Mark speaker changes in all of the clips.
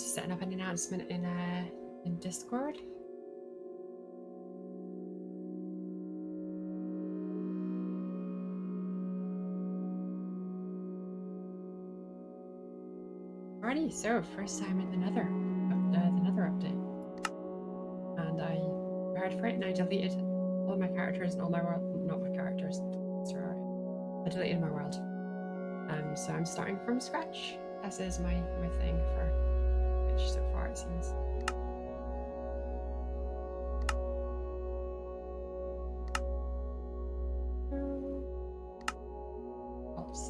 Speaker 1: was setting up an announcement in Discord. Alrighty, so first time in the Nether update, and I prepared for it, and I deleted all my characters and all my world. Not my characters. Sorry, I deleted my world. So I'm starting from scratch. This is my thing for Twitch so far, it seems. Oops.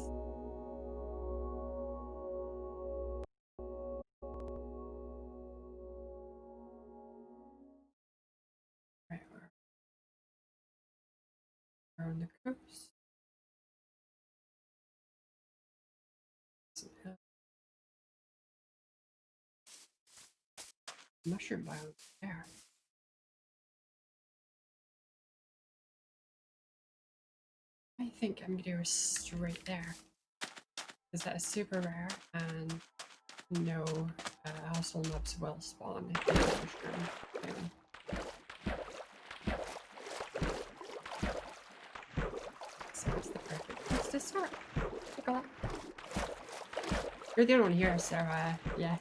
Speaker 1: Right, we're on the coast. Mushroom biome there. I think I'm gonna go straight there, because that is super rare and no hostile mobs will spawn in the mushroom biome. So it's the perfect place to start. Take a look. You're the only one here, so yeah.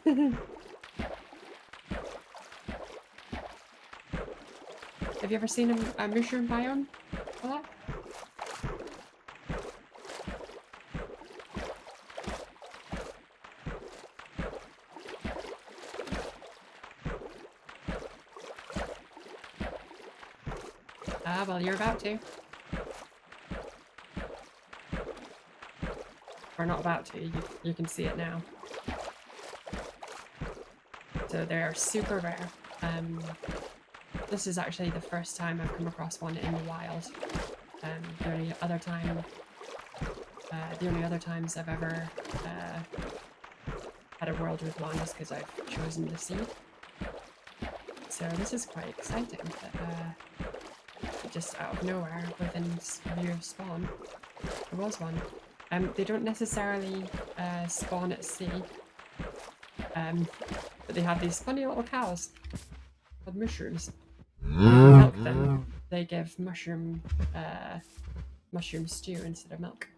Speaker 1: Have you ever seen a mushroom biome? What? Well, you're about to. Or not about to, you can see it now. So they are super rare. This is actually the first time I've come across one in the wild. The only other times I've ever had a world with one is because I've chosen the sea. So this is quite exciting that just out of nowhere, within view of spawn, there was one. They don't necessarily spawn at sea, but they have these funny little cows called mushrooms. If you milk them, they give mushroom stew instead of milk.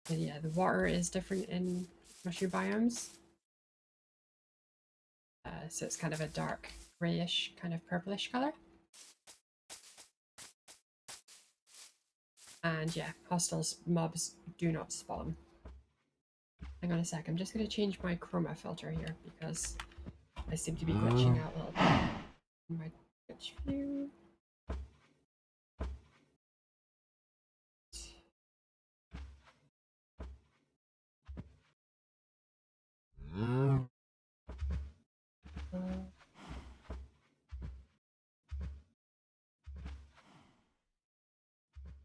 Speaker 1: And yeah, the water is different in mushroom biomes. So it's kind of a dark grayish, kind of purplish color. And yeah, hostiles mobs do not spawn. Hang on a sec, I'm just going to change my chroma filter here because I seem to be glitching out a little bit in my Twitch view.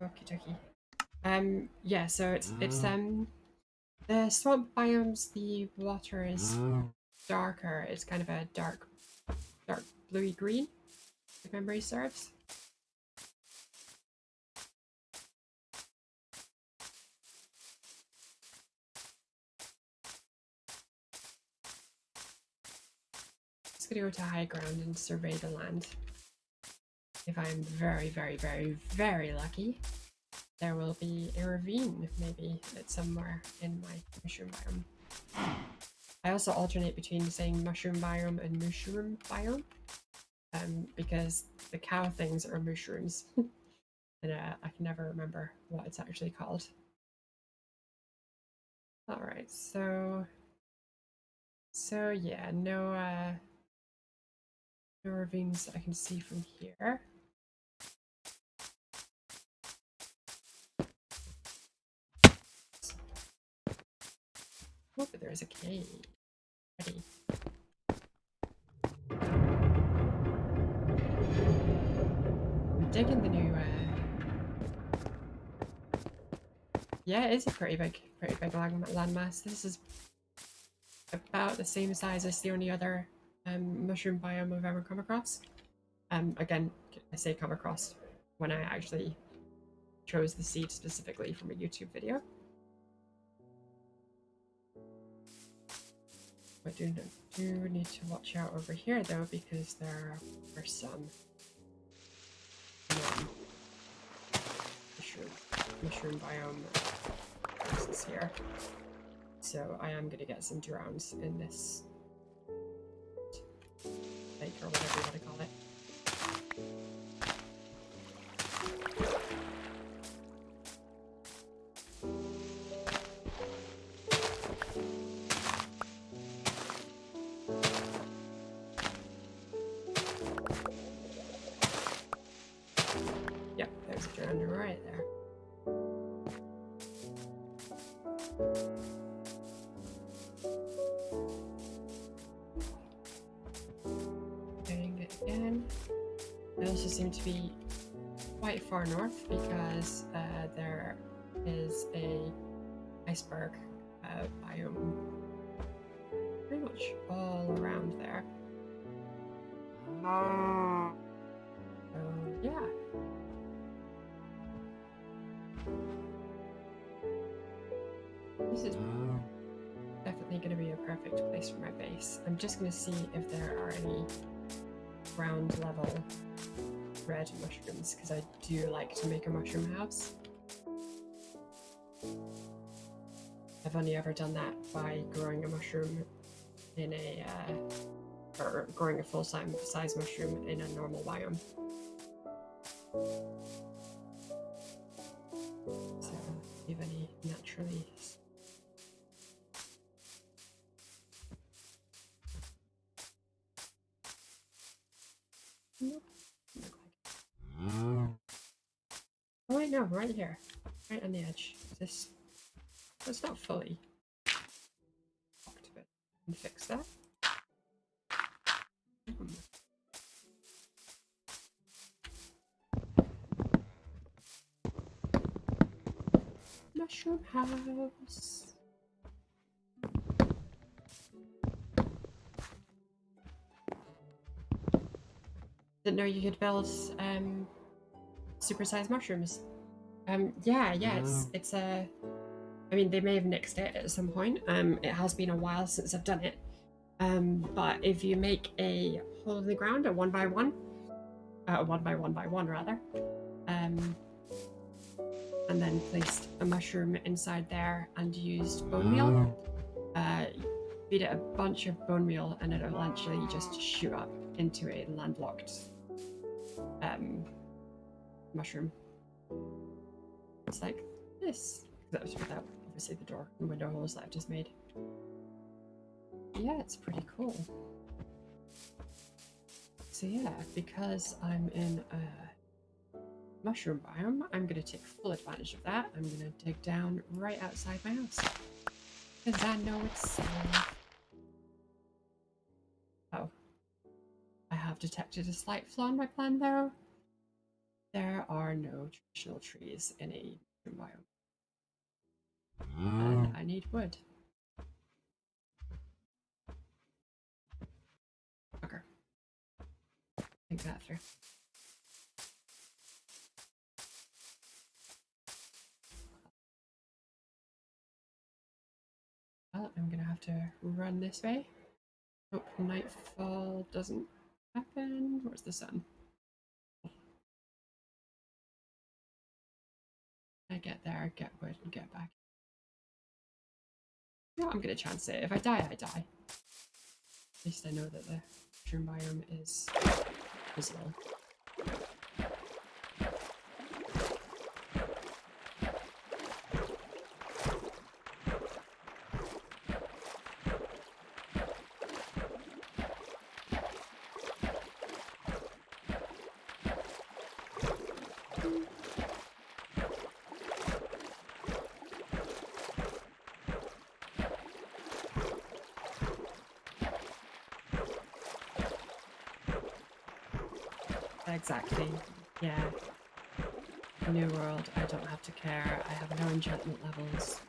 Speaker 1: Okie dokie. Yeah, so it's the swamp biomes, the water is darker. It's kind of a dark bluey green, if memory serves. Just gonna go to high ground and survey the land. If I'm very, very, very, very lucky, there will be a ravine, maybe, it's somewhere in my mushroom biome. I also alternate between saying mushroom biome and mushroom biome, because the cow things are mushrooms, and I can never remember what it's actually called. Alright, so yeah, no ravines that I can see from here. Oh, but there's a cave. Ready. I'm digging the new yeah, it is a pretty big landmass. This is about the same size as the only other mushroom biome I've ever come across. Again, I say come across when I actually chose the seed specifically from a YouTube video. I do need to watch out over here though, because there are some mushroom biome places here. So I am gonna get some drowns in this lake or whatever you want to call it. Yep, there's a drown right there. Getting it again. They also seem to be quite far north because there is a iceberg biome pretty much all around there. So yeah. This is definitely going to be a perfect place for my base. I'm just going to see if there are any ground level red mushrooms, because I do like to make a mushroom house. I've only ever done that by growing a mushroom in a or growing a full-size mushroom in a normal biome. So, do you have any naturally? Nope. Oh wait, no, right here, right on the edge. This, it's not fully locked, but I can fix that. Mushroom house. Didn't know you could build supersized mushrooms. Yeah, it's a. I mean, they may have nixed it at some point. It has been a while since I've done it. But if you make a hole in the ground, a 1 by 1, a 1 by 1 by 1 rather, and then placed a mushroom inside there and used bone meal, feed it a bunch of bone meal, and it'll eventually just shoot up into a landlocked mushroom. It's like this. That was without obviously the door and window holes that I've just made. Yeah, it's pretty cool. So yeah, because I'm in a mushroom biome, I'm going to take full advantage of that. I'm going to dig down right outside my house, because I know it's safe. Oh, I have detected a slight flaw in my plan though. There are no traditional trees in a mushroom biome. And I need wood. Okay. Think that through. Well, I'm gonna have to run this way. Hope nightfall doesn't happen. Where's the sun? I get there, get wood, and get back. No, I'm gonna chance it. If I die, I die. At least I know that the mushroom biome is visible. Exactly. Yeah. New world, I don't have to care. I have no enchantment levels.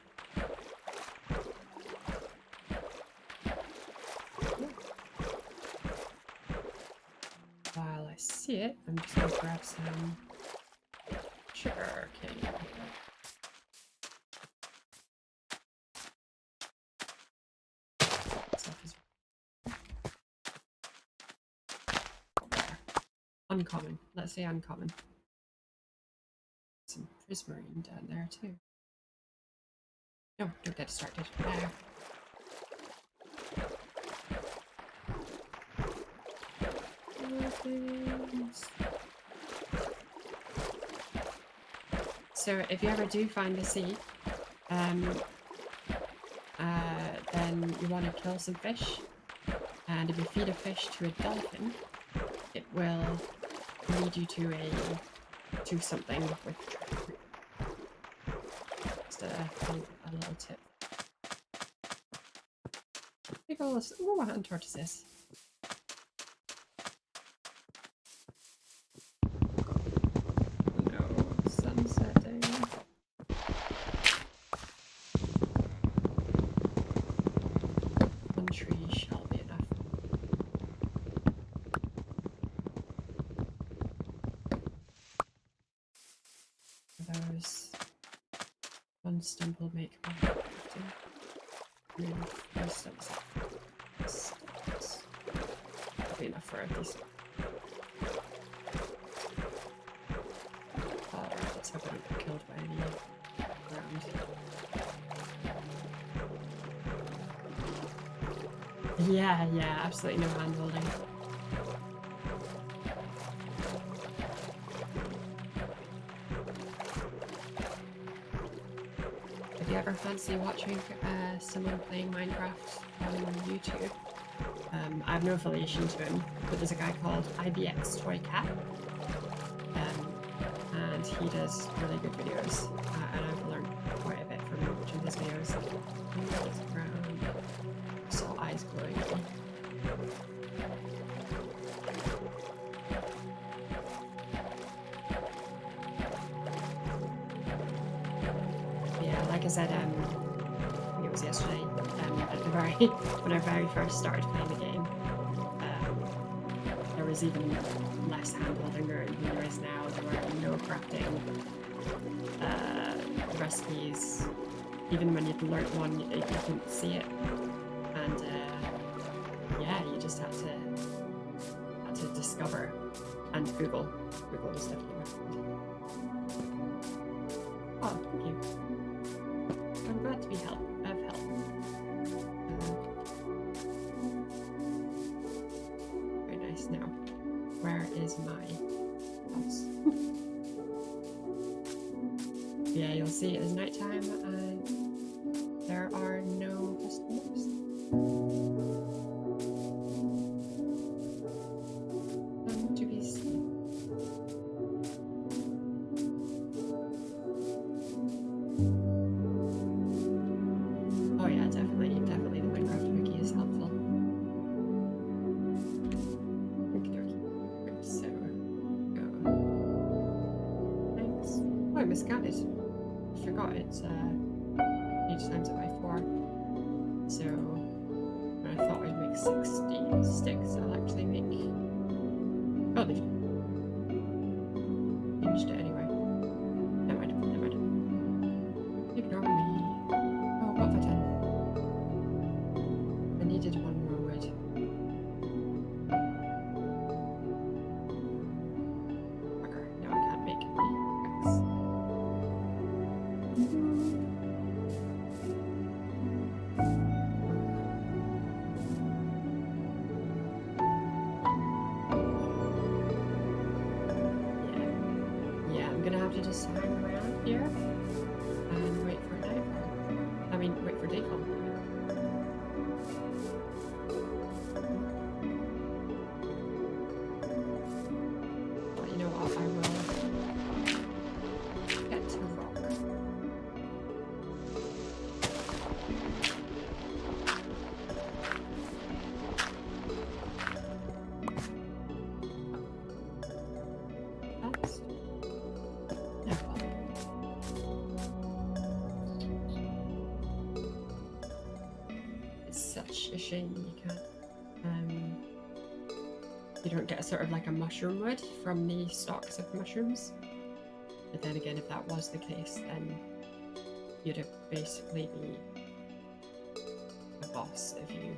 Speaker 1: While I see it, I'm just gonna grab some sugar cane. Stuff is uncommon. Let's say uncommon. Some prismarine down there too. No, don't get distracted. So if you ever do find a sea, then you want to kill some fish, and if you feed a fish to a dolphin, it will lead you to something with treasure. Just a little tip. Big ol' ooh, hand tortoises. No, sun setting. One tree shall be enough. Those one stump will make one crafting. Move those stumps up. Stumps. That'll be enough for a decent. Alright, let's hope I don't get killed by any ground. Yeah, absolutely no hand holding. If you ever fancy watching someone playing Minecraft on YouTube, I have no affiliation to him, but there's a guy called IBX Toy Cat, and he does really good videos, and I've learned quite a bit from watching his videos. Saw eyes glowing at me. Yeah, like I said, I think it was yesterday, when I very first started playing the game, there was even less hand-holding than there is now. There were no crafting recipes. Even when you'd learnt one, you couldn't see it. And yeah, you just had to discover and Google. Google was definitely recommended. Oh, thank you. I'm glad to be of help. Very nice. Now, where is my house? Yeah, you'll see it is nighttime and there are no customers. None to be seen. Oh yeah, definitely the Minecraft wiki is helpful. So, go. Thanks. Oh, I miscounted. I forgot it's each times it by 4. So when I thought I'd make 60 sticks, I'll actually make. Oh, they changed it anyway. Never mind. Ignore me. Oh, what have I done? I needed one more wood. Okay, no, I can't make any bricks. Yeah, I'm gonna have to just hang around here and wait for nightfall. I mean, wait for dayfall. Well, you know what? I will get to rock. That's it's such a shame you can't. You don't get sort of like a mushroom wood from the stalks of mushrooms. But then again, if that was the case, then you'd have basically be a boss if you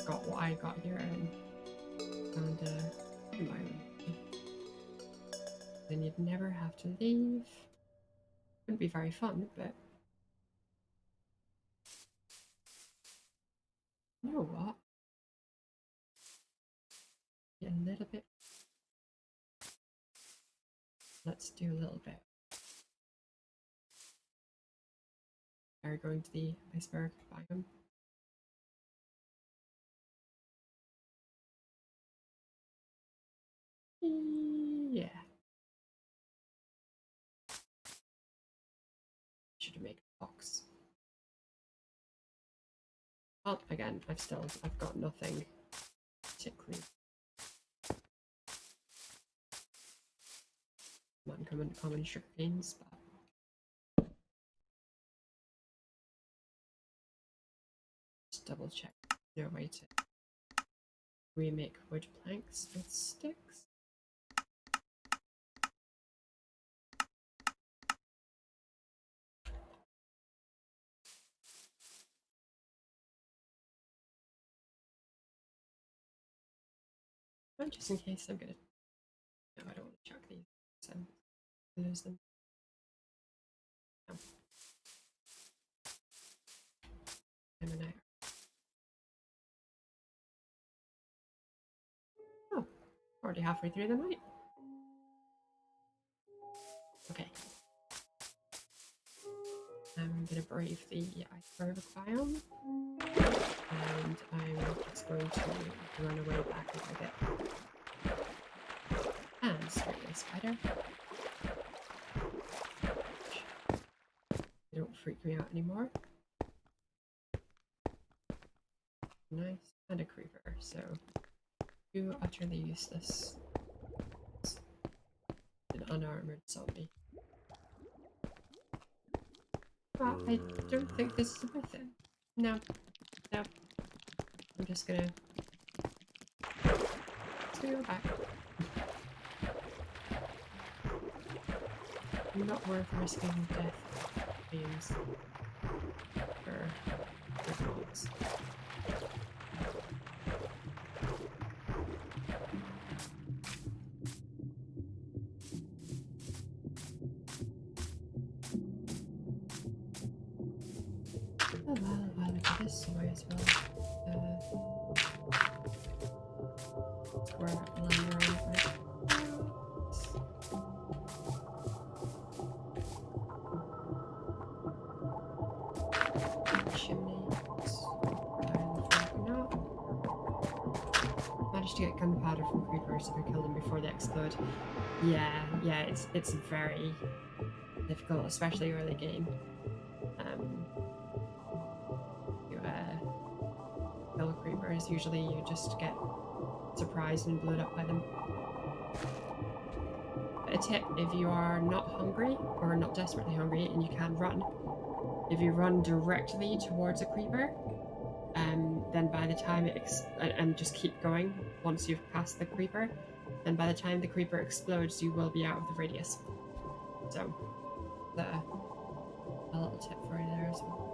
Speaker 1: got what I got here and found a Then you'd never have to leave. Wouldn't be very fun, but you know what? A little bit. Let's do a little bit. Are going to the iceberg biome. Yeah. Should have made a box. Well, again, I've got nothing particularly. Common sugar canes, but just double check. No way to remake wood planks with sticks. Just in case I'm gonna. No, I don't want to chuck these. So lose them. No. I'm an Oh, already halfway through the night. Okay. I'm gonna brave the iceberg biome, and I'm just going to run away back a little bit. And screw the spider. They don't freak me out anymore. Nice. And a creeper, so you utterly useless. An unarmored zombie. Well, I don't think this is worth it. No. No. I'm just gonna go back. Not worth risking death games for mobs. Oh well, look at this soy as well. Square line around for it. Managed to get gunpowder from creepers if I kill them before they explode. Yeah, it's very difficult, especially early game. To kill creepers, usually you just get surprised and blown up by them. A tip, if you are not hungry or not desperately hungry and you can run, if you run directly towards a creeper, then by the time and just keep going once you've passed the creeper, then by the time the creeper explodes, you will be out of the radius. So, a little tip for you there as well.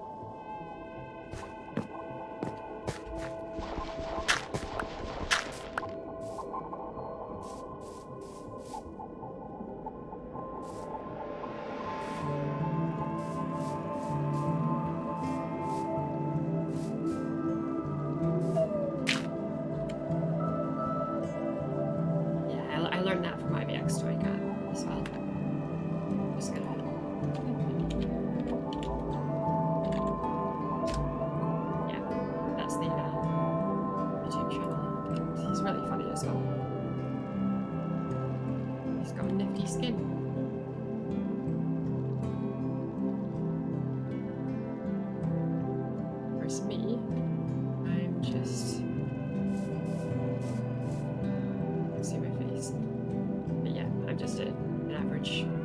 Speaker 1: I learned that from IBX Toycat as well. Just gonna that's the YouTube channel, and he's really funny as well. He's got a nifty skin. Whereas me, I'm just see my face. But yeah, I'm just an average one.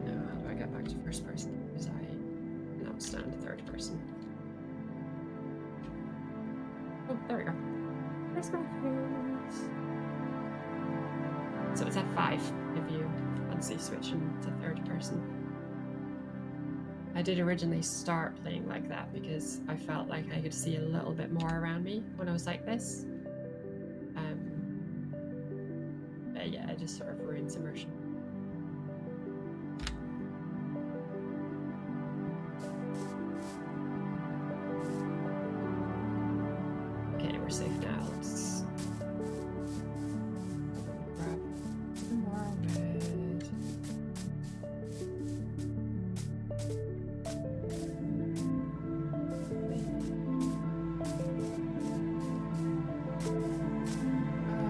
Speaker 1: Now, how do I get back to first person? Because I now stand third person. Oh, there we go. There's my face. So it's F5 if you fancy switching to third person. I did originally start playing like that because I felt like I could see a little bit more around me when I was like this. But yeah, it just sort of ruins immersion. Okay, we're safe now. Let's grab some more wood.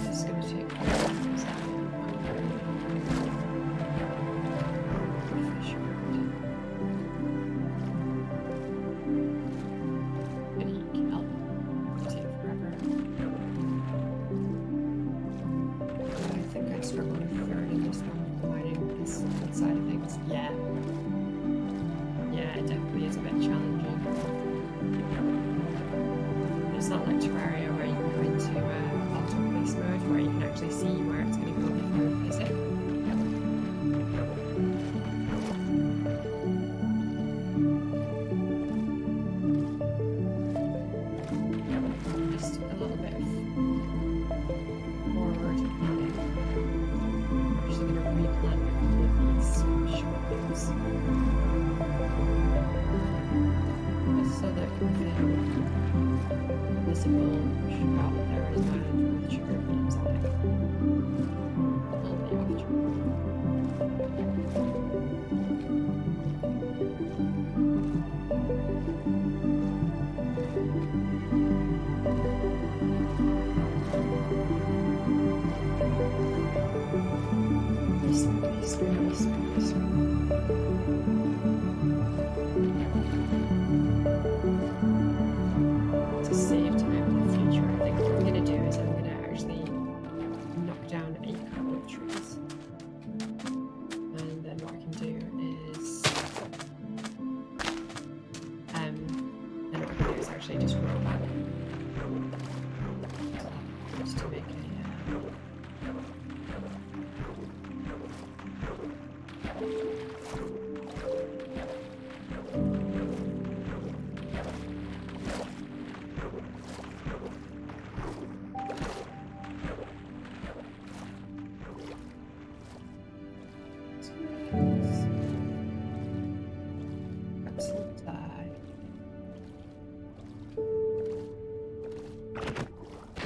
Speaker 1: It's gonna take fish I think I'd struggle with third in this one, the mining side of things. Yeah. Yeah, it definitely is a bit challenging. It's not like Terraria where you can go into auto-place mode where you can actually see where it's going to go before you place it. Just a little bit forward planning. I'm actually going to replant a couple of these shortcuts. Just so that everything visible shot there is managed with sugar beans on it. Only off to save time in the future, I think what I'm going to do is I'm going to actually knock down a couple of trees. And then what I can do is actually just roll back. Just to make a absolute die.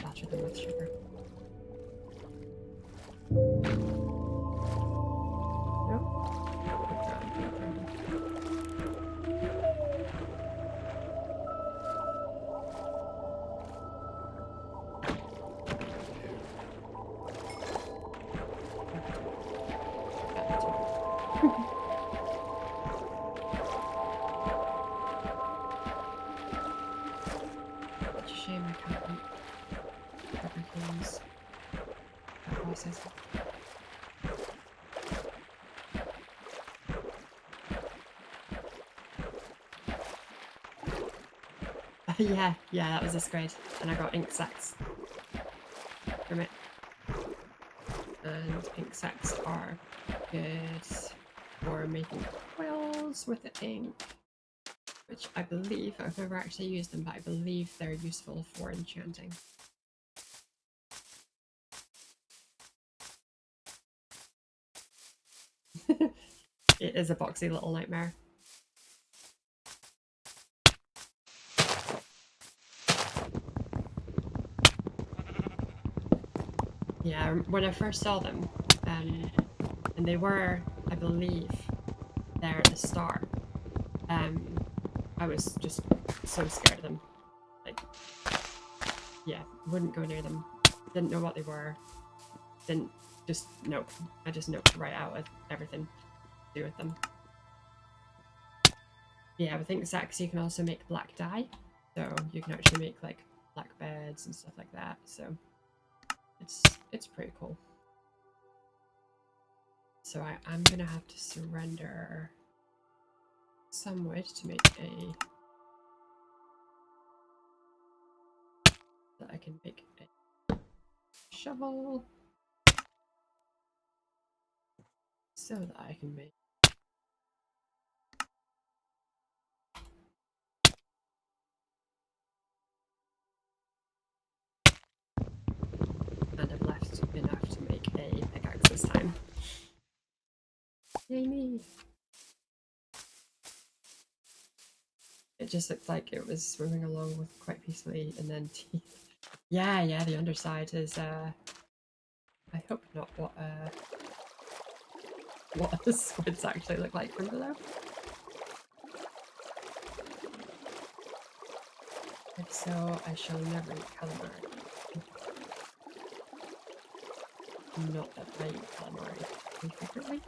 Speaker 1: Faster than with sugar. It's a shame I can't eat everything's process. Yeah, that was a squid, and I got ink sacs from it. And ink sacs are good for making quills with the ink, which I believe, I've never actually used them, but I believe they're useful for enchanting. It is a boxy little nightmare. Yeah, when I first saw them, and they were, I believe, there at the start, I was just so scared of them. Like, yeah, wouldn't go near them. Didn't know what they were. Didn't, just nope. I just noped right out of everything to do with them. Yeah, I think sacs you can also make black dye, so you can actually make like black beds and stuff like that. So it's pretty cool. So I'm gonna have to surrender some wood to make a that I can make a shovel, so that I can make this time. Yay me! It just looked like it was swimming along with quite peacefully, and then teeth. Yeah, the underside is, I hope not what the squids actually look like from below. If so, I shall never eat calamari. Not that I eat calamari frequently.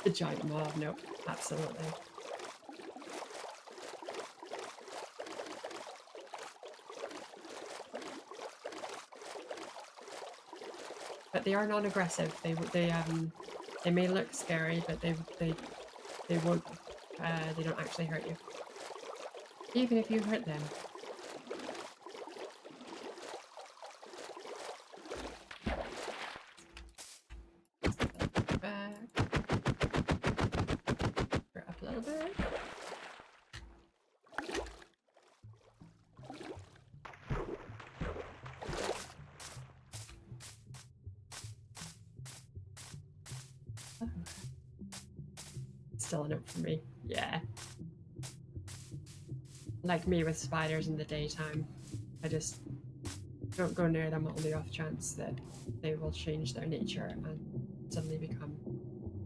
Speaker 1: The giant mob, nope, absolutely. But they are non-aggressive. They may look scary, but they won't. They don't actually hurt you, even if you hurt them. Back. We're up a little bit. Oh. Still a note for me. Yeah. Like me with spiders in the daytime, I just don't go near them on the off chance that they will change their nature and suddenly become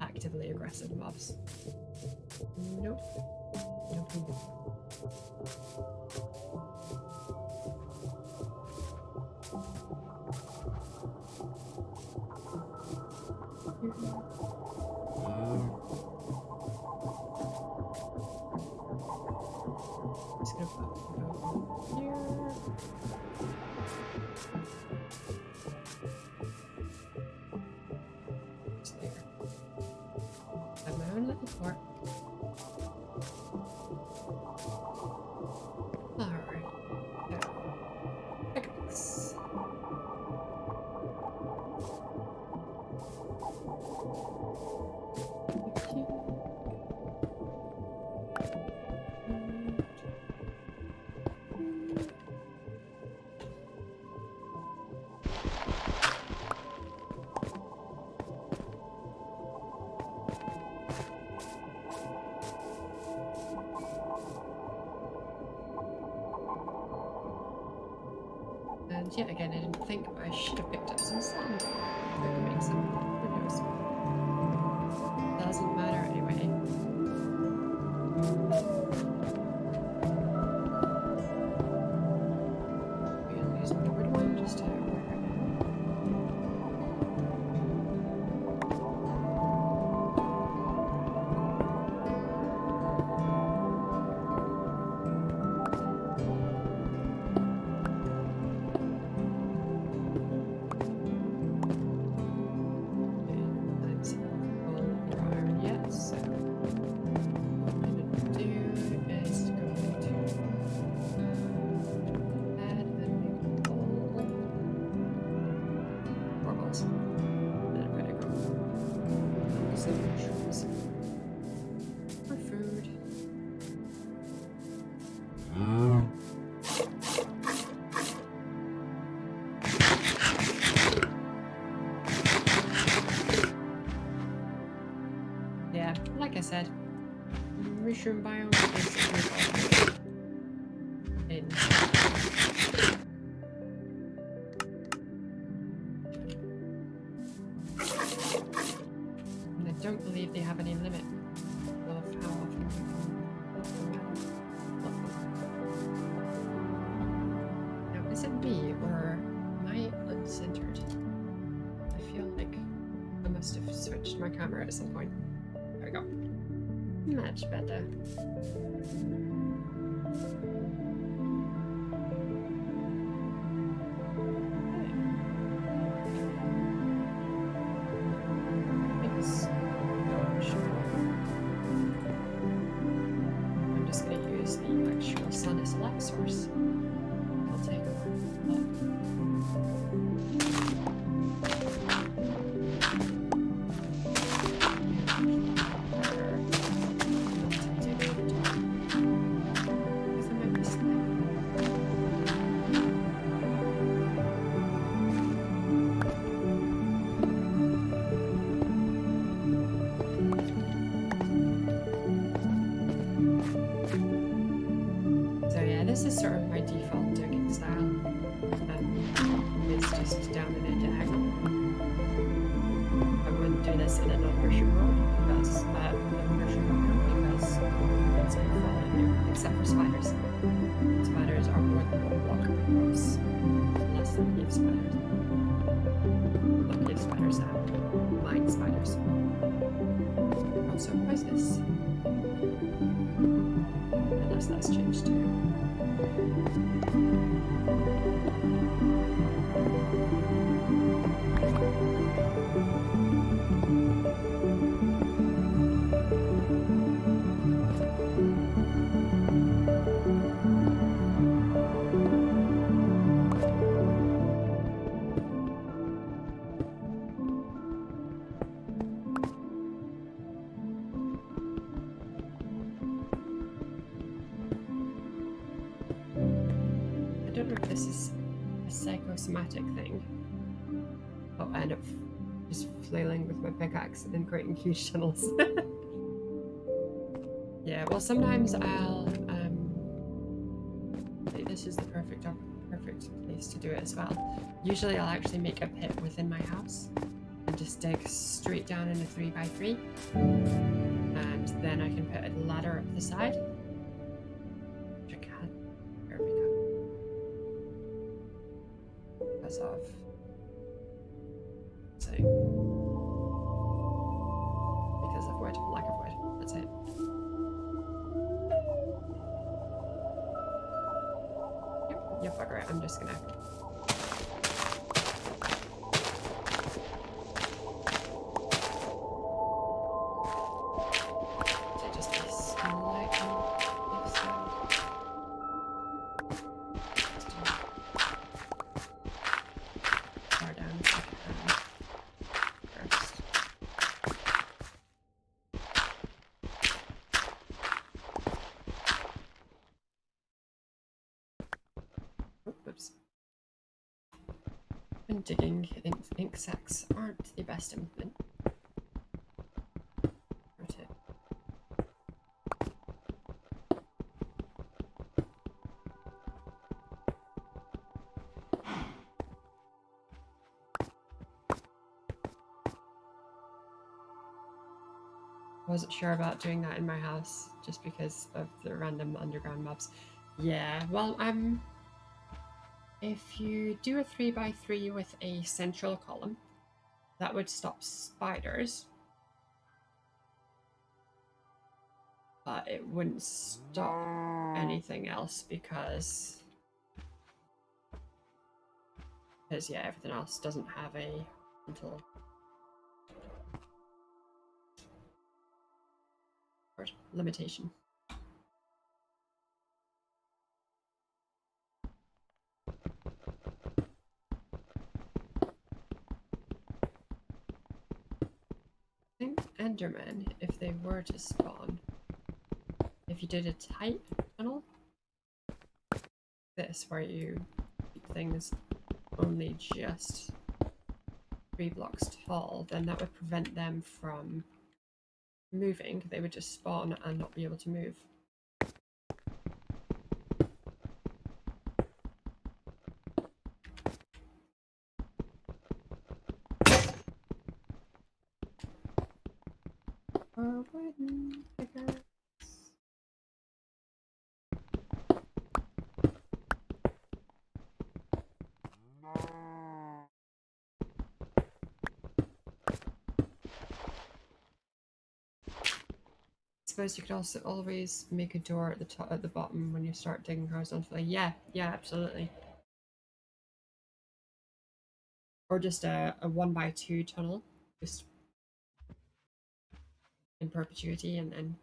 Speaker 1: actively aggressive mobs. Nope. Nope. Just gonna pop it here. Just there. I have my own little fort. Alright. Pickaxe. And yet again, I didn't think, but I should have picked up some sand. I can make some. Who knows? Doesn't matter anyway. We'll use the wood one just to work it for food. Yeah, like I said, mushroom biome is in. And I don't believe they have any limit of how often you can look them. Now, is it me or am I uncentered? I feel like I must have switched my camera at some point. There we go. Much better. I'm just going to use the actual sun as light source. I'll take Yeah, this is sort of my default digging style. It's just down in a diagonal. I wouldn't do this in an unmushroom world because it's unfriendly here, except for spiders. Spiders are more than one block across, unless they're cave spiders. Not cave spiders, mine spiders. Also poisonous. Unless that's changed too. I don't know if this is a psychosomatic thing. I'll end up just flailing with my pickaxe and creating huge tunnels. Yeah, well sometimes I'll this is the perfect place to do it as well. Usually I'll actually make a pit within my house and just dig straight down in a 3x3, and then I can put a ladder up the side. Which I can't because of wood, lack of wood. That's it. You bugger it. I'm just gonna. Just be slightly far down as I can first. Oops. And digging ink sacks aren't the best implement. I wasn't sure about doing that in my house just because of the random underground mobs. Yeah, well, if you do a 3x3 with a central column, that would stop spiders, but it wouldn't stop anything else because yeah, everything else doesn't have a central limitation. I think Endermen, if they were to spawn, if you did a tight tunnel, this where you keep things only just 3 blocks tall, then that would prevent them from moving. They would just spawn and not be able to move. Wooden pickaxe. I suppose you could also always make a door at the bottom when you start digging horizontally. Yeah, absolutely. Or just a 1x2 tunnel, just in perpetuity, and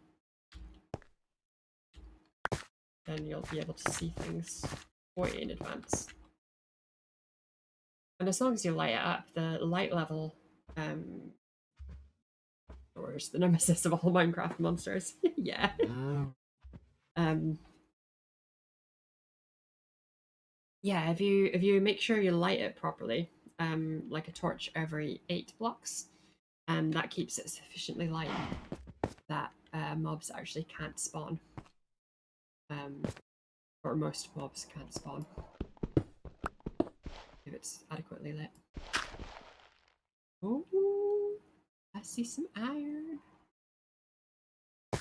Speaker 1: then you'll be able to see things way in advance. And as long as you light it up, the light level doors, the nemesis of all Minecraft monsters. Yeah. Yeah, if you make sure you light it properly, like a torch every 8 blocks, and that keeps it sufficiently light that mobs actually can't spawn. Or most mobs can't spawn if it's adequately lit. Oh, I see some iron. I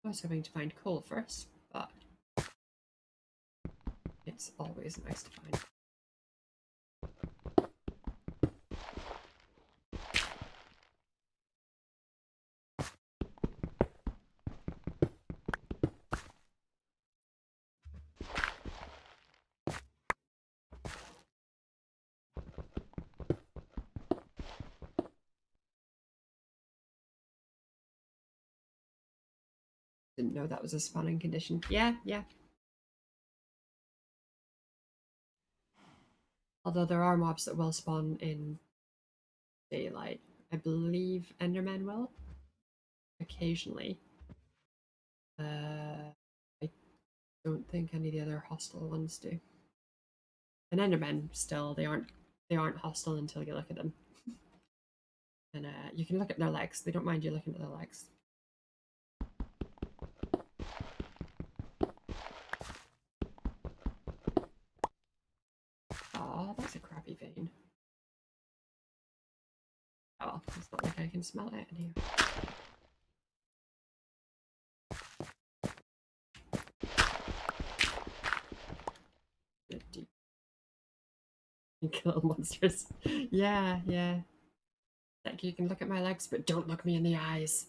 Speaker 1: was hoping to find coal first, but it's always nice to find. Didn't know that was a spawning condition. Yeah, yeah. Although there are mobs that will spawn in daylight. I believe Endermen will. Occasionally. I don't think any of the other hostile ones do. And Endermen still, they aren't hostile until you look at them. And you can look at their legs. They don't mind you looking at their legs. Oh, that's a crappy vein. Oh well, it's not like I can smell it in here. Kill monsters. Yeah, yeah. Like, you can look at my legs, but don't look me in the eyes.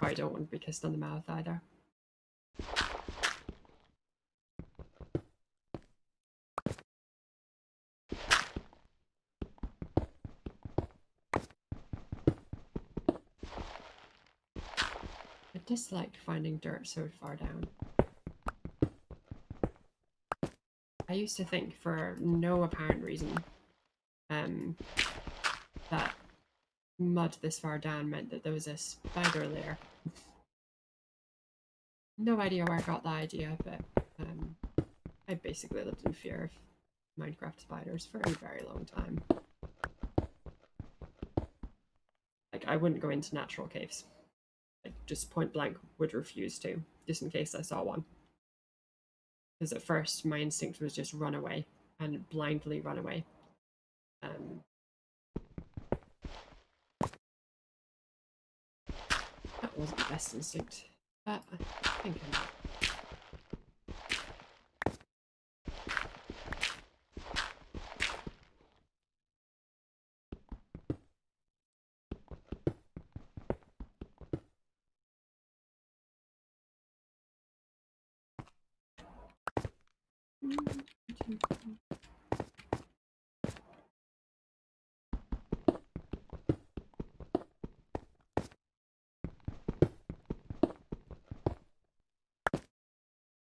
Speaker 1: I don't want to be kissed on the mouth either. I dislike finding dirt so far down. I used to think, for no apparent reason, that mud this far down meant that there was a spider lair. No idea where I got the idea, but I basically lived in fear of Minecraft spiders for a very long time. Like, I wouldn't go into natural caves. Like, just point blank would refuse to, just in case I saw one. Because at first my instinct was just run away and blindly run away. That wasn't the best instinct, but I think I'm not.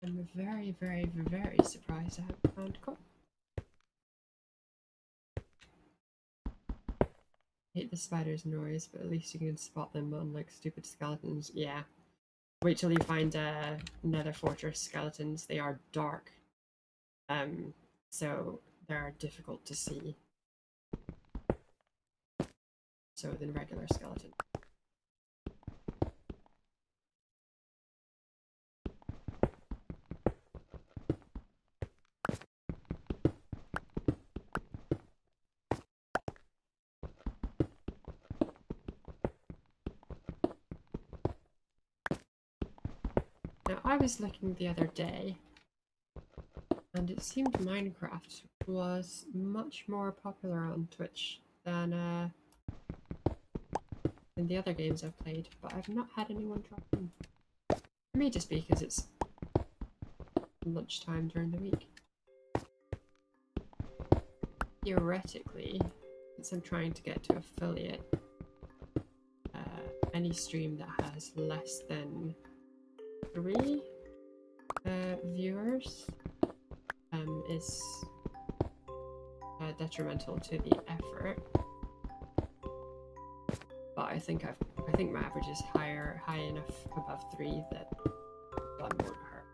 Speaker 1: I'm very, very, very surprised I haven't found coal. I hate the spider's noise, but at least you can spot them, unlike stupid skeletons. Yeah. Wait till you find Nether Fortress skeletons. They are dark. So they're difficult to see. So than regular skeleton. Now, I was looking the other day, and it seemed Minecraft was much more popular on Twitch than the other games I've played, but I've not had anyone drop in. It may just be because it's lunchtime during the week. Theoretically, since I'm trying to get to affiliate, any stream that has less than 3 viewers is detrimental to the effort. But I think my average is high enough above 3 that one won't hurt.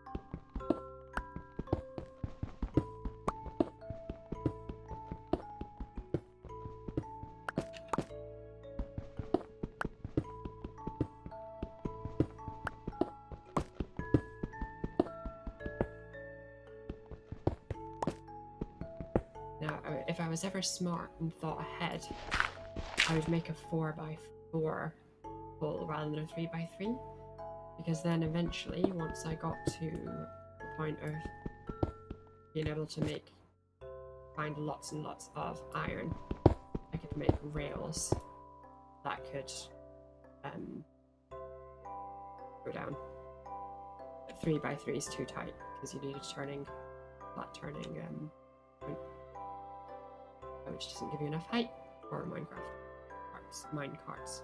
Speaker 1: Now, if I was ever smart and thought ahead, I would make a 4x4 hole rather than a 3x3, because then eventually, once I got to the point of being able to find lots and lots of iron, I could make rails that could go down. But 3x3 is too tight because you need a flat turning point, which doesn't give you enough height for mine carts.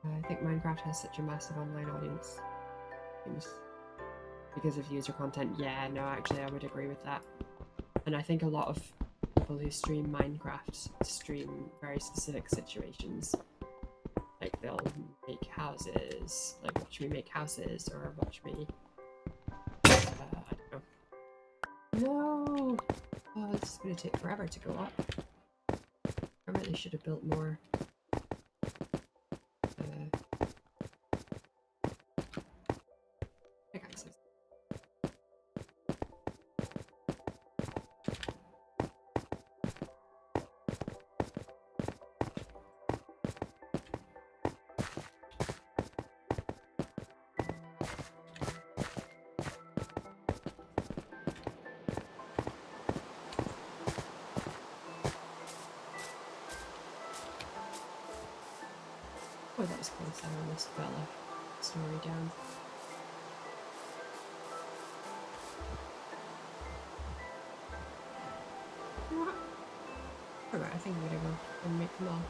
Speaker 1: I think Minecraft has such a massive online audience because of user content. Yeah, no, actually, I would agree with that. And I think a lot of people who stream Minecraft stream very specific situations. Like they'll make houses, like watch me make houses, or watch me. I don't know. No! Oh, it's gonna take forever to go up. I really should have built more. Pickaxes. Oh, that was close. I almost fell a story down. Alright, I think I'm gonna go and make them all.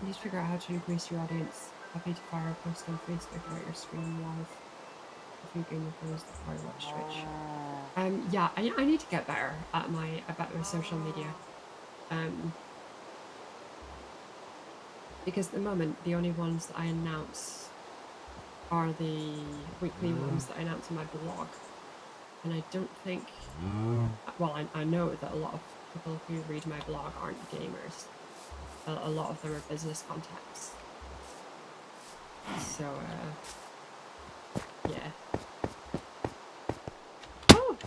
Speaker 1: You need to figure out how to increase your audience. Happy to fire a post on Facebook about your stream live. If you gain the views before I watch Twitch. Yeah, I need to get better at my social media. Because at the moment, the only ones that I announce are the weekly ones that I announce on my blog. And I don't think... Well, I know that a lot of people who read my blog aren't gamers. A lot of them are business contacts. So, yeah. Oh!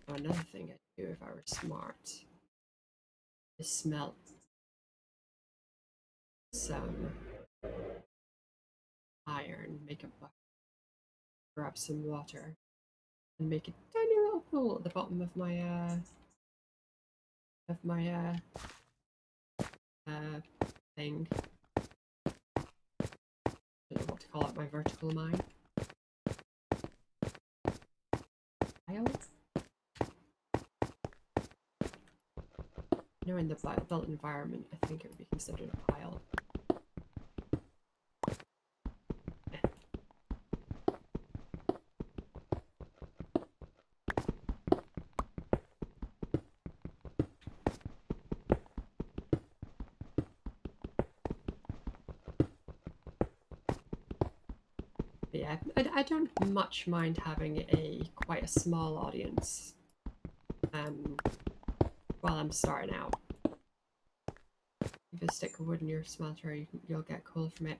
Speaker 1: Another thing I'd do if I were smart is smelt some iron, make a bucket, grab some water, and make a tiny little pool at the bottom of my thing. I don't know what to call it, my vertical mine. Pile? You know, in the built environment, I think it would be considered a pile. Yeah, I don't much mind having quite a small audience while I'm starting out. If you stick of wood in your smelter, you'll get coal from it.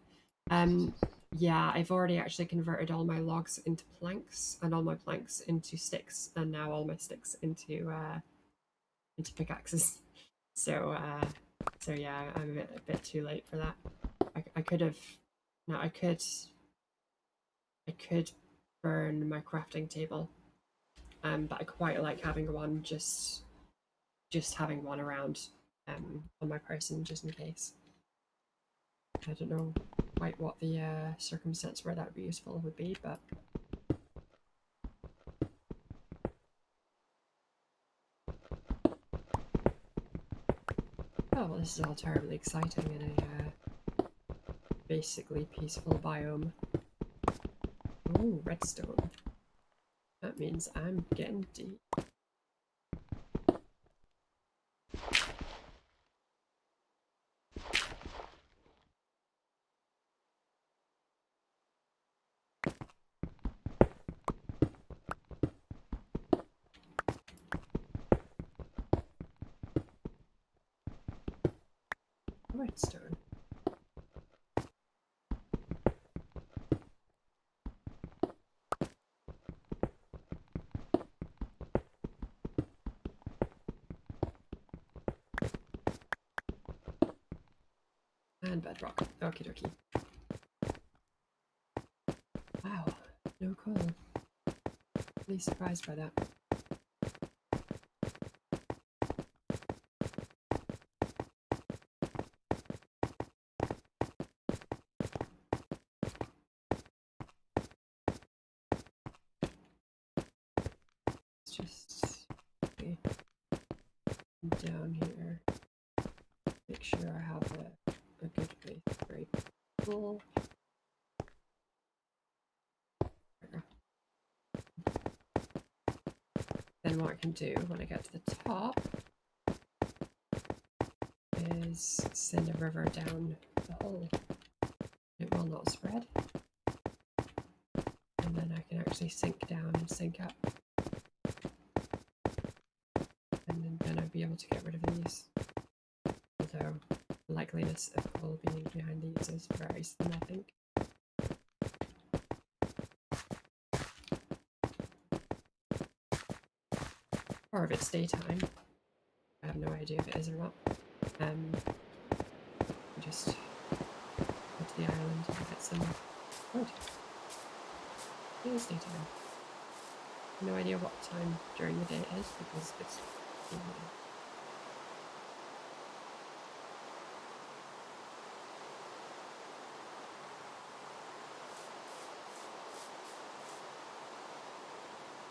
Speaker 1: Yeah, I've already actually converted all my logs into planks and all my planks into sticks, and now all my sticks into pickaxes. So yeah, I'm a bit too late for that. I could have. No, I could burn my crafting table, but I quite like having one just having one around on my person just in case. I don't know quite what the circumstance where that would be useful would be, but oh, well, this is all terribly exciting in a basically peaceful biome. Oh, redstone. That means I'm getting deep. Redstone. and bedrock. Okie dokie. Wow, no coal. Really surprised by that. Let's just okay, down here. Make sure I have a good place. Very full. Then what I can do when I get to the top is send a river down the hole. It will not spread. And then I can actually sink down and sink up. And then I'll be able to get rid of these. Although the likeliness of coal being behind these is very slim, I think. Or if it's daytime. I have no idea if it is or not. Just go to the island and get some wood. It is daytime. No idea what time during the day it is because it's evening.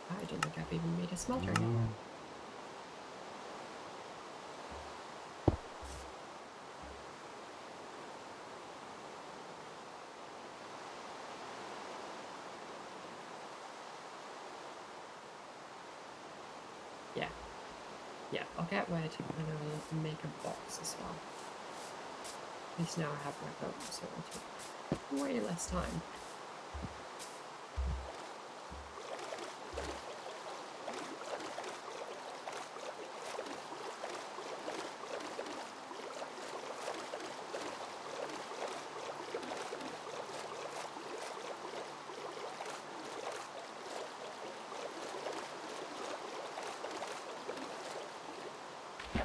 Speaker 1: I don't think I've even made a smelter yet. Yeah, I'll get wood and I'll make a box as well. At least now I have my boat, so it'll take way less time.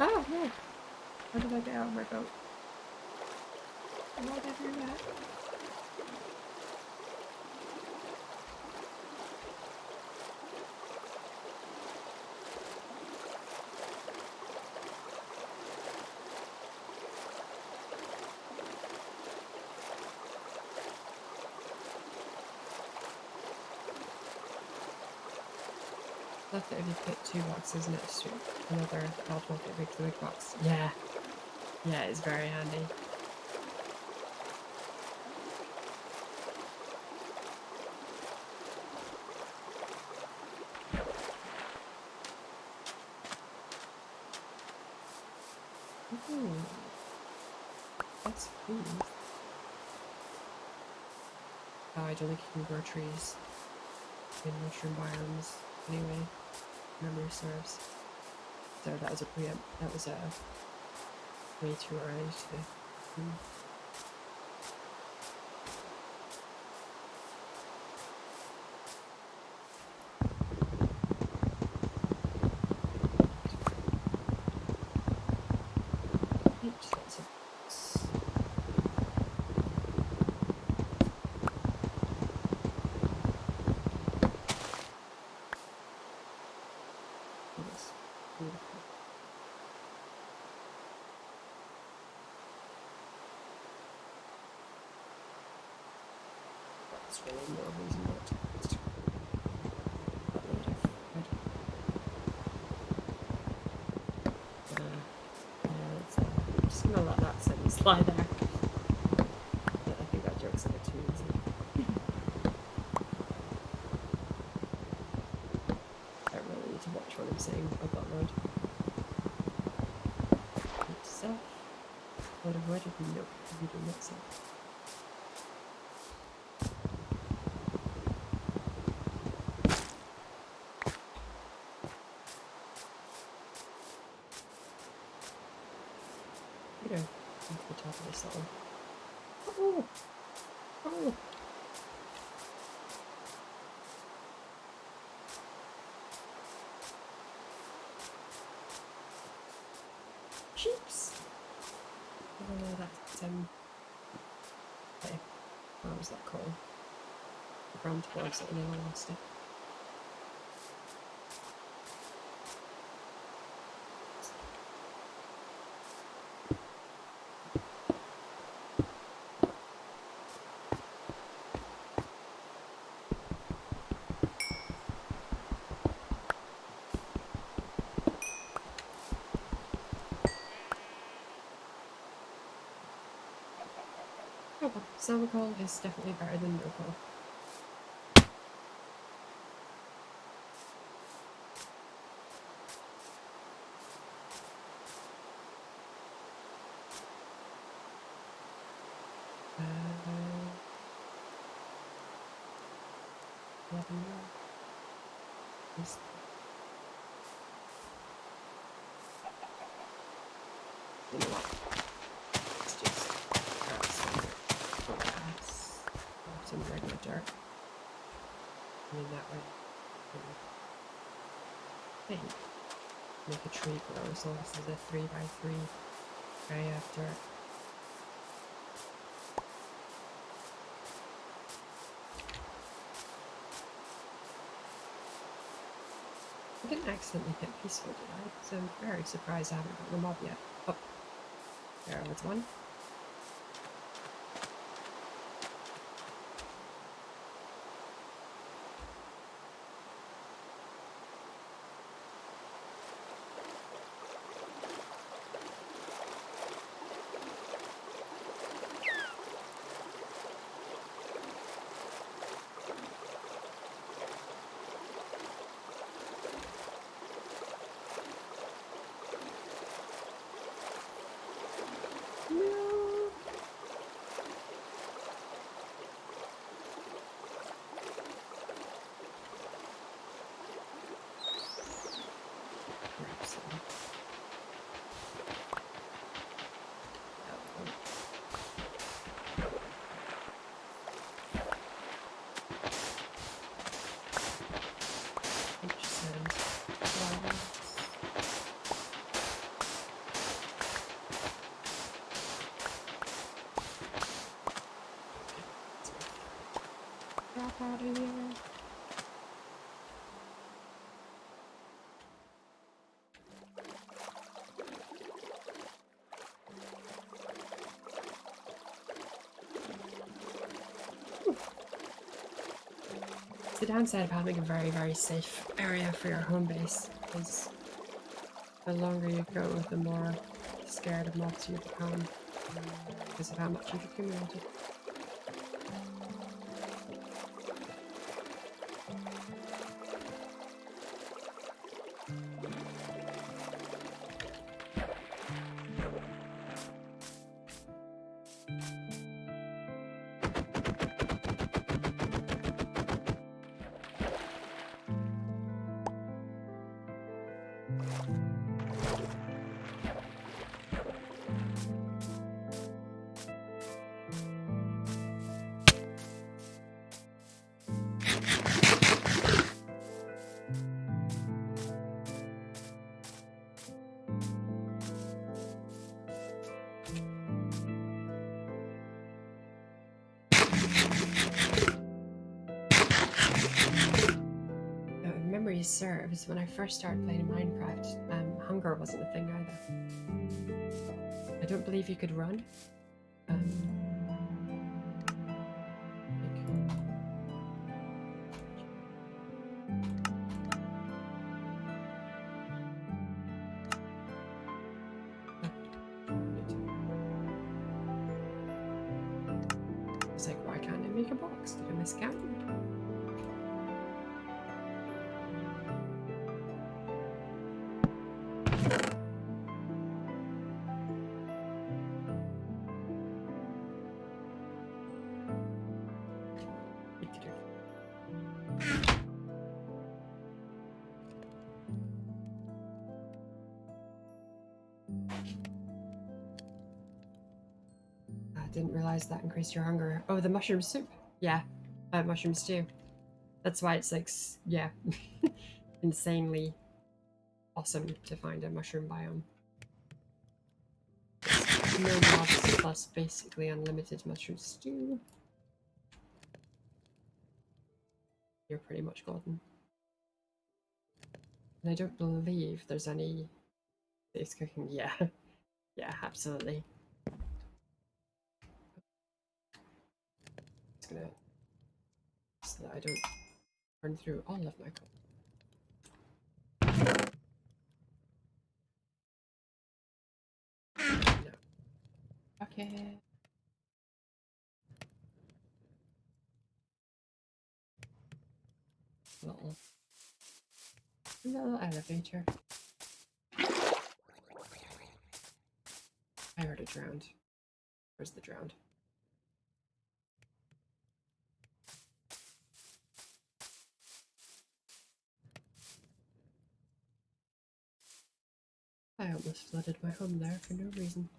Speaker 1: Oh, no! How did I get out of my boat? Why did I do that? Love that if you put 2 boxes next to another, automatically make the big box. Yeah. Yeah, it's very handy. Ooh. That's cool. Oh, I don't think you can grow trees in mushroom biomes anyway. Memory serves. So that was a way too early to That's really more reason not to upload it. I'm just gonna let that sentence slide there. I think that joke's a bit too easy. I don't really need to watch what I'm saying about road. Stuff. Load of wood, nope, you do not say. You know, off the top of this little. Oh! Oh! Sheeps! Oh, that's was that coal? Run towards it and then I lost it. Oh well, silver coal is definitely better than no coal. You know what? Let's just grab some regular dirt. And then that way, hey, make a tree grow. So this is a 3x3 area of dirt. I didn't accidentally hit peaceful, did I? So I'm very surprised I haven't gotten a mob yet. Oh, there was one. Drop out of here. It's the downside of having a very, very safe area for your home base, because the longer you go, the more scared of mobs you become, because of how much you've accumulated. Memory serves, when I first started playing Minecraft, hunger wasn't a thing either. I don't believe you could run. It's like, why can't I make a box? Did I miscount? I didn't realize that increased your hunger. Oh, the mushroom soup. Yeah, mushroom stew. That's why it's like, yeah, insanely awesome to find a mushroom biome. No mobs plus basically unlimited mushroom stew. you're pretty much golden. And I don't believe there's any safe cooking. Yeah, yeah, absolutely. Just gonna so that I don't burn through all of my coal. No. Okay. Little elevator. I heard it drowned. Where's the drowned? I almost flooded my home there for no reason.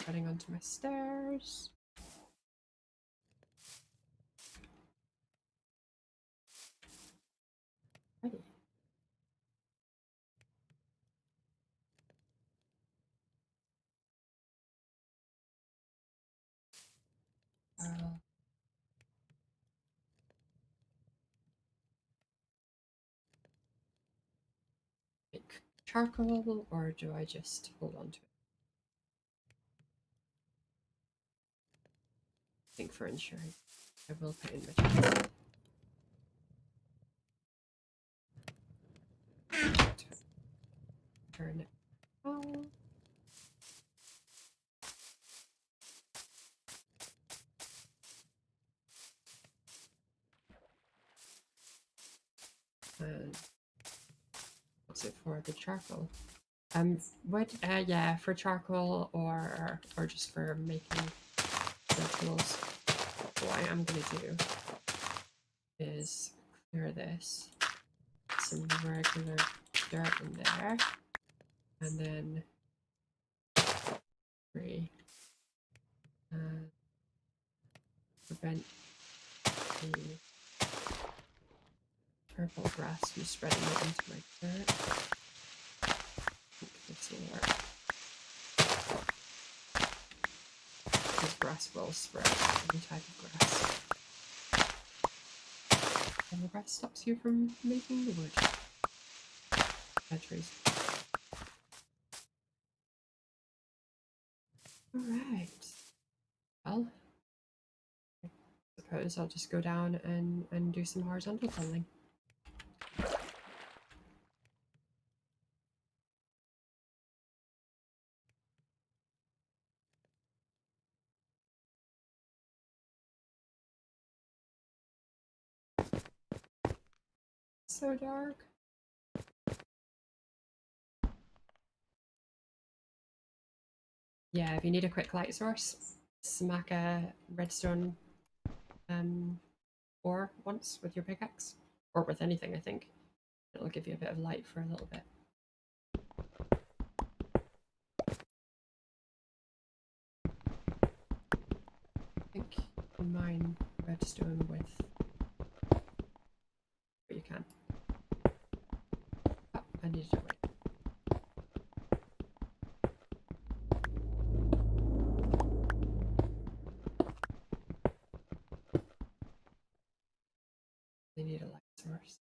Speaker 1: Heading onto my stairs. Ready. Make charcoal, or do I just hold on to it? I think for insurance, I will put in my charcoal. Turn it on. And what's it for? The charcoal. What? Yeah, for charcoal or just for making the tools. What I am gonna do is clear this, some regular dirt in there, and then prevent the purple grass from spreading it into my dirt. I think this will work. Because grass will spread, any type of grass. And the grass stops you from making the wood. Bad trees. Alright. Well, I suppose I'll just go down and do some horizontal tunneling. So dark. Yeah, if you need a quick light source, smack a redstone ore once with your pickaxe. Or with anything, I think. It'll give you a bit of light for a little bit. I think you can mine redstone with what you can. Oh, I needed to wait. They need a light source.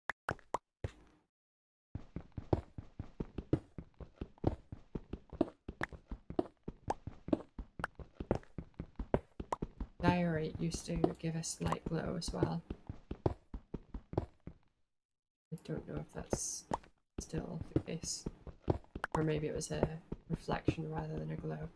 Speaker 1: Diorite used to give us light glow as well. I don't know if that's still the case. Or maybe it was a reflection rather than a glow.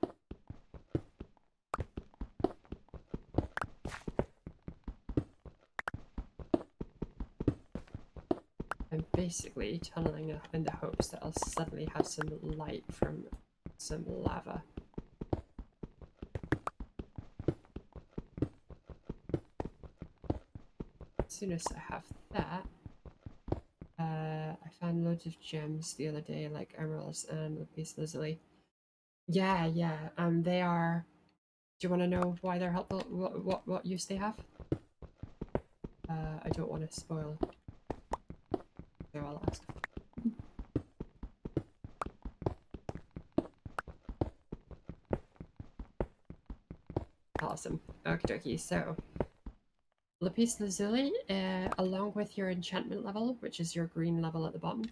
Speaker 1: I'm basically tunneling in the hopes that I'll suddenly have some light from some lava. As soon as I have that, I found loads of gems the other day, like emeralds and lapis lazuli. Yeah, yeah. They are. Do you want to know why they're helpful? What use they have? I don't want to spoil. So I'll ask. Awesome. Okie dokie. So, lapis lazuli, along with your enchantment level, which is your green level at the bottom,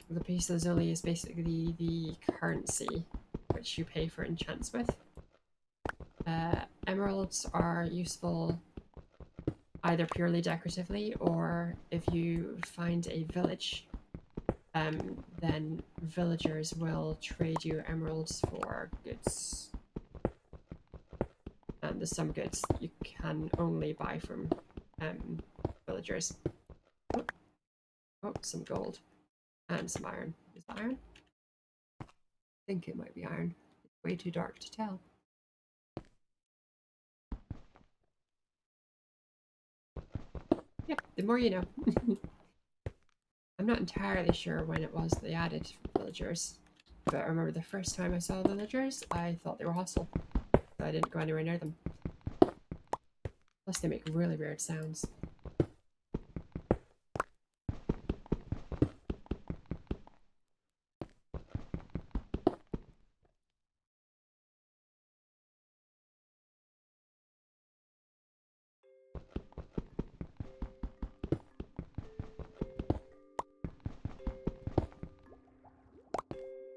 Speaker 1: lapis lazuli is basically the currency which you pay for enchants with. Emeralds are useful either purely decoratively, or if you find a village, then villagers will trade you emeralds for goods. And there's some goods you can only buy from villagers. Oh, some gold and some iron. Is that iron? I think it might be iron. It's way too dark to tell. Yep, the more you know. I'm not entirely sure when it was they added villagers, but I remember the first time I saw villagers, I thought they were hostile, so I didn't go anywhere near them. Plus they make really weird sounds.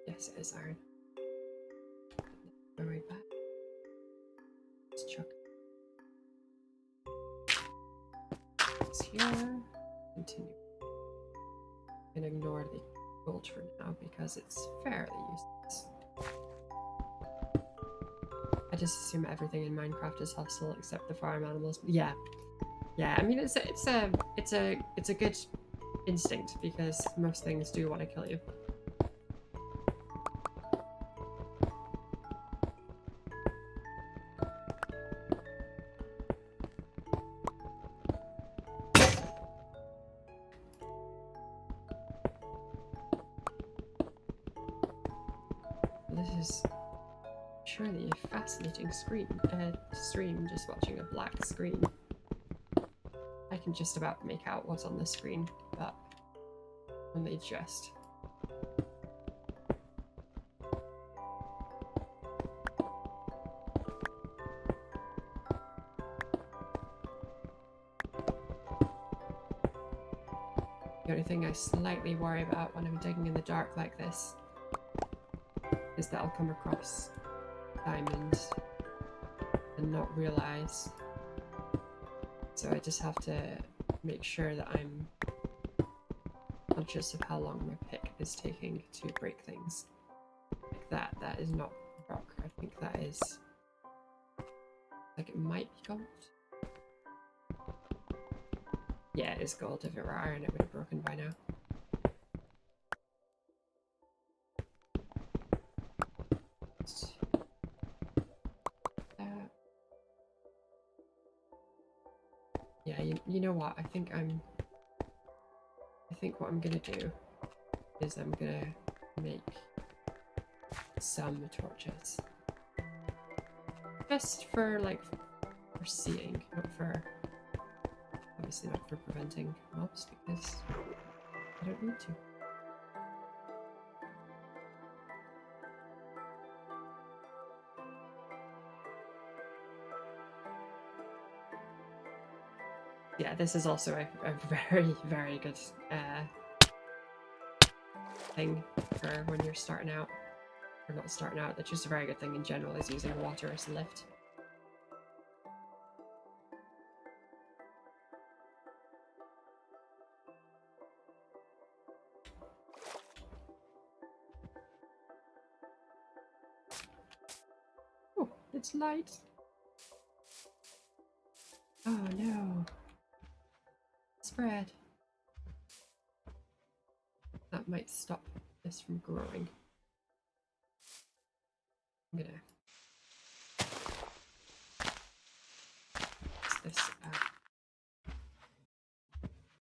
Speaker 1: Yes, it is iron. Go right back. Let's chuck this here. Continue. And ignore the gold for now because it's fairly useless. I just assume everything in Minecraft is hostile except the farm animals. Yeah, yeah. I mean, it's a good instinct because most things do want to kill you. This is surely a fascinating stream, just watching a black screen. I can just about make out what's on the screen, but only just. The only thing I slightly worry about when I'm digging in the dark like this is that I'll come across diamonds and not realize. So I just have to make sure that I'm conscious of how long my pick is taking to break things. Like that. That is not rock. I think that is... like it might be gold. Yeah, it is gold. If it were iron, it would have broken by now. Yeah, you know what? I think what I'm gonna do is I'm gonna make some torches. Just for like for seeing, not for obviously not for preventing mobs because I don't need to. Yeah, this is also a very, very good thing for when you're starting out. Or not starting out, that's just a very good thing in general is using water as a lift. Oh, it's light. Oh no. Spread. That might stop this from growing. I'm gonna use this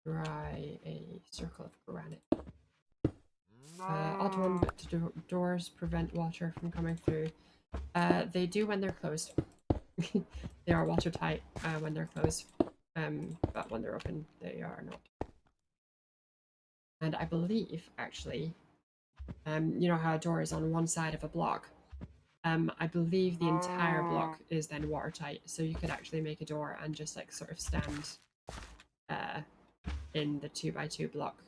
Speaker 1: dry a circle of granite. Odd one, but doors prevent water from coming through. They do when they're closed. They are watertight when they're closed, but when they're open, they are not. And I believe, actually, you know how a door is on one side of a block? I believe the entire block is then watertight, so you could actually make a door and just like sort of stand in the 2x2 block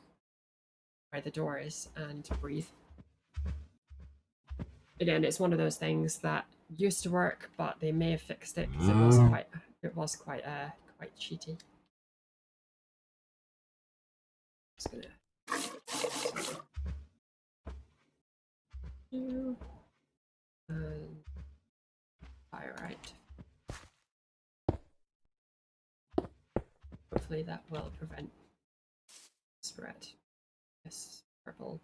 Speaker 1: where the door is and breathe. Again, it's one of those things that used to work, but they may have fixed it because it was quite cheaty. Just gonna do and pyrite. Hopefully that will prevent spread. This purple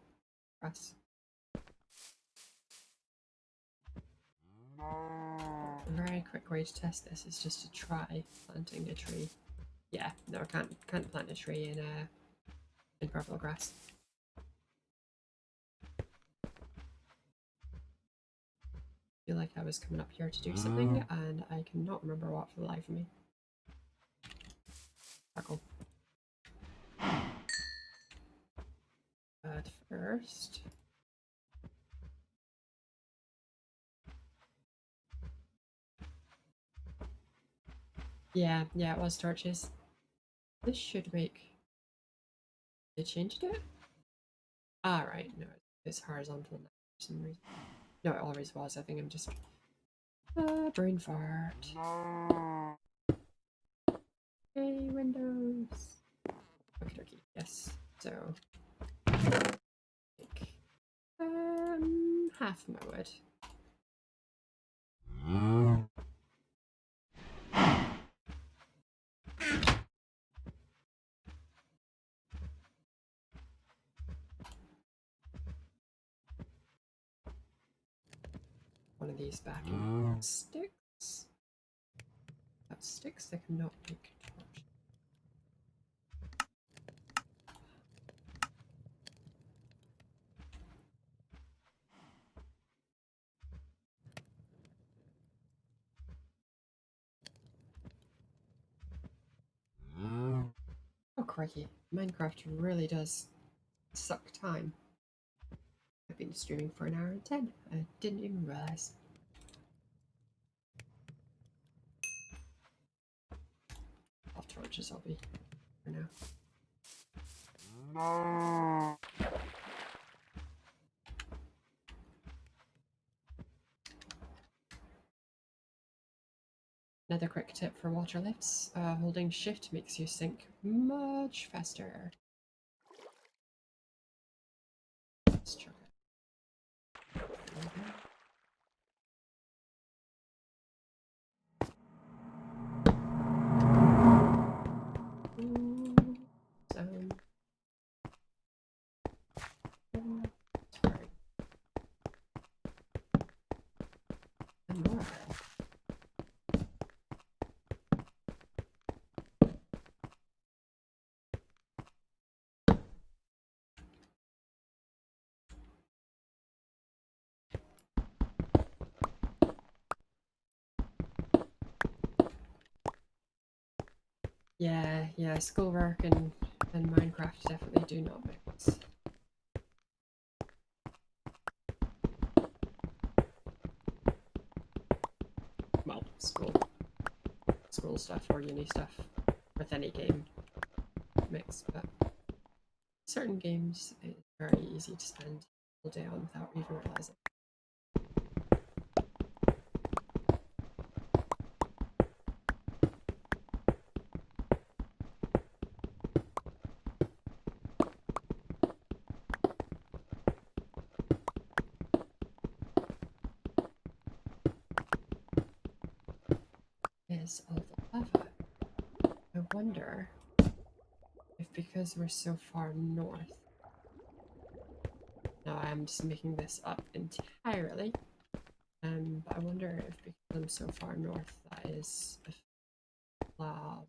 Speaker 1: grass. A very quick way to test this is just to try planting a tree. Yeah, no, I can't plant a tree in purple grass. I feel like I was coming up here to do something, and I cannot remember what for the life of me. Sparkle. But first, yeah, it was torches. This should make. They changed it? Ah, right. No, it's horizontal now for some reason. No, it always was. I think I'm just brain fart. Hey, Windows. Okay, yes. So, take half my wood. One of these back in sticks. That sticks that cannot make torch. Oh crikey, Minecraft really does suck time. I've been streaming for an hour and 10. I didn't even realize. Off torches I'll be for now. Another quick tip for water lifts, holding shift makes you sink much faster. Let's chuck it. Sorry. And more. Yeah, schoolwork and Minecraft definitely do not mix. Well, school stuff or uni stuff with any game mix, but certain games it's very easy to spend all day on without even realizing. Is all the lava. I wonder if because we're so far north. Now I'm just making this up entirely. But I wonder if because I'm so far north that is a lava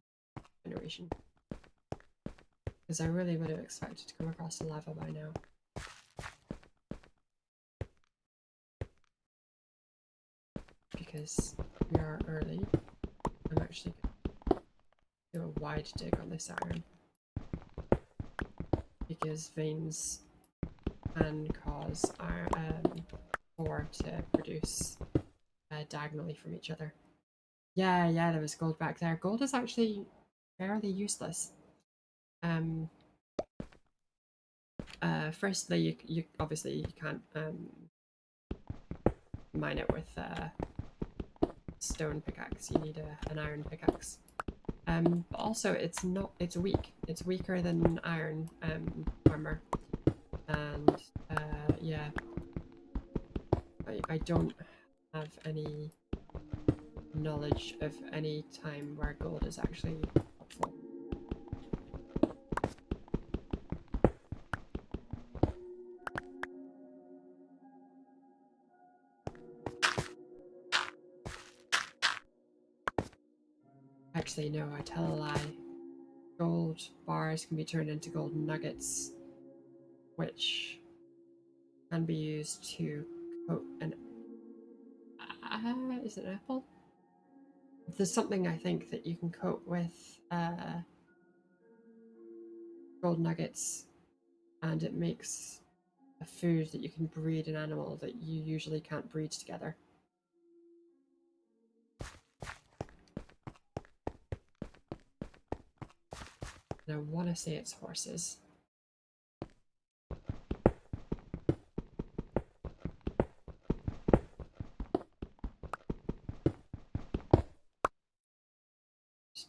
Speaker 1: generation. Because I really would have expected to come across the lava by now. Because we are early, I'm actually going to do a wide dig on this iron. Because veins can cause our ore to produce diagonally from each other. Yeah, yeah, there was gold back there. Gold is actually fairly useless. Firstly, you obviously you can't mine it with stone pickaxe. You need an iron pickaxe. But also it's weak. It's weaker than iron armor. And yeah, I don't have any knowledge of any time where gold is actually helpful. Actually, no, I tell a lie. Gold bars can be turned into gold nuggets, which can be used to coat an. Is it an apple? There's something I think that you can coat with gold nuggets, and it makes a food that you can breed an animal that you usually can't breed together. And I want to say it's horses. Just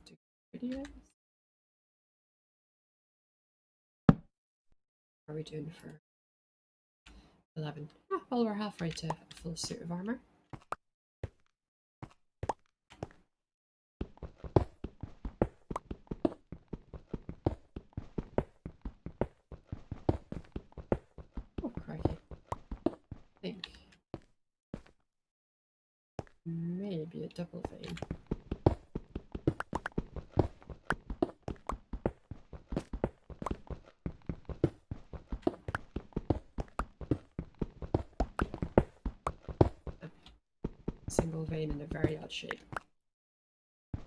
Speaker 1: do videos. How are we doing for 11? Ah, well, we're halfway to a full suit of armor. Oh, crikey. I think maybe a double vein. A single vein in a very odd shape.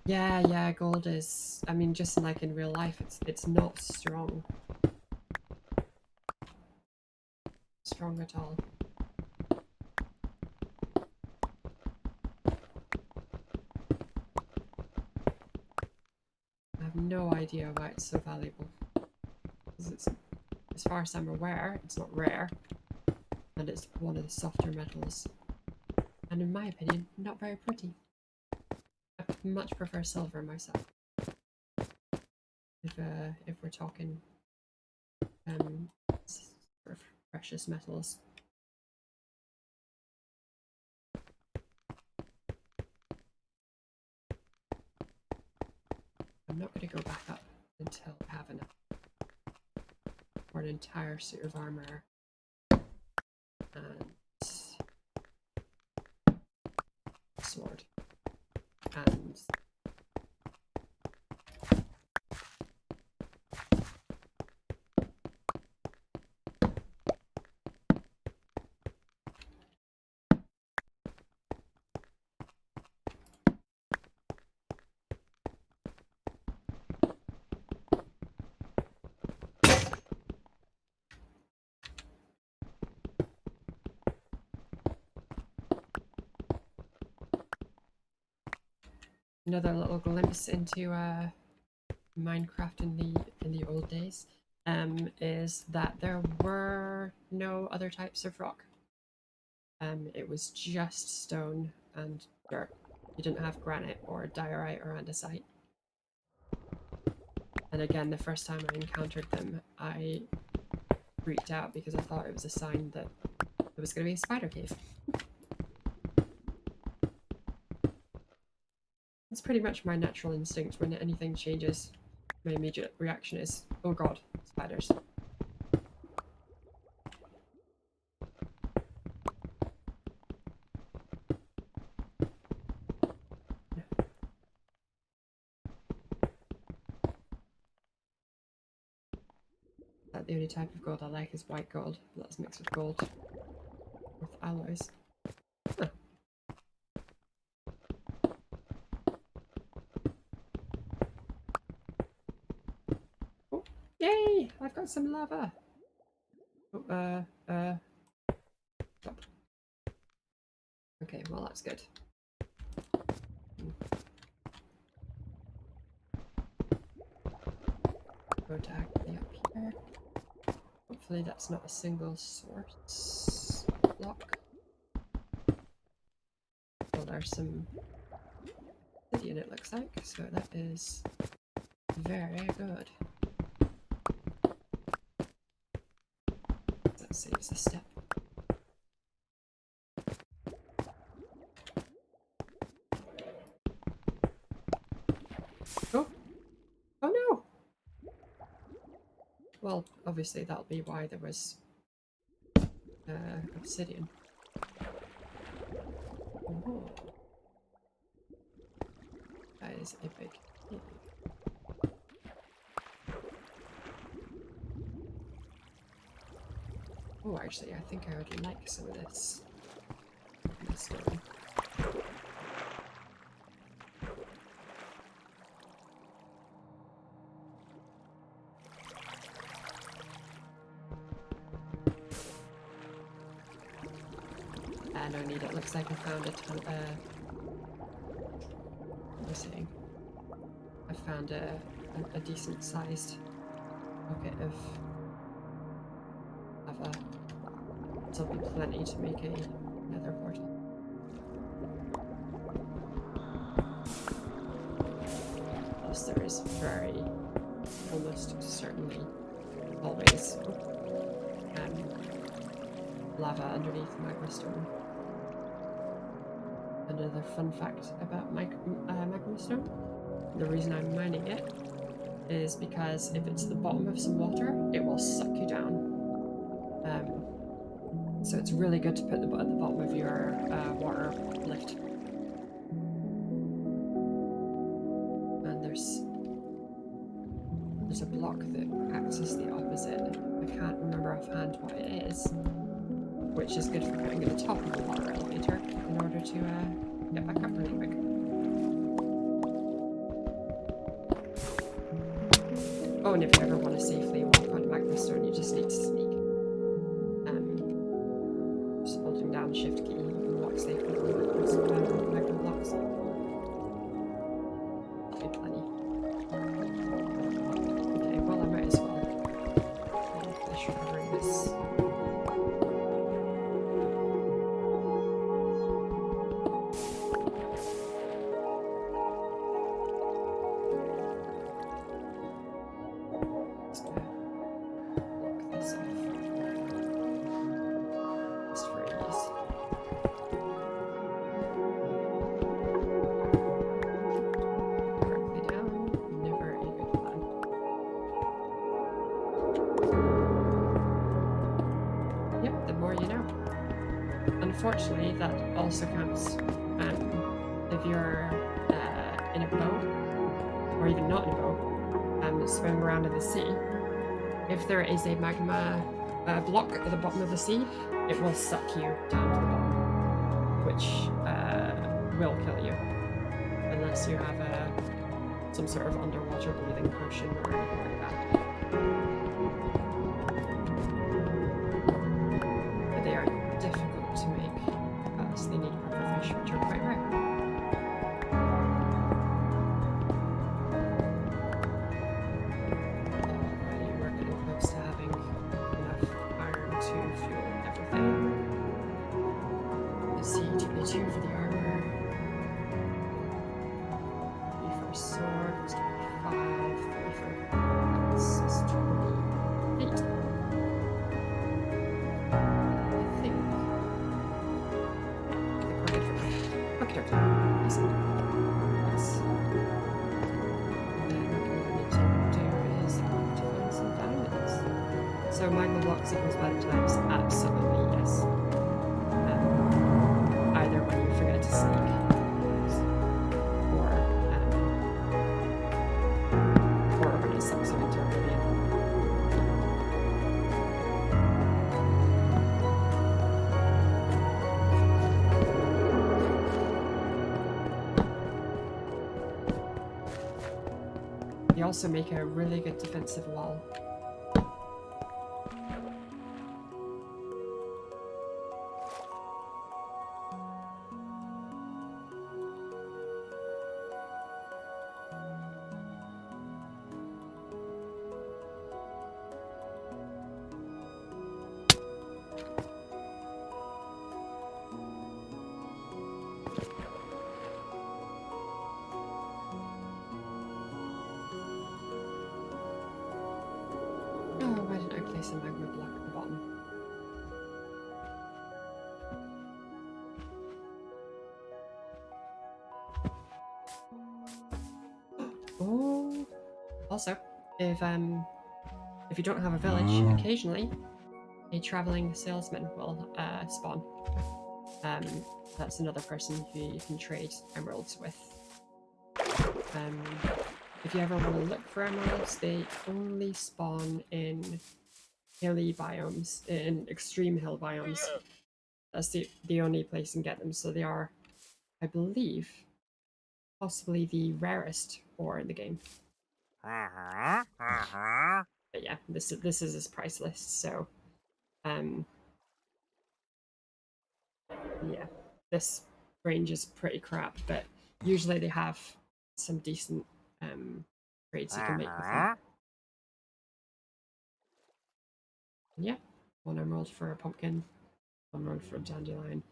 Speaker 1: Yeah, yeah, gold is, I mean, just like in real life, it's not strong. Strong at all. I have no idea why it's so valuable. Because it's, as far as I'm aware, it's not rare. And it's one of the softer metals. And in my opinion, not very pretty. I much prefer silver myself. If we're talking sort of precious metals. I'm not going to go back up until I have enough for an entire suit of armor and sword and another little glimpse into Minecraft in the old days is that there were no other types of rock. It was just stone and dirt. You didn't have granite or diorite or andesite. And again, the first time I encountered them, I freaked out because I thought it was a sign that there was going to be a spider cave. It's pretty much my natural instinct when anything changes. My immediate reaction is, oh god, spiders. The only type of gold I like is white gold. Let's mix with gold with alloys. Huh. Oh, yay! I've got some lava. Oh, stop. Okay, well that's good. Go directly up here. Hopefully that's not a single source block. Well, there's some obsidian it looks like, so that is very good. That saves a step. Oh! Oh no! Well, obviously that'll be why there was obsidian. Oh. That is a big cave. Oh, actually, I think I would like some of this stone. No need, it looks like I found a ton, what am I saying? I found a decent sized bucket of lava. So there'll be plenty to make a nether portal. Plus there is very, almost certainly, always lava underneath magma stone. Another fun fact about magma stone, the reason I'm mining it is because if it's the bottom of some water, it will suck you down. So it's really good to put them at the bottom of your water lift. And there's a block that acts as the opposite. I can't remember offhand what it is, which is good for putting at the top of the water elevator in order to get back up really quick. Oh, and if you ever want to safely walk on magma stone, you just need to sneak. Just holding down Shift key, you can walk safely on magma blocks. That'll be plenty. Okay, well I might as well finish recovering this. Unfortunately, that also counts if you're in a boat, or even not in a boat, swimming around in the sea. If there is a magma block at the bottom of the sea, it will suck you down to the bottom, which will kill you, unless you have some sort of underwater breathing potion or anything like that. But they are difficult to make because they need puffer fish, which are quite rare. Already we're getting close to having enough iron to fuel everything. The sea to be 2 for the armor, 3 for a sword, 5, 3 for axe is 28. I think we're good for now. Okay, easy. Yes. And then what we need to do is find some diamonds. So magma blocks equals better times? Absolutely, yes. Either when you forget to sneak, or when it sucks you into oblivion. They also make a really good defensive wall. place a magma block at the bottom. Oh, also, if you don't have a village, occasionally a traveling salesman will spawn. That's another person who you can trade emeralds with. If you ever want to look for emeralds, they only spawn in hilly biomes, in extreme hill biomes. That's the only place you can get them. So they are, I believe, possibly the rarest ore in the game. But yeah, this is his price list. So, yeah, this range is pretty crap, but usually they have some decent trades you can make with them. And yeah, 1 emerald for a pumpkin, 1 emerald for a dandelion.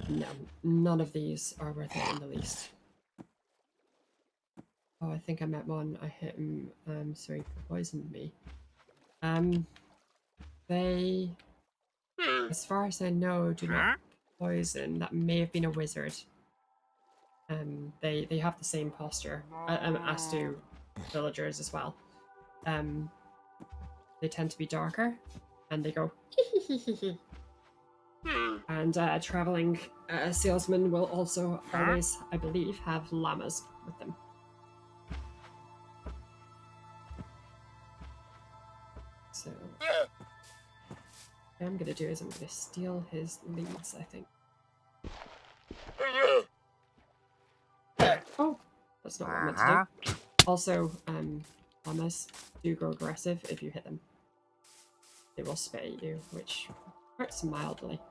Speaker 1: No, none of these are worth it in the least. Oh, I think I met one. I hit him, so he poisoned me. They, as far as I know, do not poison. That may have been a wizard. They have the same posture, as do villagers as well. They tend to be darker, and they go and traveling salesmen will also always, I believe, have llamas with them. So what I'm gonna do is I'm gonna steal his leads, I think. Oh, that's not what I meant to do. Also, llamas do go aggressive if you hit them. They will spit at you, which hurts mildly.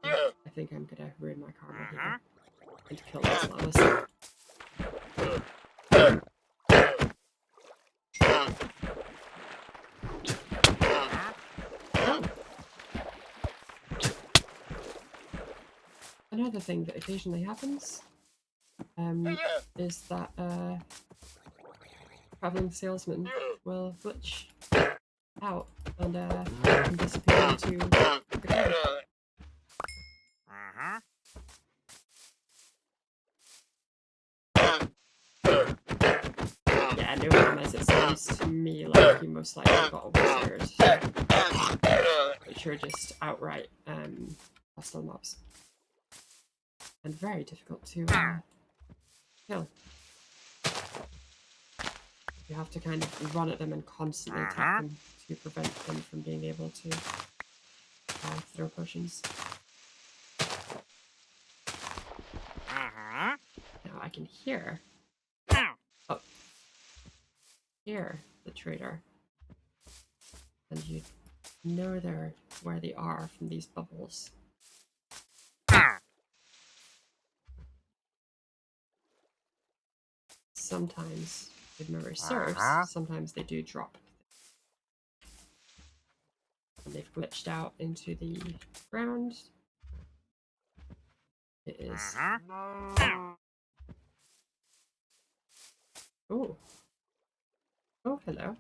Speaker 1: I think I'm gonna ruin my karma here and kill those llamas. Another thing that occasionally happens is that traveling salesman will glitch out and disappear into the ground. Yeah, no llamas, it sounds to me like you most likely got a wizard, which are just outright hostile mobs. And very difficult to kill. You have to kind of run at them and constantly attack them to prevent them from being able to throw potions. Now I can hear the trader, and you know where they are from these bubbles. Sometimes, if memory serves, sometimes they do drop. And they've glitched out into the ground. It is. Oh. Oh, hello.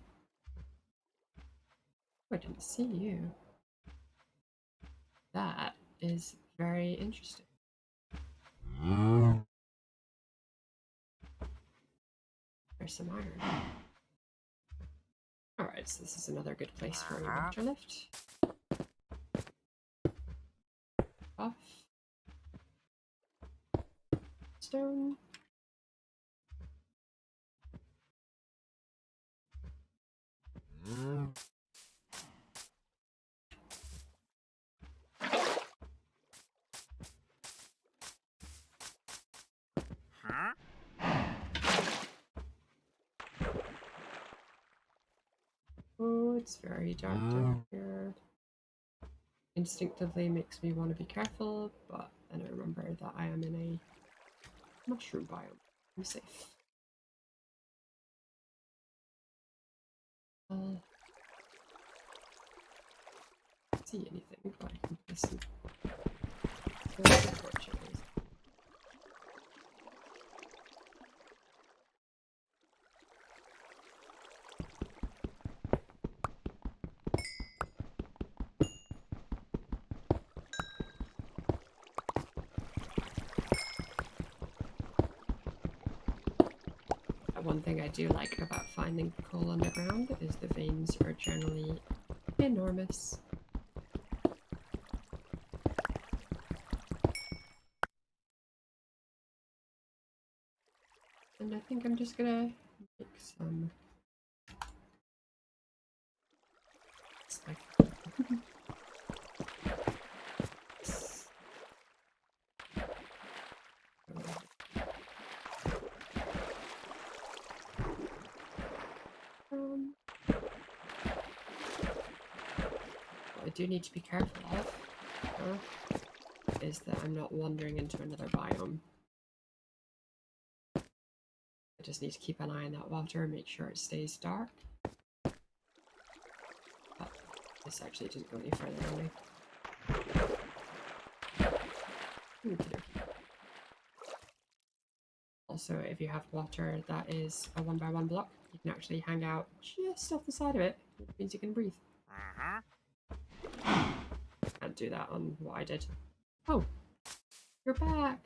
Speaker 1: I didn't see you. That is very interesting. There's some iron. Alright, so this is another good place for a water lift. Off. Stone. Oh, it's very dark down here. Instinctively makes me want to be careful, but then I remember that I am in a mushroom biome. I'm safe. I'll see anything, but I can listen. One thing I do like about finding coal underground is the veins are generally enormous. And I think I'm just gonna make some. What I do need to be careful of is that I'm not wandering into another biome. I just need to keep an eye on that water and make sure it stays dark. But this actually didn't go any further away. Also, if you have water that is a 1x1 block, you can actually hang out just off the side of it, which means you can breathe. Can't do that on what I did. Oh, you're back.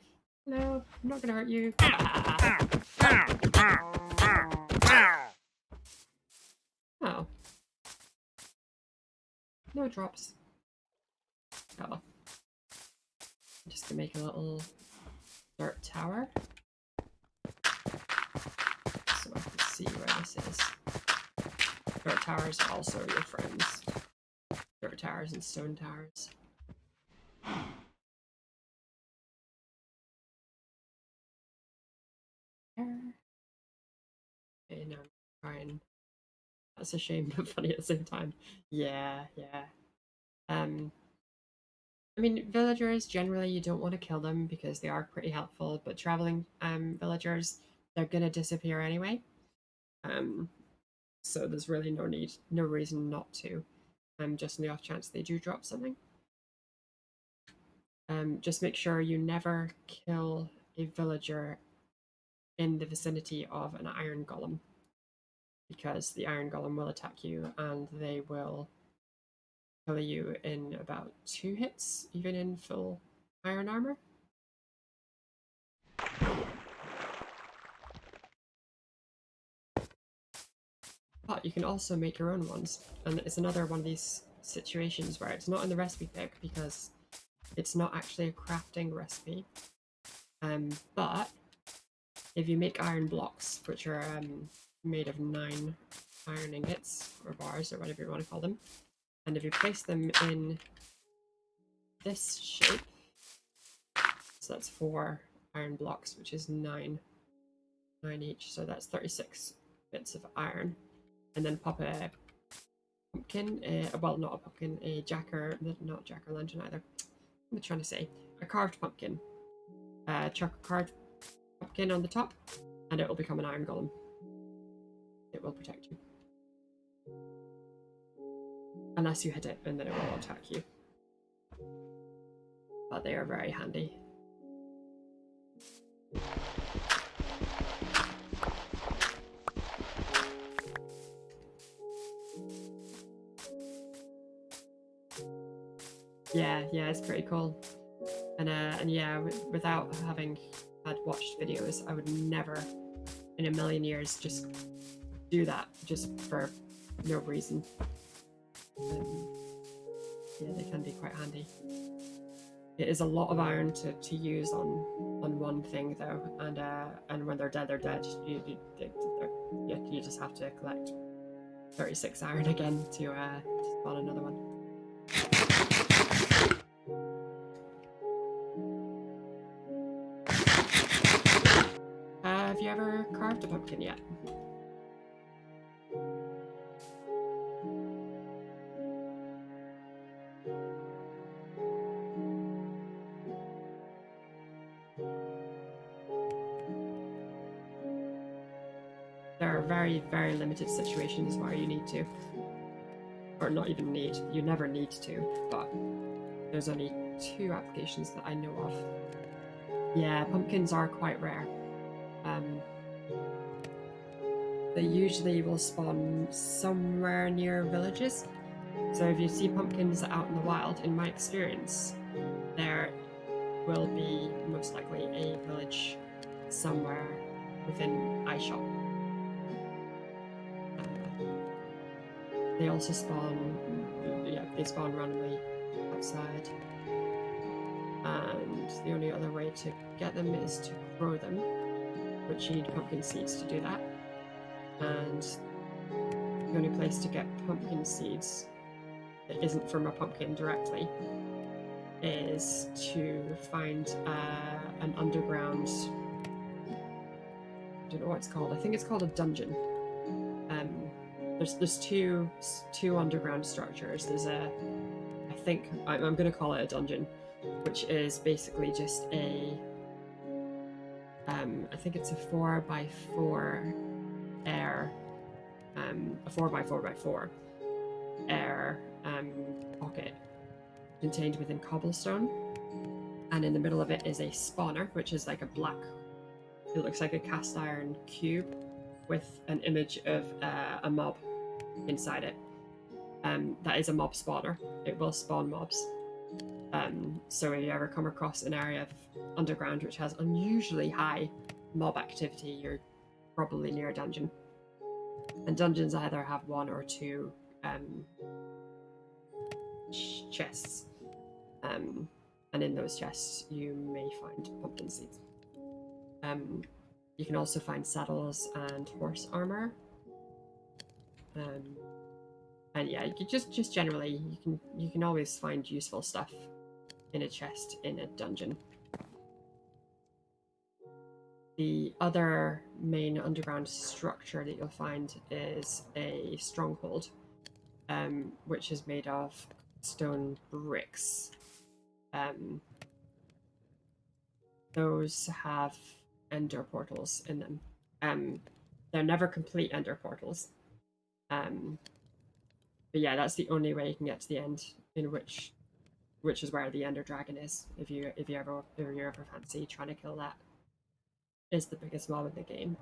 Speaker 1: Hello, I'm not gonna hurt you. Oh. No drops. Oh. I'm just gonna make a little dirt tower. So I can see where this is. Dirt towers are also your friends. Dirt towers and stone towers. Okay, now I'm trying. That's a shame, but funny at the same time. Yeah. I mean, villagers, generally you don't want to kill them because they are pretty helpful, but traveling villagers, they're gonna disappear anyway. So there's really no reason not to. Just in the off chance they do drop something. Just make sure you never kill a villager in the vicinity of an iron golem, because the iron golem will attack you and they will kill you in about 2 hits, even in full iron armor. But you can also make your own ones, and it's another one of these situations where it's not in the recipe book because it's not actually a crafting recipe. But if you make iron blocks, which are made of 9 iron ingots or bars or whatever you want to call them, and if you place them in this shape, so that's 4 iron blocks, which is 9 each, so that's 36 bits of iron, and then pop a pumpkin, well, not a pumpkin, not jack-o'-lantern either. What am I trying to say? A carved pumpkin. Chuck a carved pumpkin on the top, and it will become an iron golem. It will protect you. Unless you hit it, and then it will attack you. But they are very handy. Yeah, it's pretty cool. And yeah, without having had watched videos, I would never in a million years just do that just for no reason. Yeah, they can be quite handy. It is a lot of iron to use on one thing though, and when they're dead, they're dead. You just have to collect 36 iron again to spawn another one. Have you ever carved a pumpkin yet? There are very, very limited situations where you need to. Or not even need. You never need to, but there's only 2 applications that I know of. Yeah, pumpkins are quite rare. They usually will spawn somewhere near villages. So if you see pumpkins out in the wild, in my experience, there will be most likely a village somewhere within eyeshot. They also spawn, yeah, they spawn randomly outside. And the only other way to get them is to grow them, which you need pumpkin seeds to do that. And the only place to get pumpkin seeds that isn't from a pumpkin directly is to find an underground, I don't know what it's called. I think it's called a dungeon. There's two underground structures. There's I think I'm going to call it a dungeon, which is basically just I think it's a 4x4 air, a 4x4x4 air pocket contained within cobblestone, and in the middle of it is a spawner, which is like a black, it looks like a cast iron cube with an image of a mob inside it. That is a mob spawner. It will spawn mobs. So if you ever come across an area of underground which has unusually high mob activity, you're probably near a dungeon. And dungeons either have one or two chests. And in those chests, you may find pumpkin seeds. You can also find saddles and horse armor. And yeah, you just generally you can always find useful stuff in a chest in a dungeon. The other main underground structure that you'll find is a stronghold, which is made of stone bricks. Those have ender portals in them. They're never complete ender portals. But yeah, that's the only way you can get to the end, in which is where the ender dragon is. If you ever fancy trying to kill that, is the biggest mob in the game,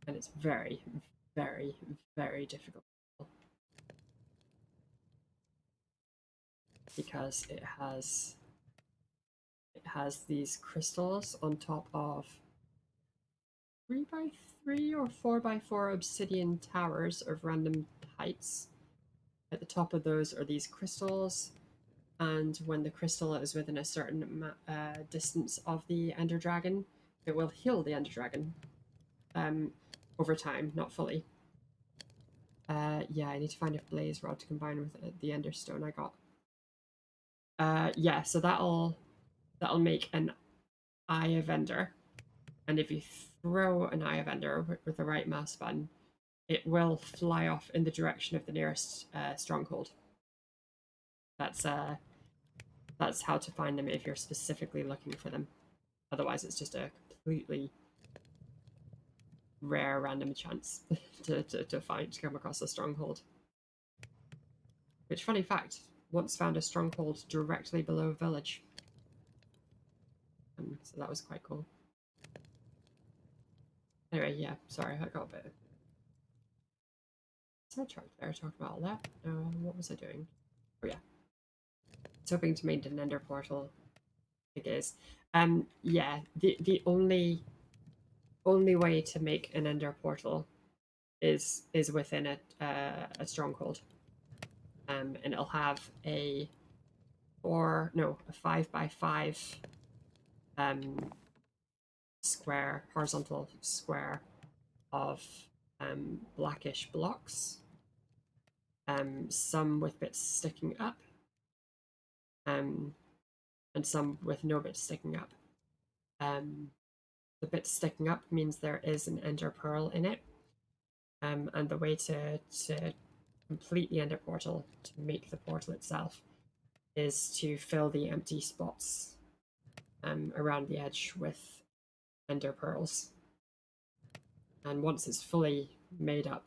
Speaker 1: and it's very, very, very difficult because it has these crystals on top of 3x3 or 4x4 obsidian towers of random heights. At the top of those are these crystals, and when the crystal is within a certain distance of the ender dragon, it will heal the ender dragon over time, not fully. Yeah, I need to find a blaze rod to combine with the ender stone I got. Yeah, so that'll make an eye of ender, and if you throw an eye of ender with the right mouse button, it will fly off in the direction of the nearest stronghold. That's how to find them if you're specifically looking for them. Otherwise, it's just a completely rare random chance to come across a stronghold. Which, funny fact, once found a stronghold directly below a village. So that was quite cool. Anyway, yeah, sorry, I got a bit sidetracked there talking about all that. What was I doing? Oh yeah. It's hoping to make an ender portal. I think it is. Yeah, the only way to make an ender portal is within a stronghold. And it'll have a 5x5 square, horizontal square of blackish blocks, some with bits sticking up, and some with no bits sticking up. The bits sticking up means there is an ender pearl in it, and the way to complete the ender portal, to make the portal itself, is to fill the empty spots around the edge with ender pearls. And once it's fully made up,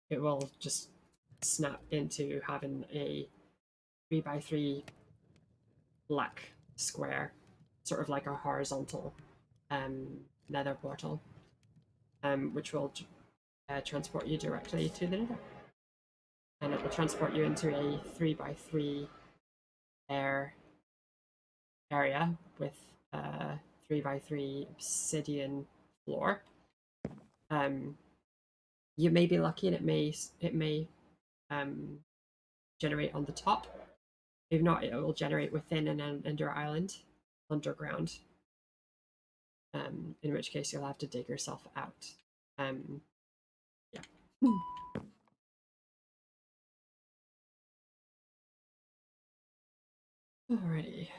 Speaker 1: it will just snap into having a 3x3 black square, sort of like a horizontal nether portal, which will transport you directly to the nether. And it will transport you into a 3x3 area with a 3x3 obsidian floor. You may be lucky and it may generate on the top. If not, it will generate within an ender island underground. In which case you'll have to dig yourself out. Yeah. Alrighty.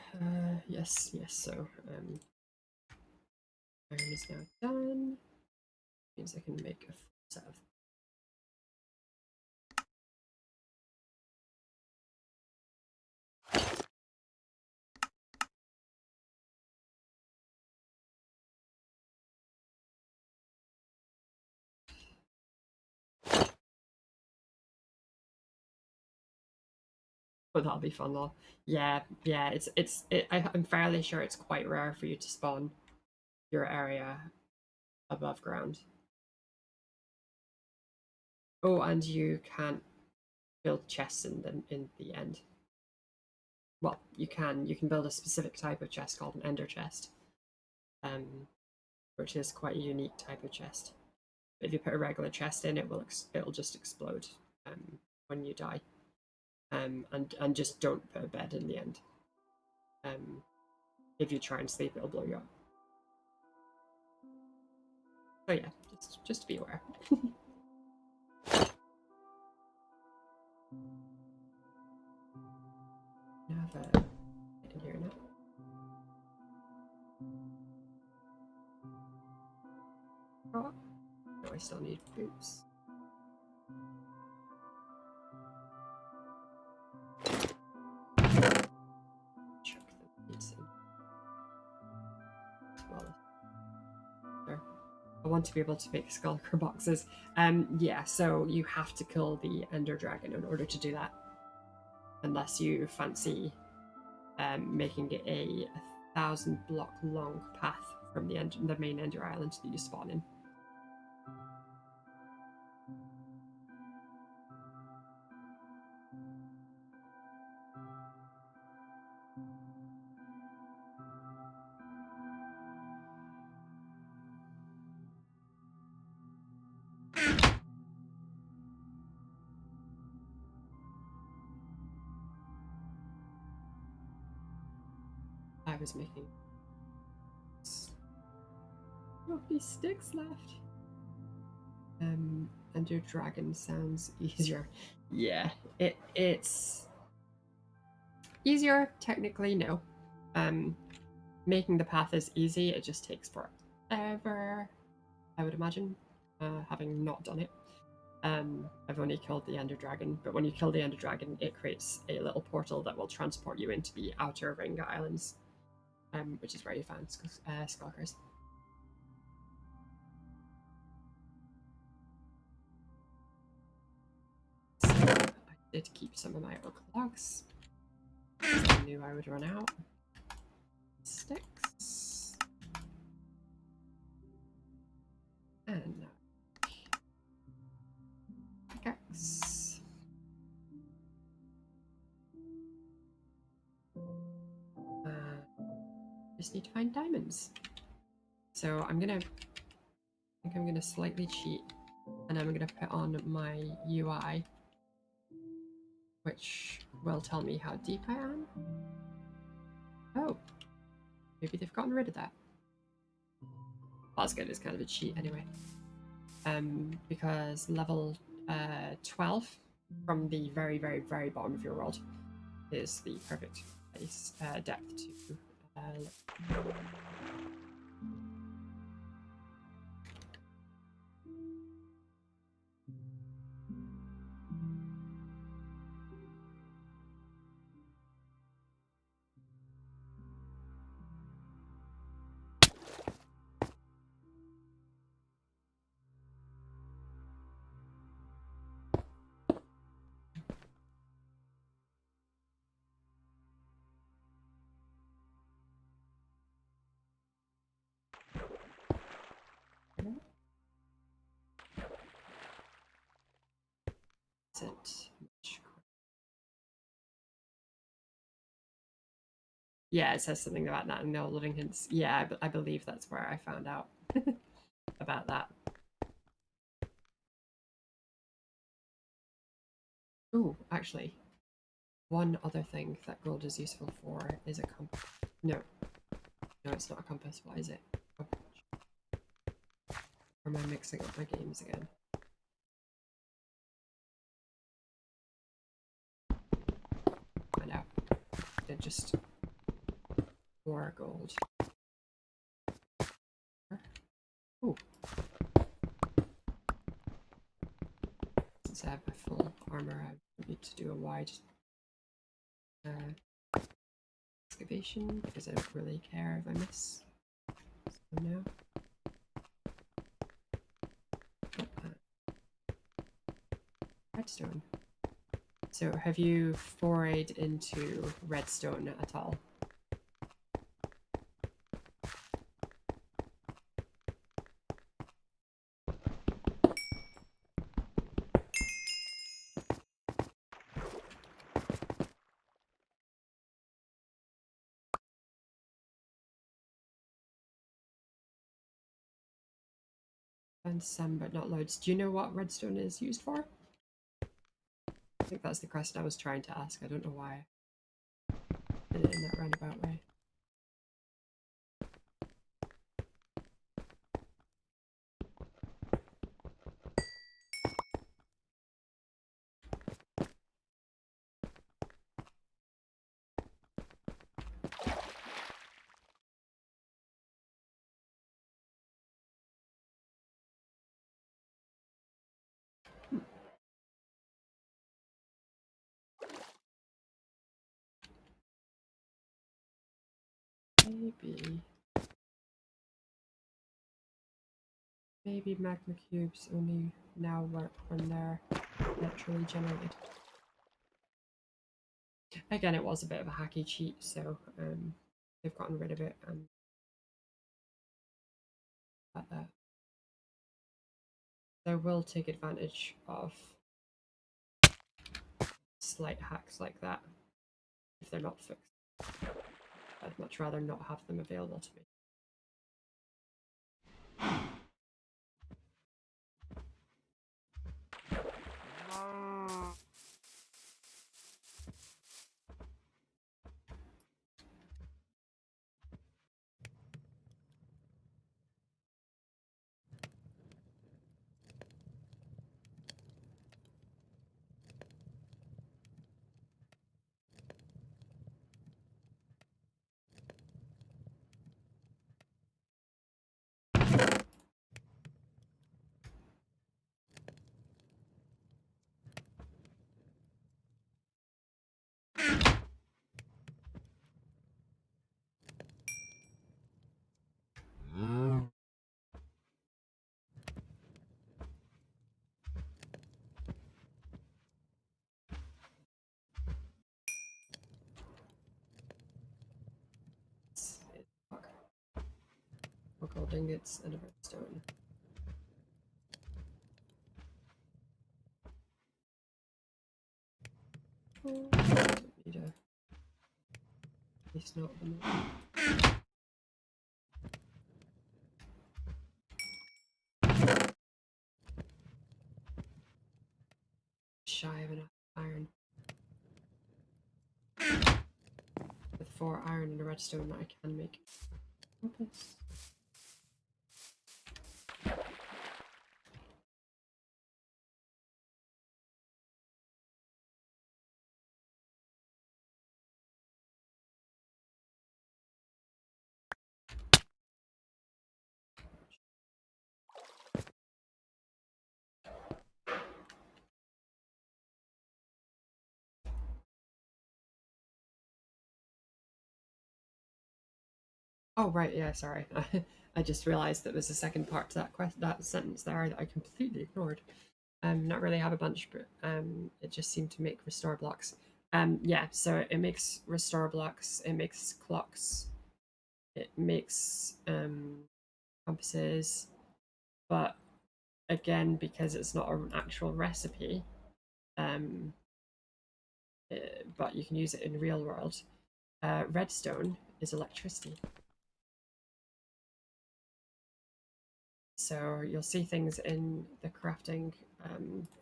Speaker 1: Yes. So iron is now done. Means I can make a full set of. Oh, that'll be fun though. Yeah. I'm fairly sure it's quite rare for you to spawn your area above ground. Oh, and you can't build chests in the end. Well, you can build a specific type of chest called an ender chest, which is quite a unique type of chest. If you put a regular chest in, it'll just explode when you die. And just don't put a bed in the end. If you try and sleep, it'll blow you up. So yeah, just be aware. I have a bed in here now. Oh, no, I still need boots. Chuck the boots in. Well, there. I want to be able to make skullcur boxes. Yeah, so you have to kill the ender dragon in order to do that. Unless you fancy making it a 1,000-block long path from the main ender island that you spawn in. I was making lovely sticks left. Ender dragon sounds easier. Yeah, it's easier technically. No, making the path is easy. It just takes forever. I would imagine, having not done it. I've only killed the ender dragon, but when you kill the ender dragon, it creates a little portal that will transport you into the outer Ring Islands, which is where you found Skulkers. So I did keep some of my oak logs. I knew I would run out. Sticks. And pickaxe. Just need to find diamonds. So I think I'm gonna slightly cheat, and I'm gonna put on my UI, which will tell me how deep I am. Oh, maybe they've gotten rid of that. Well, that's good. It's kind of a cheat anyway. Because level 12 from the very, very, very bottom of your world is the perfect place, depth to Yeah, it says something about that in the old living hints. Yeah, I believe that's where I found out about that. Oh, actually, one other thing that gold is useful for is a compass. No, no, it's not a compass. What is it? Oh, or am I mixing up my games again? Find out. They're just 4 gold. Oh. Since I have my full armor, I need to do a wide excavation because I don't really care if I miss. So no. Redstone. So have you forayed into redstone at all? And some, but not loads. Do you know what redstone is used for? I think that's the question I was trying to ask. I don't know why I did it in that roundabout way. Maybe magma cubes only now work when they're naturally generated. Again, it was a bit of a hacky cheat, so they've gotten rid of it and they will take advantage of slight hacks like that if they're not fixed. I'd much rather not have them available to me. Four gold ingots and a redstone. Don't need a, at least not at the moment. Shy of enough iron. With 4 iron and a redstone that I can make compass. Oh right, yeah, sorry. I just realised there was a second part to that sentence there that I completely ignored. Not really have a bunch, but it just seemed to make restore blocks. Yeah, so it makes restore blocks, it makes clocks, it makes compasses, but again, because it's not an actual recipe, but you can use it in the real world. Redstone is electricity. So you'll see things in the crafting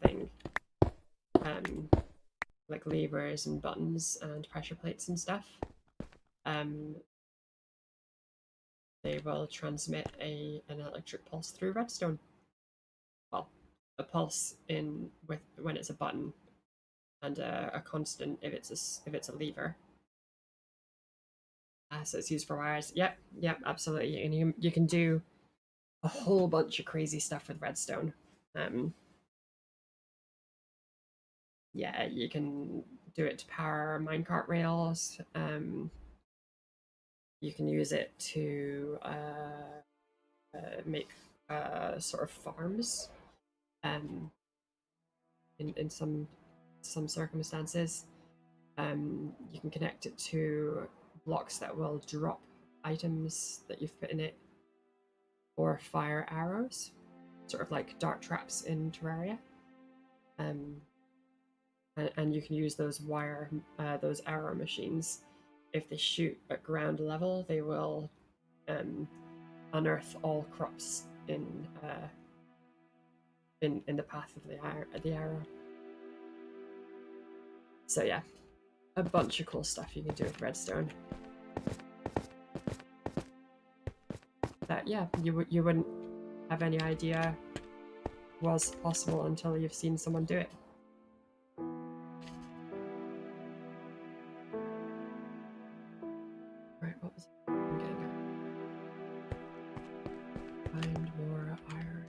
Speaker 1: thing like levers and buttons and pressure plates and stuff, they will transmit an electric pulse through redstone. Well, a pulse when it's a button, and a constant if it's a lever. So it's used for wires. Yep, absolutely. And you can do a whole bunch of crazy stuff with redstone. Yeah, you can do it to power minecart rails. You can use it to make sort of farms. In some circumstances, you can connect it to blocks that will drop items that you've put in it, or fire arrows, sort of like dart traps in Terraria. And you can use those those arrow machines. If they shoot at ground level, they will unearth all crops in the path of the arrow. So yeah, a bunch of cool stuff you can do with redstone. That yeah, you wouldn't have any idea was possible until you've seen someone do it. Right, what was it? I'm getting find more iron.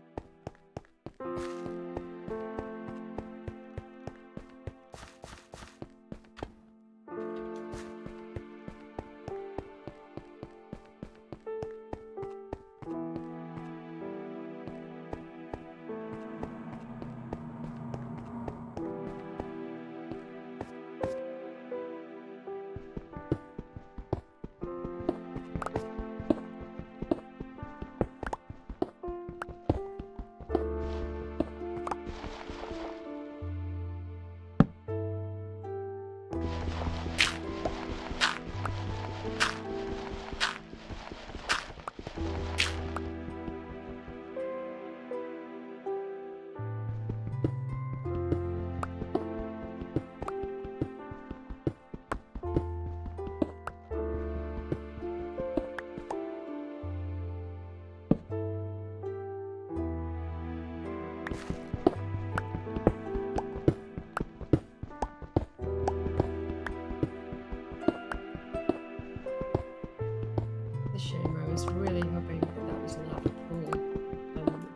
Speaker 1: It's a shame. I was really hoping that was a lava pool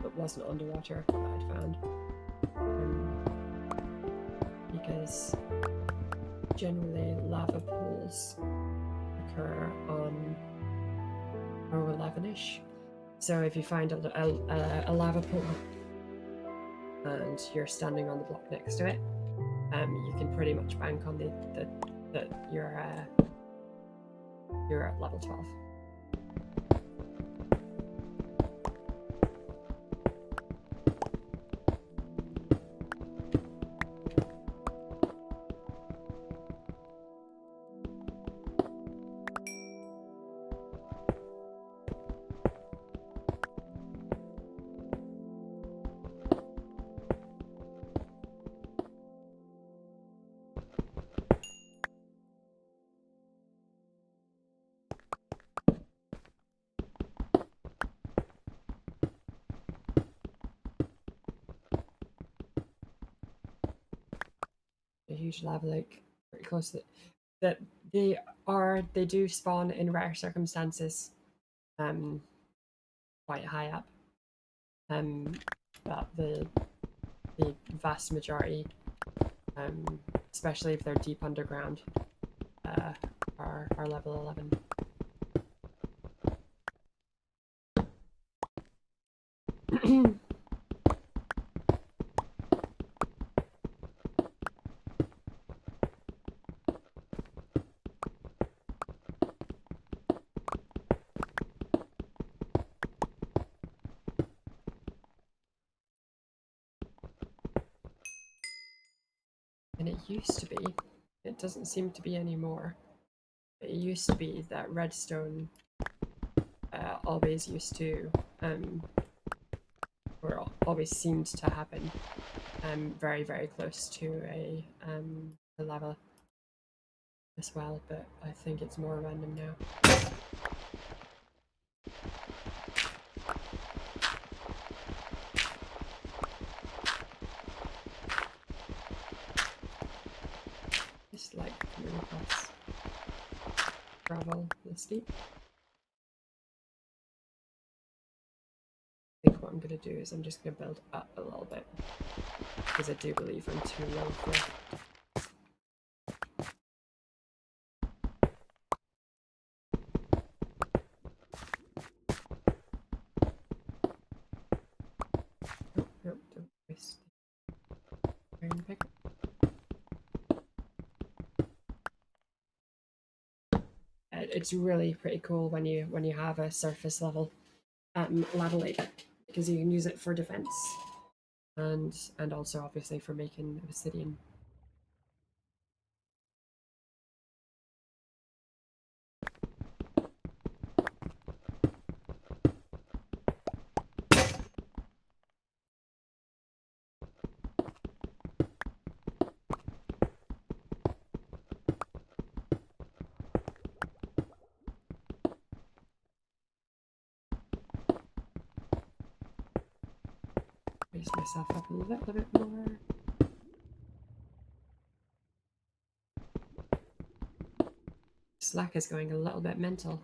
Speaker 1: that wasn't underwater that I'd found. Because generally lava pools occur on row 11ish. So if you find a lava pool and you're standing on the block next to it, you can pretty much bank on that you're at level 12. A huge lava lake pretty close to it. That they do spawn in rare circumstances, quite high up. But the vast majority, especially if they're deep underground, are level 11. And it used to be, it doesn't seem to be anymore. It used to be that redstone always used to, or always seemed to happen very, very close to a the lava as well, but I think it's more random now. Just like coming across gravel this deep. I think what I'm going to do is I'm just going to build up a little bit, because I do believe I'm too low for it. Nope, don't waste the iron pick. It's really pretty cool when you have a surface level lava lake, because you can use it for defense and also obviously for making obsidian. Raise myself up a little bit more. Slack is going a little bit mental,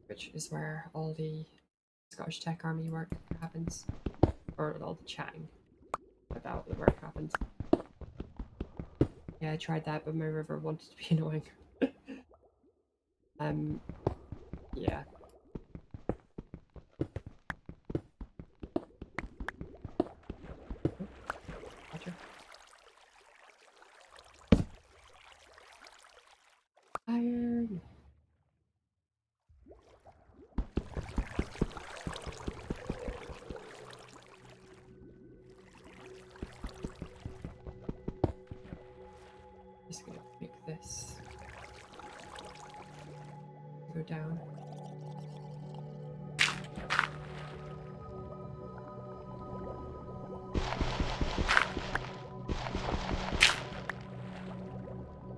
Speaker 1: which is where all the Scottish Tech Army work happens, or all the chatting about the work happens. Yeah, I tried that, but my river wanted to be annoying. Yeah. Gotcha. Iron. Just gonna make this go down.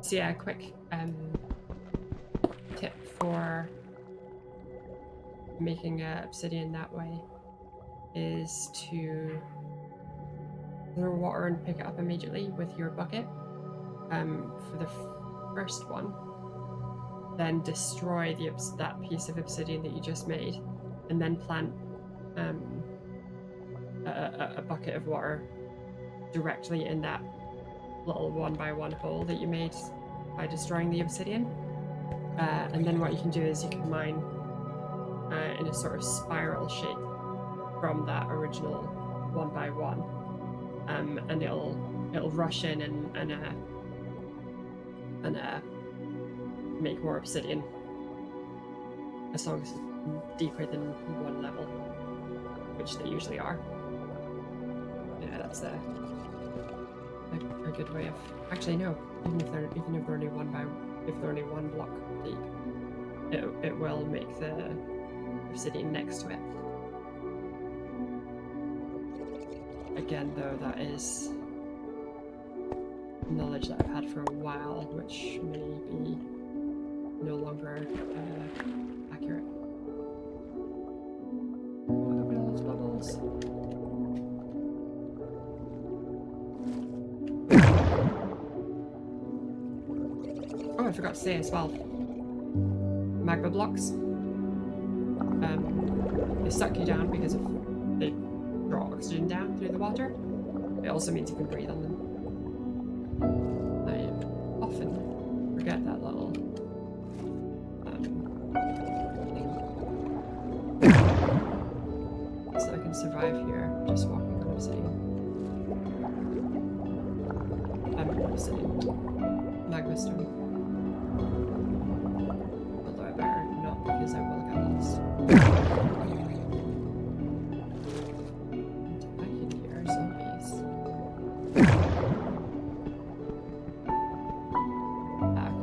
Speaker 1: So yeah, a quick tip for making obsidian that way is to throw water and pick it up immediately with your bucket for the first one. Then destroy that piece of obsidian that you just made, and then plant a bucket of water directly in that little 1x1 hole that you made by destroying the obsidian. And then what you can do is you can mine in a sort of spiral shape from that original 1x1, and it'll rush in and make more obsidian as long as it's deeper than one level, which they usually are. Yeah, that's a good way of, actually no, even if they're only if they're only one block deep, it will make the obsidian next to it. Again though, that is knowledge that I've had for a while, which may be no longer accurate. Look at all those bubbles. Oh, I forgot to say as well, magma blocks, they suck you down because they draw oxygen down through the water. It also means you can breathe on them. I often forget that little thing. So I can survive here just walking on obsidian. Obsidian. Magma stone. Although I better not, because I will get lost. And I can hear zombies.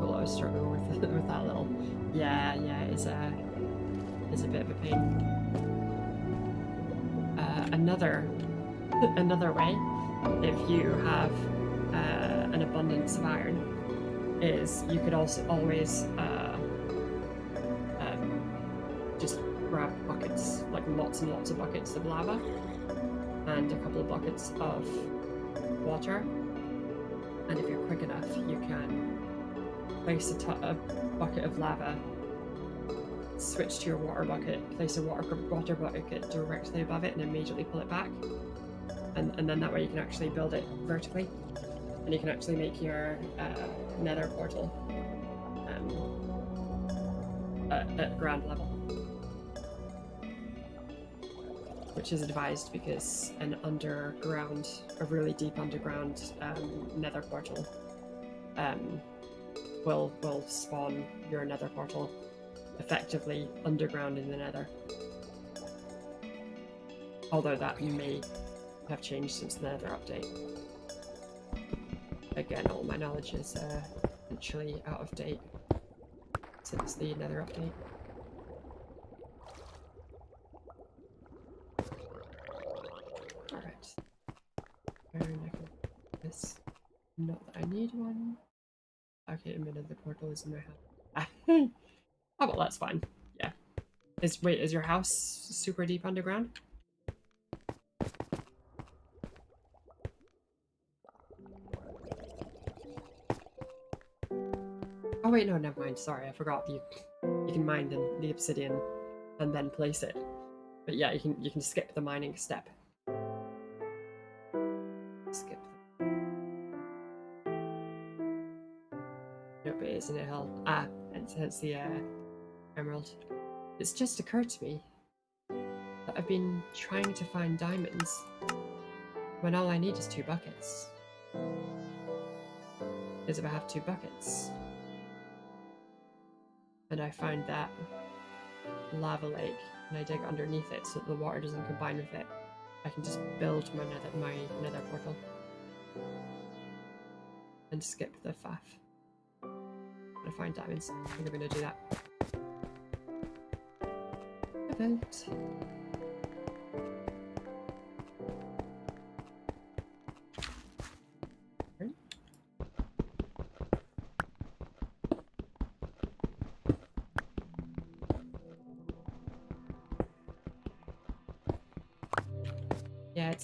Speaker 1: Cool, I was struggling with that little... Yeah, it's a bit of a pain. Another way if you have an abundance of iron, is you could also always just grab buckets, like lots and lots of buckets of lava and a couple of buckets of water. And if you're quick enough, you can place a bucket of lava, switch to your water bucket, place a water bucket directly above it, and immediately pull it back. And then that way you can actually build it vertically, and you can actually make your nether portal at ground level. Which is advised because a really deep underground nether portal will spawn your nether portal effectively underground in the nether. Although that may have changed since the nether update. Again, all my knowledge is essentially out of date since the nether update. This. Not that I need one. Okay, a minute, the portal is in my house. Oh well, that's fine. Yeah. Wait, is your house super deep underground? Oh wait, no, never mind. Sorry, I forgot. You can mine the obsidian and then place it. But yeah, you can skip the mining step. Skip. Nope, it is in a hill. Ah, hence the emerald. It's just occurred to me that I've been trying to find diamonds when all I need is 2 buckets. Because if I have 2 buckets, and I find that lava lake, and I dig underneath it so that the water doesn't combine with it, I can just build my nether portal and skip the faff. I'm gonna find diamonds. I think I'm gonna do that. Event. Yeah,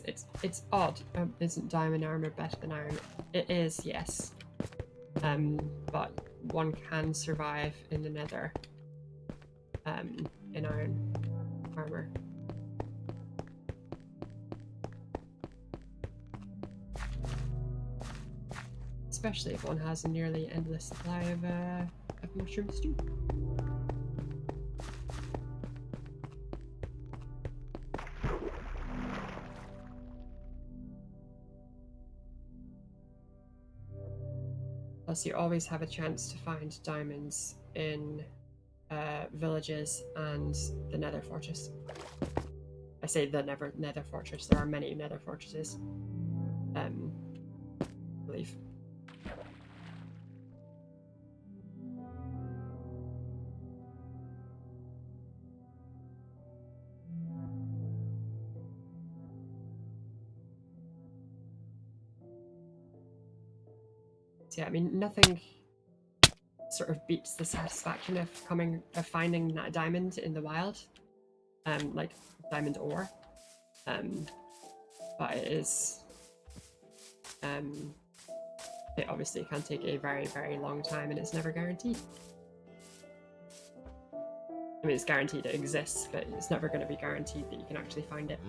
Speaker 1: it's odd. Isn't diamond armor better than iron? It is, yes. But one can survive in the nether in iron armor. Especially if one has a nearly endless supply of mushroom stew. Plus, you always have a chance to find diamonds in villages and the Nether Fortress. I say the Nether Fortress. There are many Nether Fortresses. I believe. So yeah, I mean, nothing sort of beats the satisfaction of finding that diamond in the wild, like diamond ore. But it is, it obviously can take a very, very long time, and it's never guaranteed. I mean, it's guaranteed it exists, but it's never going to be guaranteed that you can actually find it.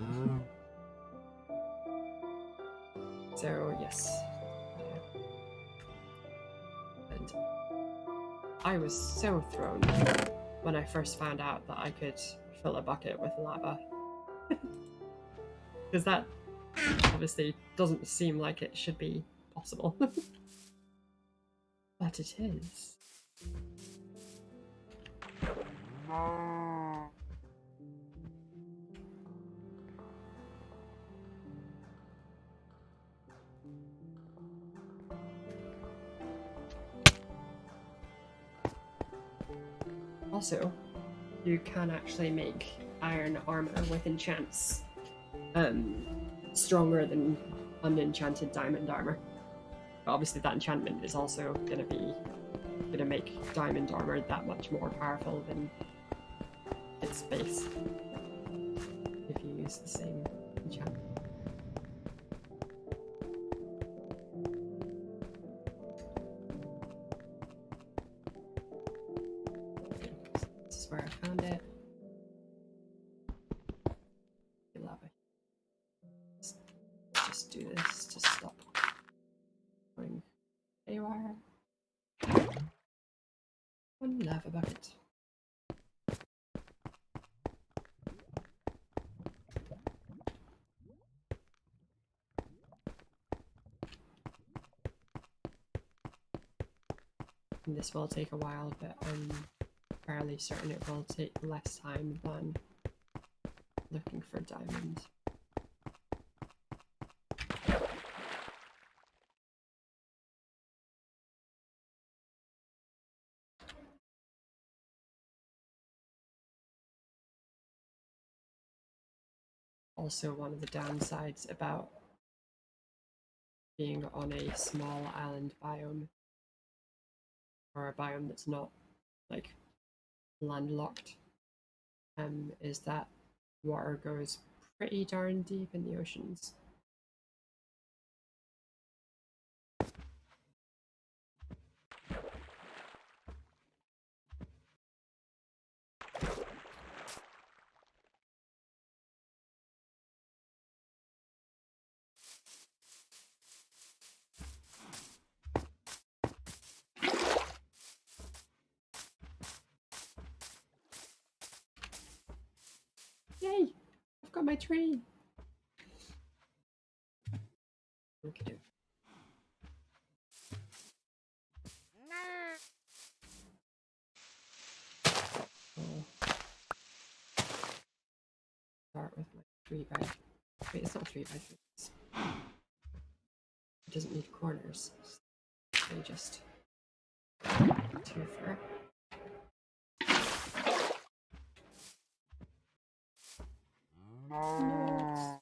Speaker 1: So yes. And I was so thrown when I first found out that I could fill a bucket with lava. Because that obviously doesn't seem like it should be possible. But it is. Also, you can actually make iron armor with enchants stronger than unenchanted diamond armor. But obviously that enchantment is also gonna make diamond armor that much more powerful than its base if you use the same enchantment. Okay, this is where I found it. Lava. Just do this to stop going haywire. One lava bucket. And this will take a while, but I'm fairly certain it will take less time than looking for diamonds. Also, one of the downsides about being on a small island biome, or a biome that's not like landlocked, is that water goes pretty darn deep in the oceans. Yay! I've got my tree! Okay. I'll start with my 3x. Wait, it's not 3x3. It doesn't need corners. So just 2 for. No.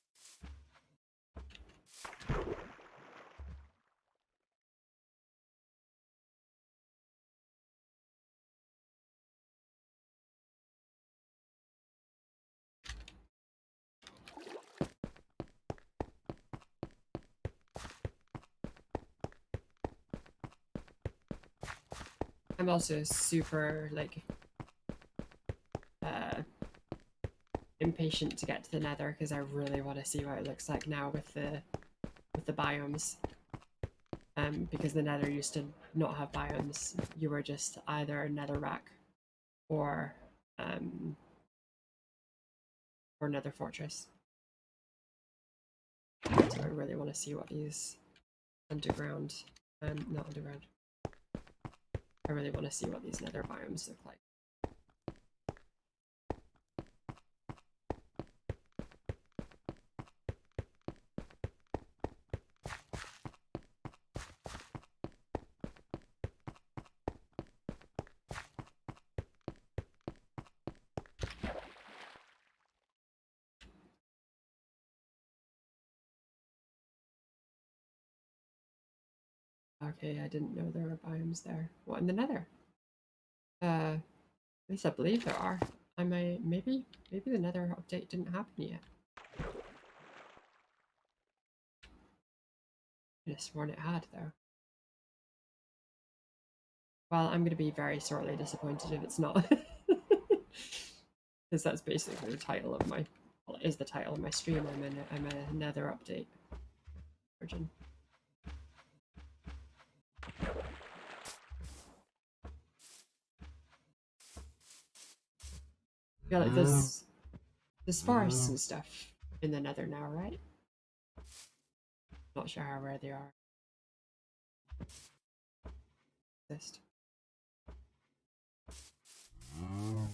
Speaker 1: I'm also super like impatient to get to the Nether because I really want to see what it looks like now with the biomes. Because the Nether used to not have biomes. You were just either a netherrack or Nether fortress. So I really want to see what these underground, not underground. I really want to see what these Nether biomes look like. Okay, I didn't know there were biomes there. What, in the Nether? At least I believe there are. Maybe the Nether update didn't happen yet. I could have sworn it had though. Well, I'm going to be very sorely disappointed if it's not. Because that's basically the title of my, well, it is the title of my stream. I'm a Nether update virgin. Yeah, like there's forests and stuff in the Nether now, right? Not sure how rare they are. Exist. Oh.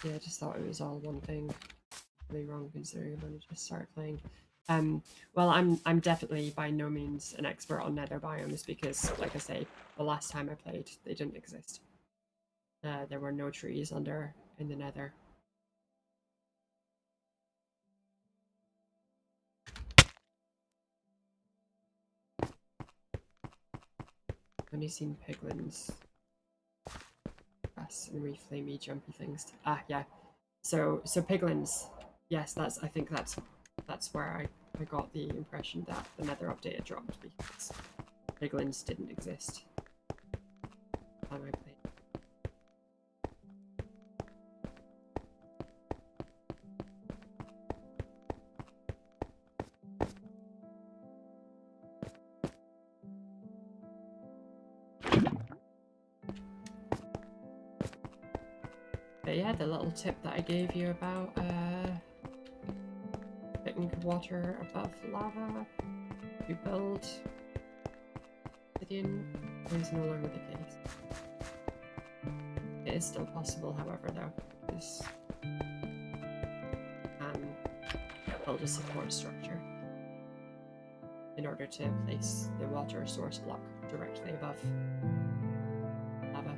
Speaker 1: Yeah, I just thought it was all one thing. Really wrong considering I've only just started playing. Well, I'm definitely by no means an expert on nether biomes because, like I say, the last time I played, they didn't exist. There were no trees under in the nether. Only seen piglins. Grass and reflamey jumpy things. Ah, yeah. So piglins. Yes, I think that's where I got the impression that the nether update had dropped because piglins didn't exist. Time I played. But yeah, the little tip that I gave you about putting water above lava to build obsidian is no longer the case. It is still possible, however, though, because build a support structure in order to place the water source block directly above lava.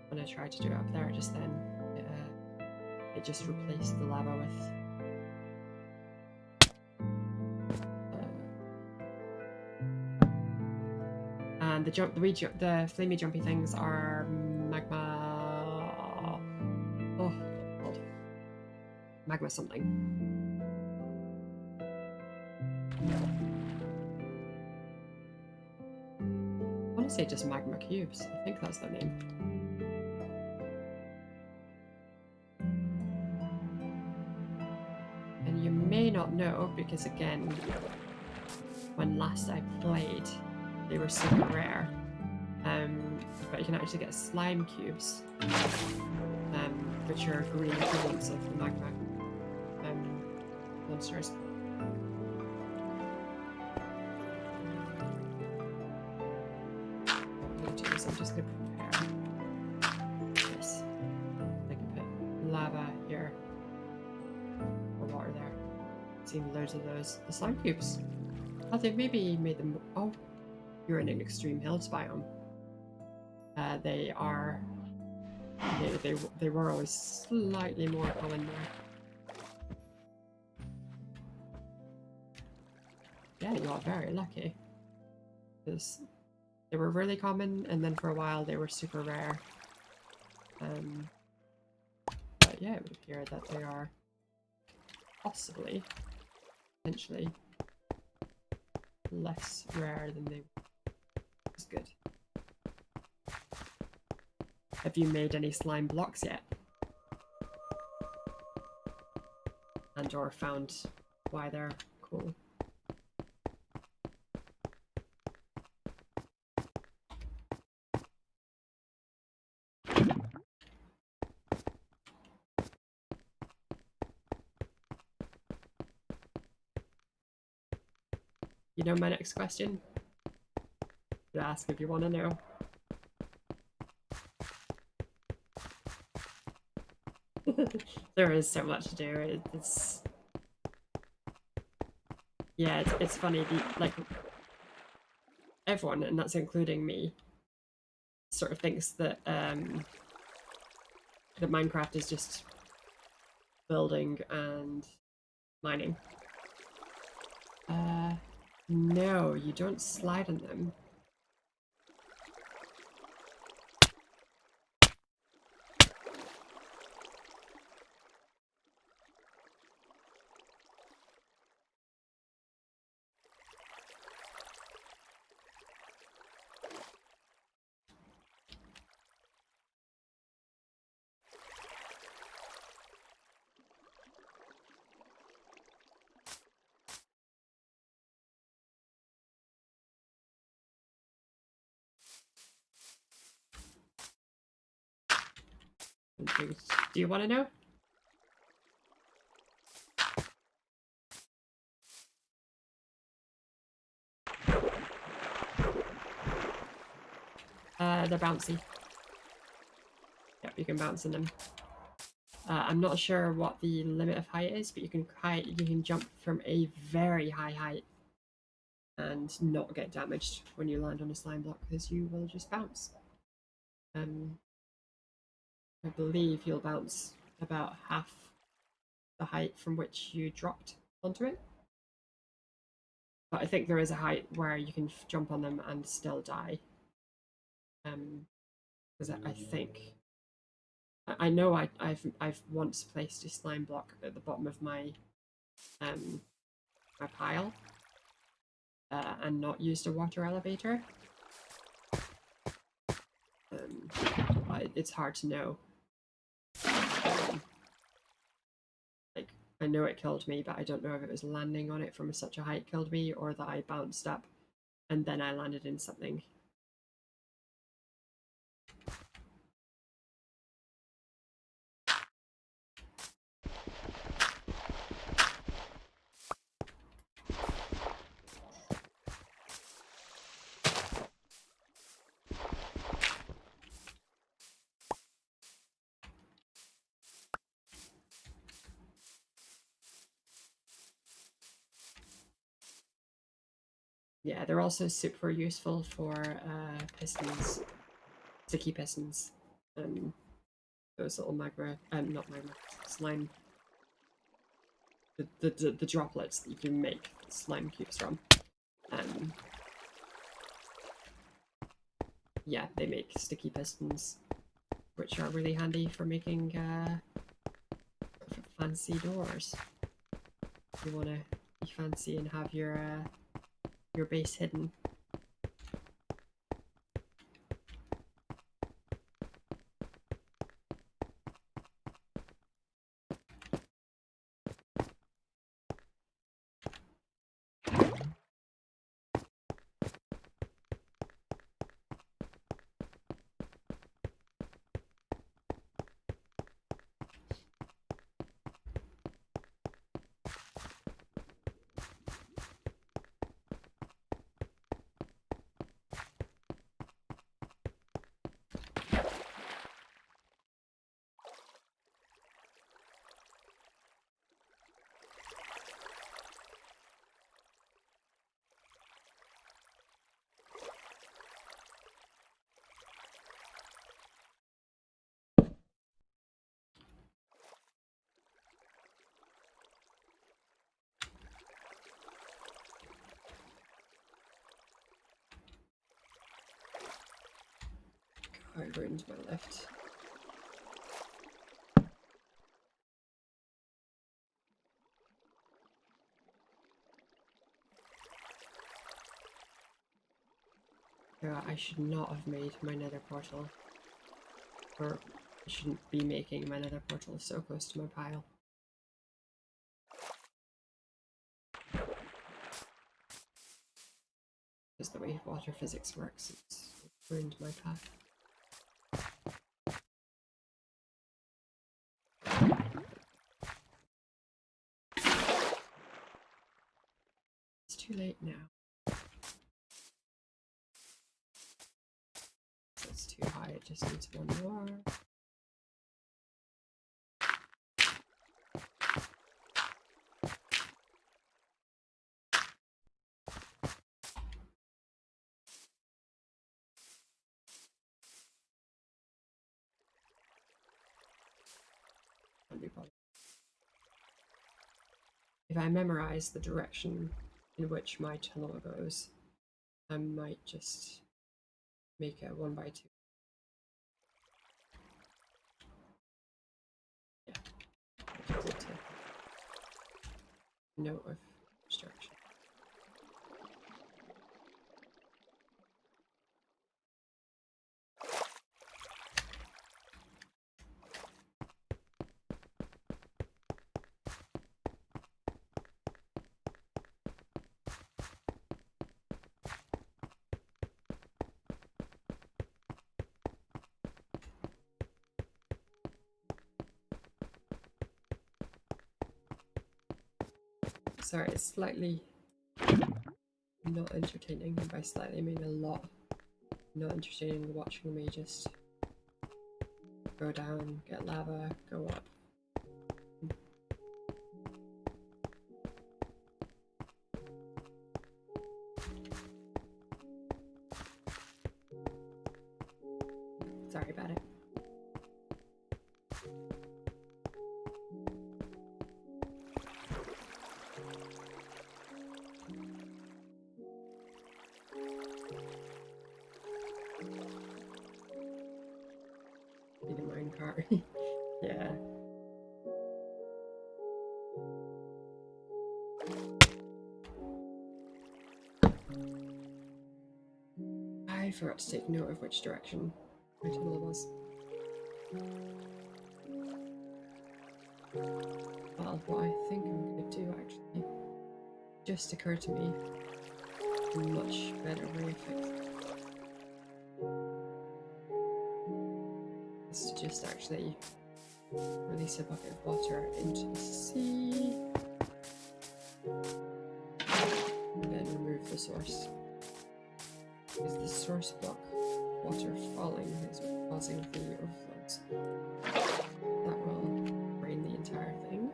Speaker 1: When I tried to do it up there just then, it just replaced the lava with and the flamey jumpy things are magma. Oh, God. Magma something. I want to say just magma cubes. I think that's their name. And you may not know because, again, when last I played, they were super rare. But you can actually get slime cubes, which are green equivalents of the magma monsters. What I'm going to do is I'm just going to prepare this. I can put lava here, or water there. I've seen loads of those. The slime cubes. Oh, they've maybe made them. Oh, you're in an extreme hills biome. They are. They were always slightly more common there. Yeah, you got very lucky. Because they were really common, and then for a while they were super rare. But yeah, it would appear that they are possibly, potentially, less rare than they were. It's good. Have you made any slime blocks yet? And or found why they're cool? You know my next question? You ask if you want to know. There is so much to do. It's yeah, it's funny. Like everyone, and that's including me, sort of thinks that that Minecraft is just building and mining. No, you don't slide on them. Do you want to know? They're bouncy. Yep, you can bounce in them. I'm not sure what the limit of height is, but you can jump from a very high height and not get damaged when you land on a slime block because you will just bounce. I believe you'll bounce about half the height from which you dropped onto it. But I think there is a height where you can jump on them and still die. Because I think I know I've once placed a slime block at the bottom of my my pile and not used a water elevator. It's hard to know. Like, I know it killed me, but I don't know if it was landing on it from such a height killed me or that I bounced up and then I landed in something. Yeah, they're also super useful for pistons, sticky pistons. Those little magma, not magma, slime. The droplets that you can make slime cubes from. Yeah, they make sticky pistons, which are really handy for making fancy doors. If you want to be fancy and have your base hidden. I ruined my lift. Yeah, I should not have made my nether portal. Or I shouldn't be making my nether portal so close to my pile. Because the way water physics works, it's ruined my path. It's too late now. That's too high, it just needs one more. If I memorize the direction in which my tunnel goes, I might just make a 1x2. Yeah, I just need to note of which direction. Sorry, it's slightly not entertaining, and by slightly I mean a lot. Not entertaining watching me just go down, get lava, go up, Sorry about it. Need a minecart. Yeah. I forgot to take note of which direction my tunnel was. Well, what I think I'm going to do actually just occurred to me a much better way of fixing it is to just actually release a bucket of water into the sea and then remove the source. Because the source block water falling is what's causing the overflows. That will drain the entire thing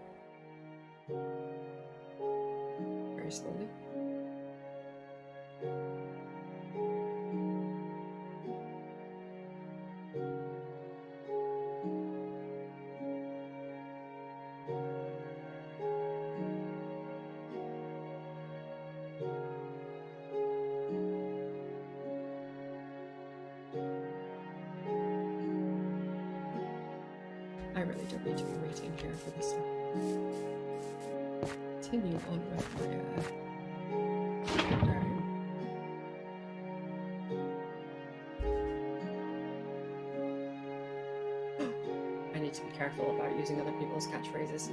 Speaker 1: very slowly. I really don't need to be waiting here for this to continue on with my diary. I need to be careful about using other people's catchphrases.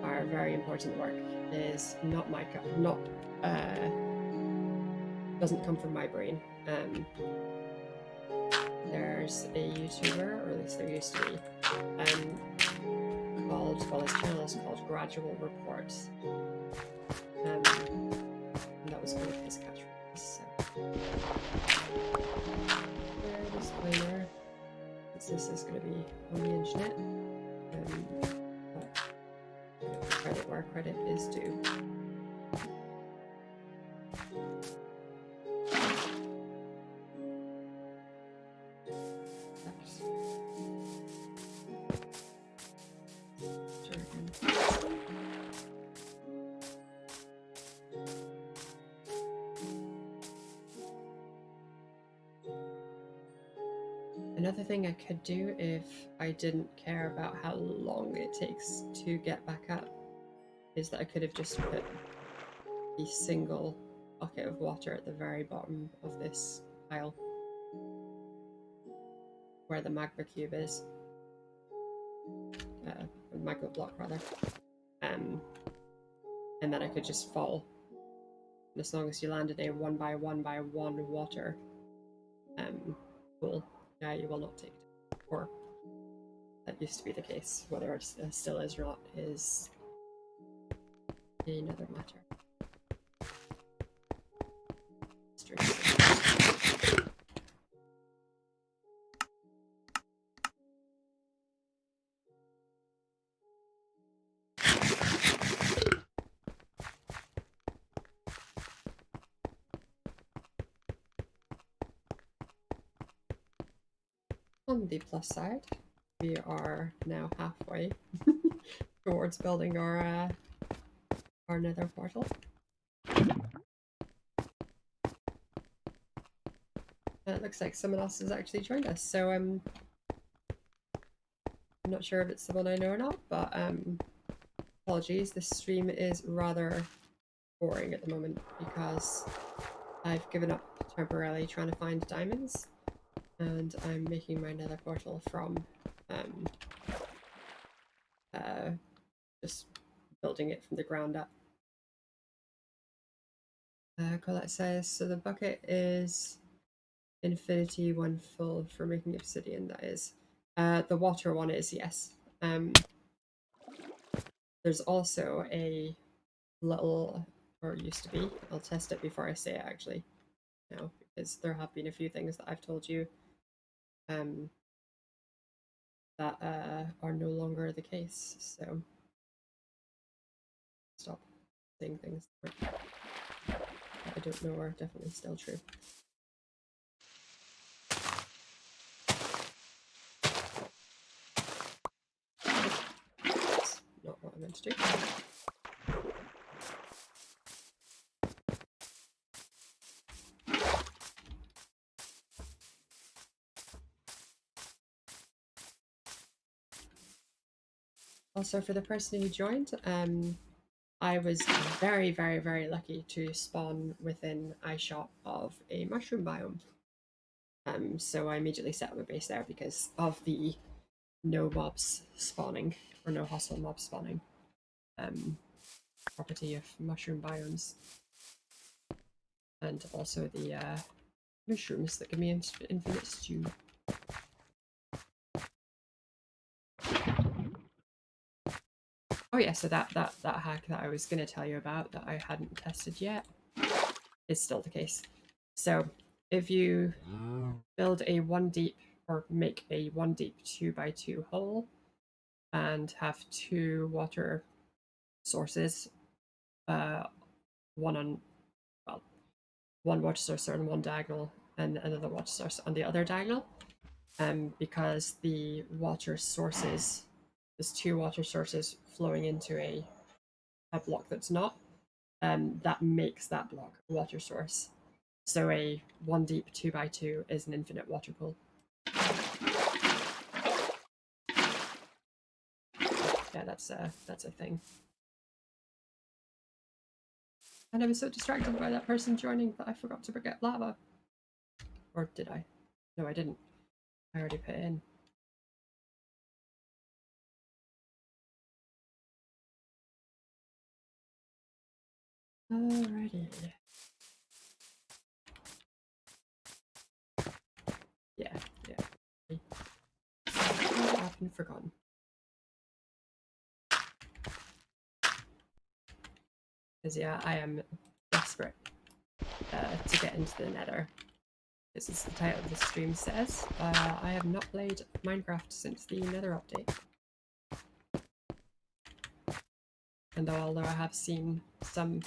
Speaker 1: Our very important work is not my doesn't come from my brain. There's a YouTuber, or at least there used to be, called, well, his channel is called Gradual Reports. And that was one of his catchphrases. So. Disclaimer, since this is going to be on the internet, credit where credit is due. Another thing I could do if I didn't care about how long it takes to get back up is that I could have just put a single bucket of water at the very bottom of this pile where the magma cube is. Magma block rather. And then I could just fall. And as long as you landed a 1 by 1 by 1 water pool, you will not take it. Or that used to be the case. Whether it still is or not is another matter. On the plus side, we are now halfway towards building our nether portal. And it looks like someone else has actually joined us, so I'm not sure if it's the one I know or not, but apologies, this stream is rather boring at the moment because I've given up temporarily trying to find diamonds. And I'm making my nether portal from just building it from the ground up. Colette says, so the bucket is infinity one full for making obsidian, that is. The water one is, yes. There's also a little, or used to be, I'll test it before I say it actually now, because there have been a few things that I've told you that are no longer the case, so stop saying things that I don't know are definitely still true. I meant to do. Also, for the person who joined, I was very, very, very lucky to spawn within eyeshot of a mushroom biome. So I immediately set up a base there because of the no mobs spawning, or no hostile mobs spawning property of mushroom biomes. And also the mushrooms that give me infinite stew. Oh yeah, so that hack that I was going to tell you about that I hadn't tested yet is still the case. So if you build a 1 deep or make a 1 deep 2x2 hole and have 2 water sources, one water source on one diagonal and another water source on the other diagonal, because the water sources, there's 2 water sources flowing into a block that's not, that makes that block a water source. So a 1 deep 2x2 is an infinite water pool. Yeah, that's a thing. And I was so distracted by that person joining that I forgot to get lava. Or did I? No, I didn't. I already put it in. Alrighty. Yeah. Often forgotten. Because yeah, I am desperate to get into the Nether. This is the title of the stream says. I have not played Minecraft since the Nether update. And although I have seen some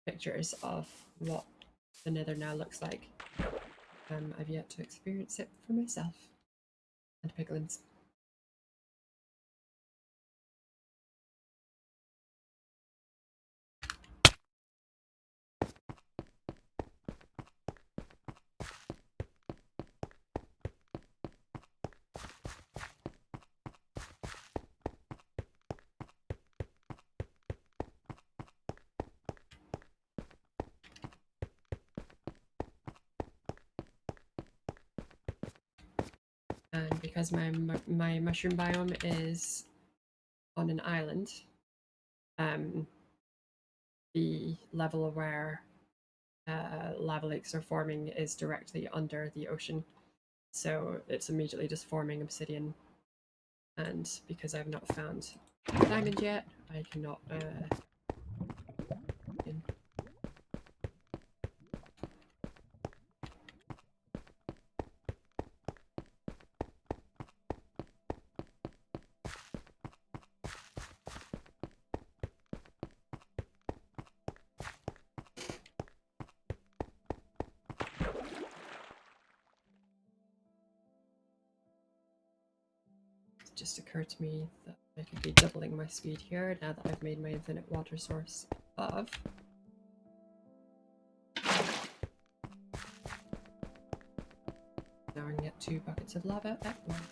Speaker 1: pictures of what the Nether now looks like, I've yet to experience it for myself. And piglins. And because my mushroom biome is on an island, the level where lava lakes are forming is directly under the ocean, so it's immediately just forming obsidian. And because I've not found diamond yet, I cannot It just occurred to me that I could be doubling my speed here now that I've made my infinite water source above. Now I can get 2 buckets of lava at once.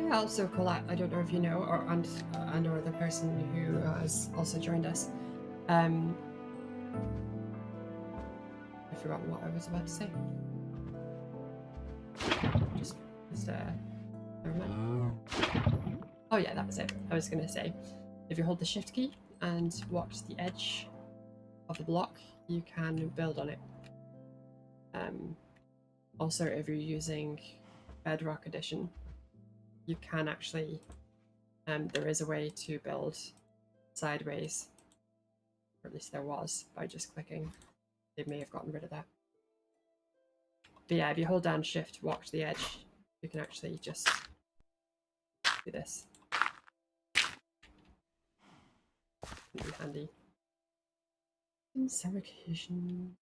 Speaker 1: Hi, also Colette. I don't know if you know, or the person who has also joined us. I've forgotten what I was about to say. Just never mind. Oh yeah, that was it. I was gonna say, if you hold the shift key and walk to the edge of the block, you can build on it. Also, if you're using Bedrock Edition, you can actually, there is a way to build sideways, or at least there was, by just clicking. They may have gotten rid of that. But yeah, if you hold down shift, walk to the edge, you can actually just do this. It'd be handy in some occasions.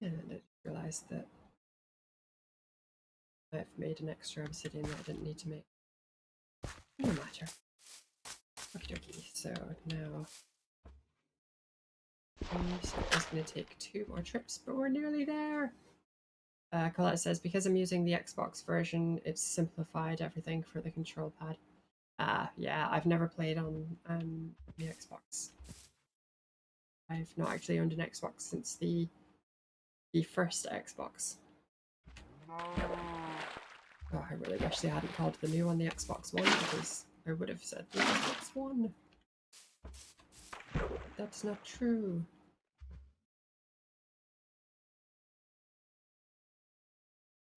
Speaker 1: And I realised that I've made an extra obsidian that I didn't need to make. No matter. Okie dokie, so now it's going to take 2 more trips, but we're nearly there. Colette says, because I'm using the Xbox version, it's simplified everything for the control pad. Yeah, I've never played on the Xbox. I've not actually owned an Xbox since the first Xbox. Oh, I really wish they hadn't called the new one the Xbox One, because I would have said the Xbox One. That's not true.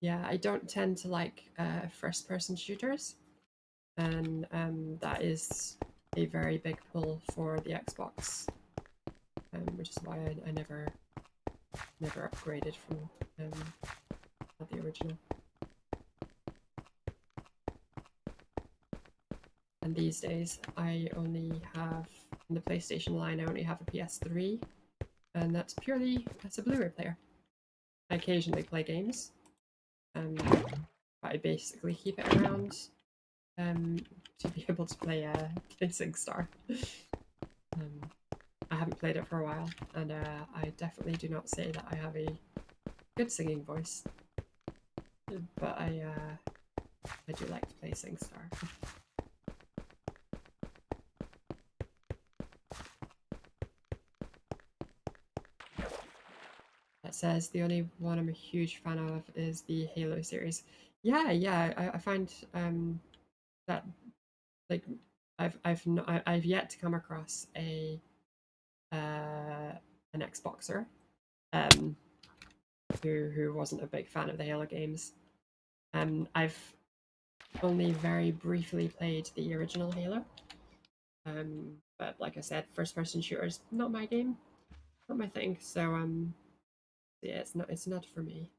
Speaker 1: Yeah, I don't tend to like first-person shooters, and that is a very big pull for the Xbox, which is why I never upgraded from the original. And these days, I only have, in the PlayStation line, I only have a PS3, and that's purely as a Blu-ray player. I occasionally play games, but I basically keep it around to be able to play SingStar. I haven't played it for a while, and I definitely do not say that I have a good singing voice, but I do like to play SingStar. That says the only one I'm a huge fan of is the Halo series. Yeah, I find that, like, I've yet to come across an Xboxer who wasn't a big fan of the Halo games. I've only very briefly played the original Halo. But like I said, first-person shooters, not my game, not my thing. So yeah, it's not for me.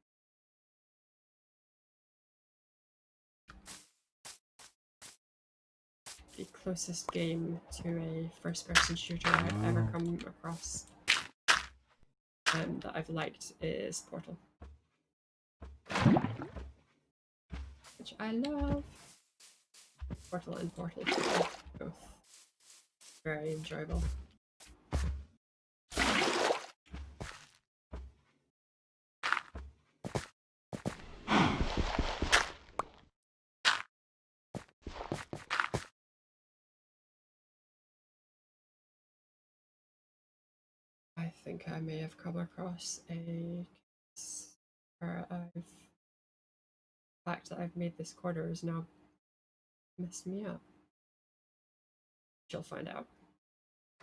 Speaker 1: The closest game to a first-person shooter I've ever come across that I've liked is Portal, which I love. Portal and Portal 2, both very enjoyable. I think I may have come across a case where the fact that I've made this quarter is now messed me up. She'll find out.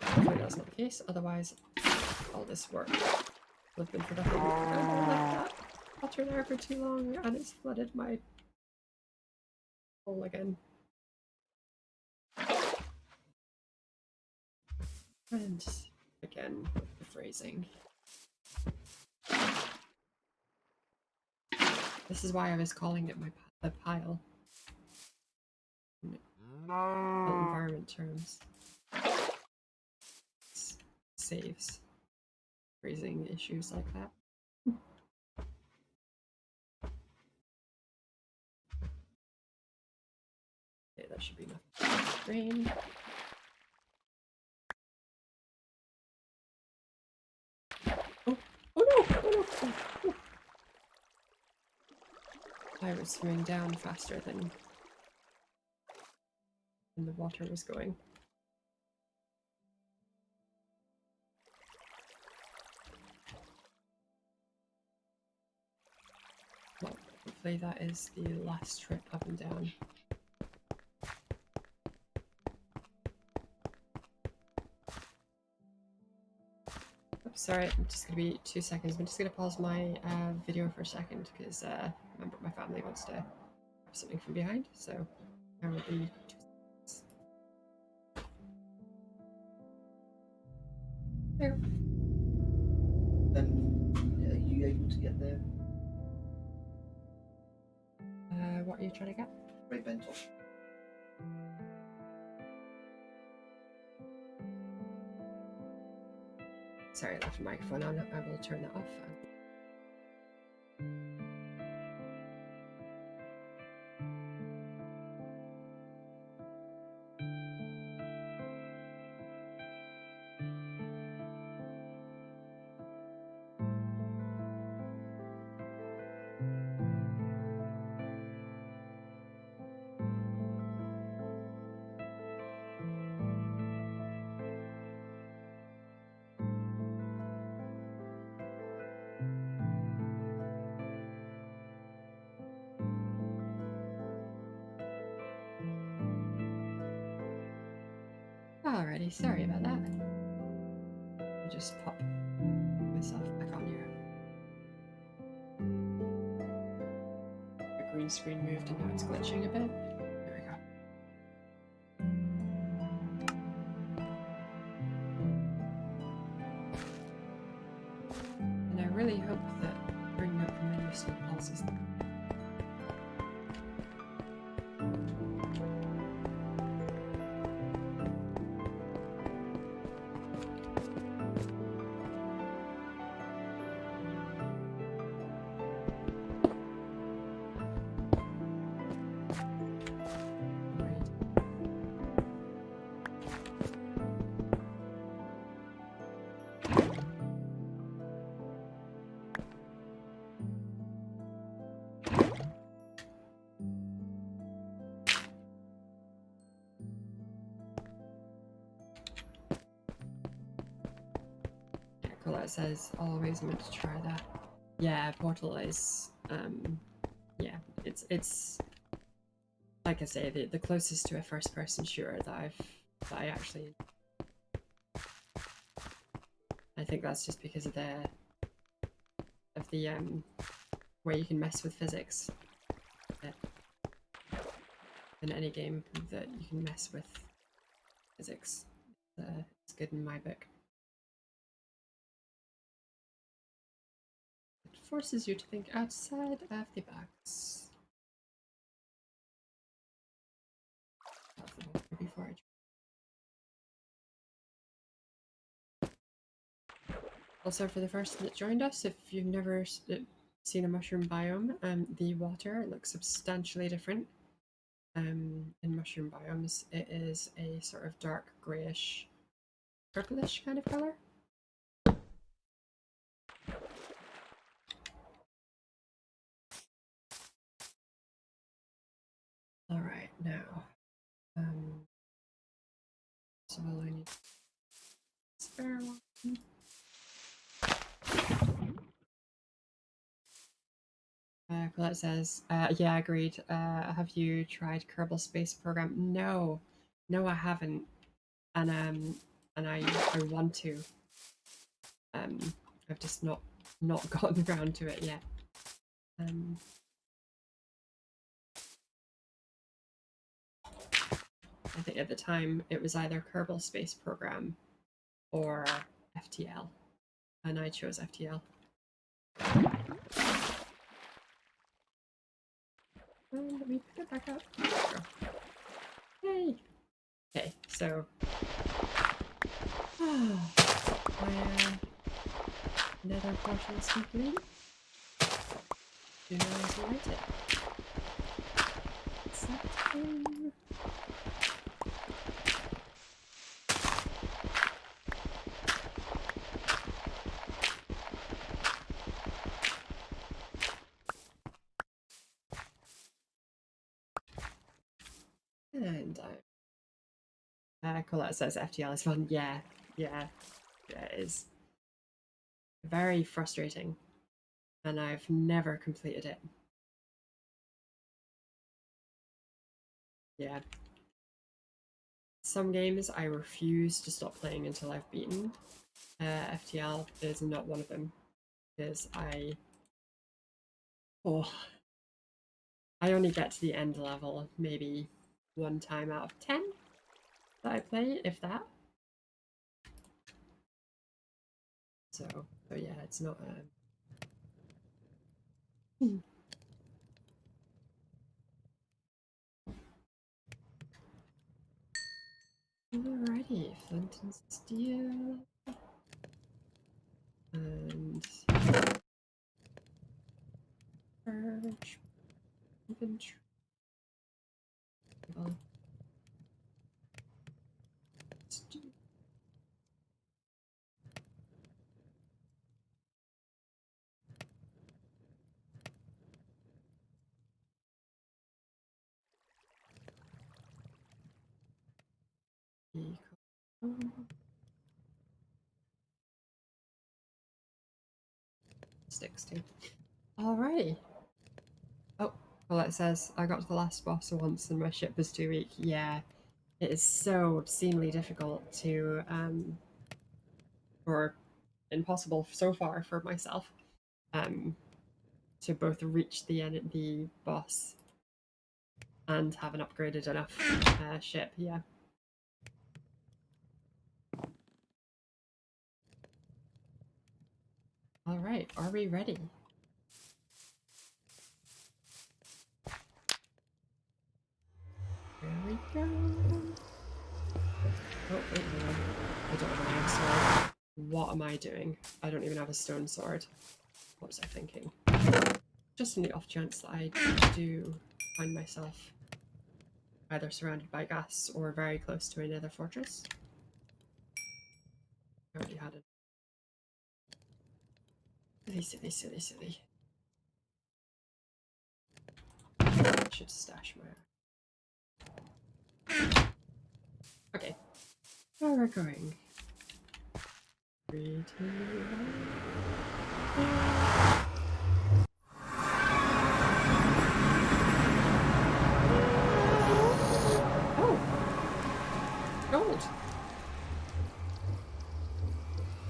Speaker 1: Hopefully that's not the case, otherwise all this work will have been for nothing. And I left that butter there for too long and it's flooded my hole again. And again with the phrasing. This is why I was calling it the pile. In environment terms. It saves phrasing issues like that. Okay, that should be enough rain. Oh, oh no! Oh no! Oh. I was swimming down faster than the water was going. Well, hopefully that is the last trip up and down. Oops, sorry, I'm just gonna be 2 seconds. I'm just gonna pause my video for a second because a member of my family wants to grab something from behind, so there will be 2 seconds. There.
Speaker 2: Are you able to get there?
Speaker 1: What are you trying to get?
Speaker 2: Ray bent off.
Speaker 1: Sorry, I left the microphone on. I will turn that off. Alrighty, sorry about that. I'll just pop myself back on here. The green screen moved and now it's glitching a bit. There we go. And I really hope that bringing up the menu still pauses. Colette says, always meant to try that. Yeah, Portal is, yeah, it's like I say, the closest to a first-person shooter that I actually. I think that's just because of the where you can mess with physics. In any game that you can mess with physics, it's good in my book. It forces you to think outside of the box. Before Also, for the first that joined us, if you've never seen a mushroom biome, the water looks substantially different. In mushroom biomes, it is a sort of dark greyish, purplish kind of color. All right, now, so I need spare one. Colette says, yeah, agreed. Have you tried Kerbal Space Program? No, I haven't, and I want to. I've just not gotten around to it yet. I think at the time it was either Kerbal Space Program or FTL, and I chose FTL. Let me pick it back up. Yay! Okay, so my Nether portal is complete. Do not isolate it. Accepting. Colette says FTL is fun. Yeah, yeah, yeah, it is. Very frustrating. And I've never completed it. Yeah. Some games I refuse to stop playing until I've beaten. FTL is not one of them. Because I only get to the end level maybe 1 time out of 10 that I play, if that. So yeah, it's not Alrighty, flint and steel. And purge inventory. Sticks too. Alrighty. Oh, well, it says I got to the last boss once and my ship was too weak. Yeah, it is so obscenely difficult to, or impossible so far for myself, to both reach the boss and have an upgraded enough ship. Yeah. All right, are we ready? Here we go. Oh, wait, hold on. I don't have an iron sword. What am I doing? I don't even have a stone sword. What was I thinking? Just in the off chance that I do find myself either surrounded by gas or very close to a nether fortress. I already had it. Silly, silly, silly. I should stash my... Okay. Where we're going. 3, 2, 1. Oh! Gold!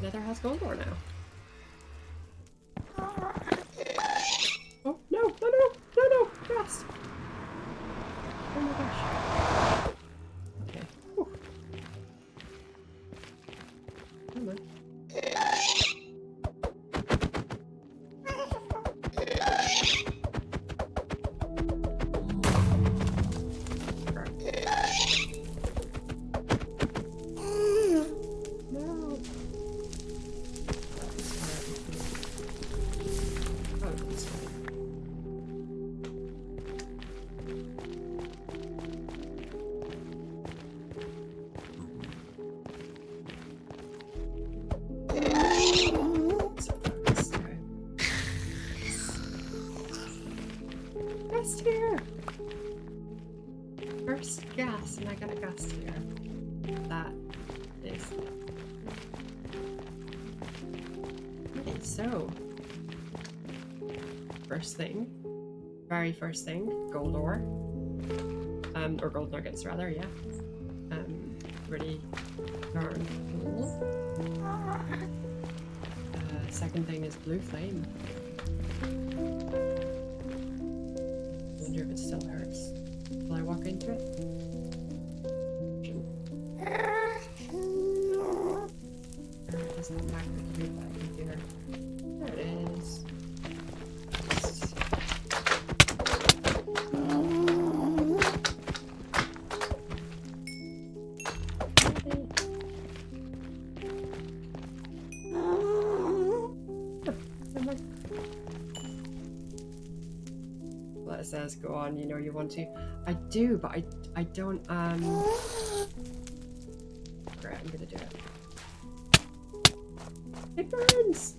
Speaker 1: Nether has gold ore now. Oh, no, no, no, no, no, gas! Oh my gosh. Okay. Whew. Come on. No. Oh, it's fine. Gas tier! First gas, and I got a gas tier. That is... Okay, so... First thing. Very first thing. Gold ore. Or gold nuggets, rather, yeah. Pretty darn cool. Second thing is blue flame. I wonder if it still hurts. Will I walk into it? There is the magnet cube that I can hear. There it is. Well, it says go on, you know you want to. I do, but I don't Great, I'm gonna do it. It burns!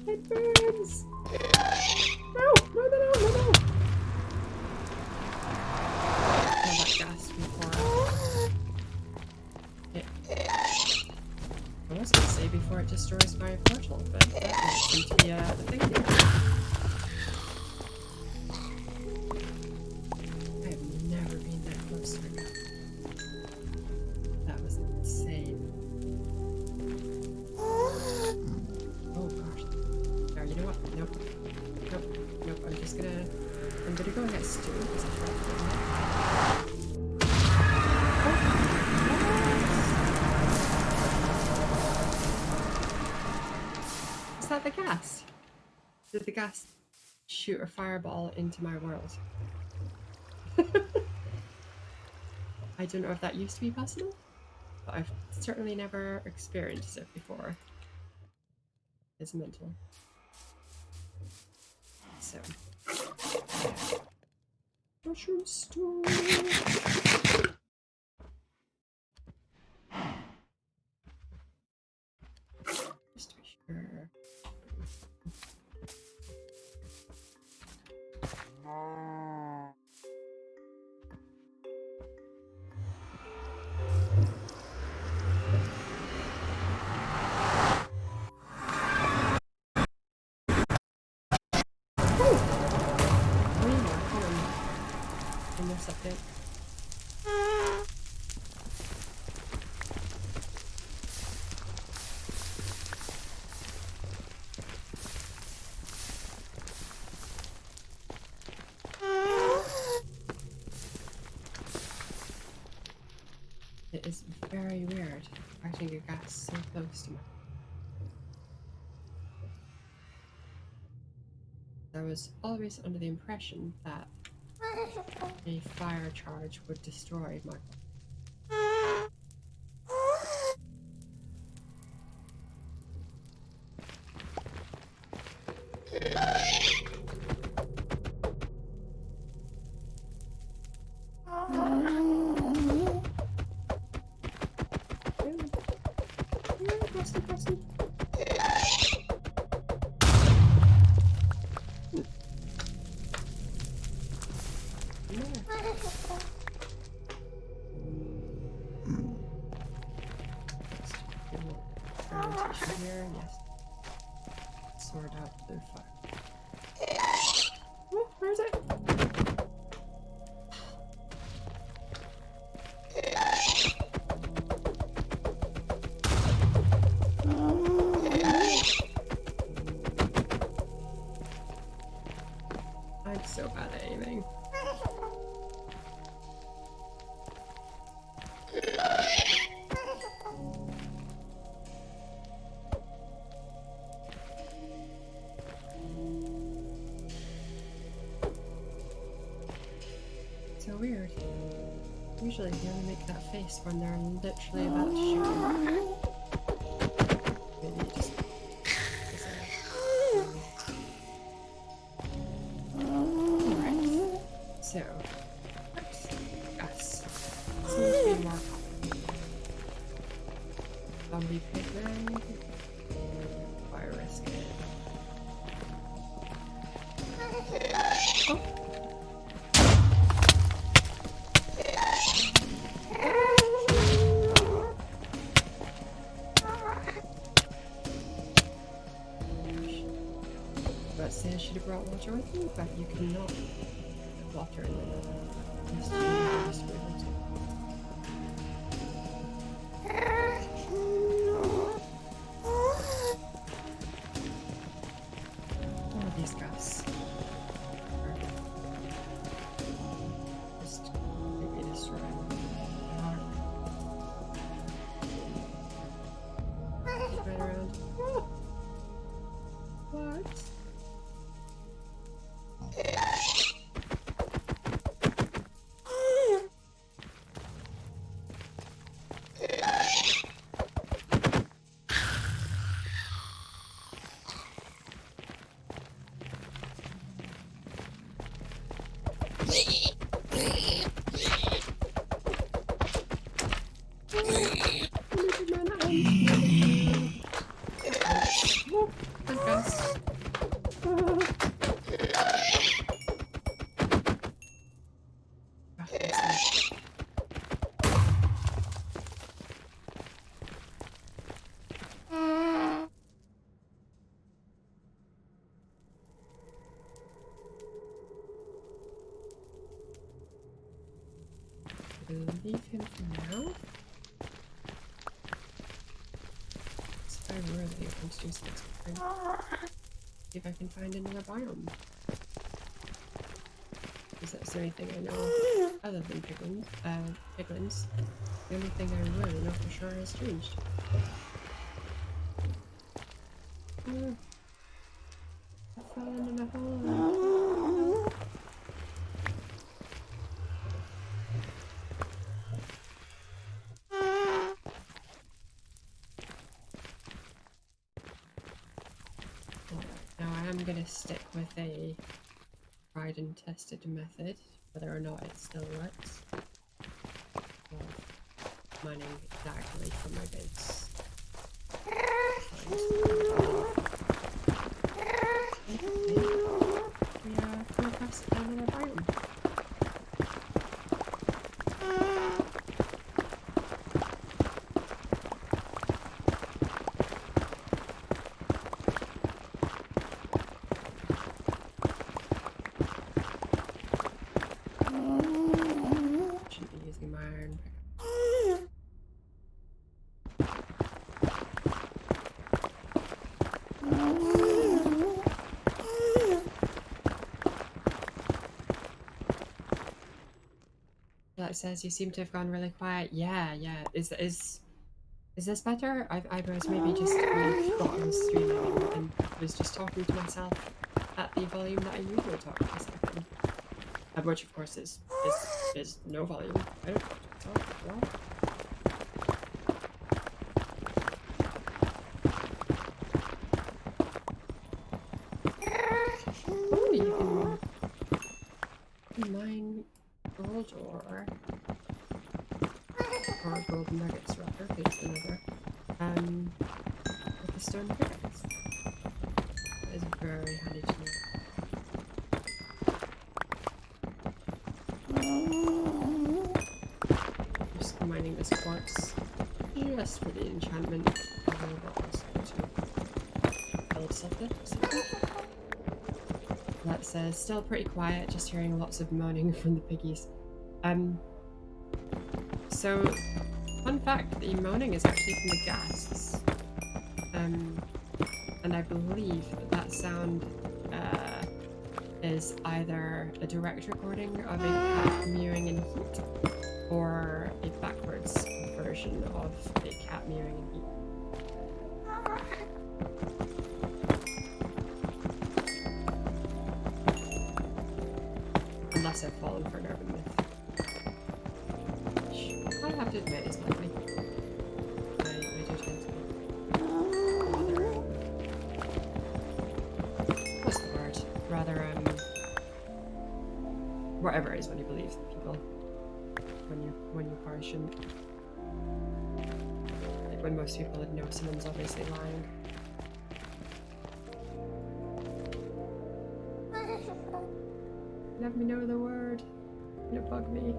Speaker 1: It burns! No! No, no, no, no, no! Had that gas before before it destroys my portal, but that doesn't seem to be a thing. I have never been that close to it. That was insane. Oh gosh. No, you know what? Nope. Nope. Nope. I'm gonna go and get Stu because I tried to get him. Is that the gas? Did the gas shoot a fireball into my world? I don't know if that used to be possible, but I've certainly never experienced it before. It's mental. So, mushroom stew. Just to be sure. In this update. It is very weird fighting a gas so close to me. I was always under the impression that a fire charge would destroy my... Here, yes. Sword out blue fire. Oh, where is it? I'm so bad at aiming. So weird. Usually they only make that face when they're literally about to shoot you. Maybe just... Alright. So, gas. Seems to be more common. Zombie pigman. Why risk it? Oh. I should have brought water with me, but you cannot put water in the Nether. All of these guys are just completely destroying right around. Oh. What? leave him for now. I really want to do something. See if I can find another biome. Because that's the only thing I know other than piglins. The only thing I really know for sure has changed. Oh, I've fallen in a hole. Now I am going to stick with a tried and tested method, whether or not it still works, of mining diagonally from my base. Yeah, come across another biome. Shouldn't be using my iron pick. That says you seem to have gone really quiet. Yeah. Is this better? I was maybe just forgot I was streaming and was just talking to myself at the volume that I usually talk to myself in. Which of course is no volume. I don't talk to myself. What? Oh, you can mine gold or gold nuggets rather, because the Nether. With the stone pickaxe. That is very handy to know. Just mining this quartz just for the enchantment, but also to build something. That says still pretty quiet, just hearing lots of moaning from the piggies. So fun fact, the moaning is actually from the ghasts. And I believe that sound is either a direct recording of a cat mewing in heat or a backwards version of a cat mewing in heat. Unless I've fallen for an urban myth. Which I have to admit is likely. I do tend to what's the word? Rather, whatever it is when you believe people. When you probably shouldn't. Like when most people would know someone's obviously lying. Let me know the word. It'll bug me.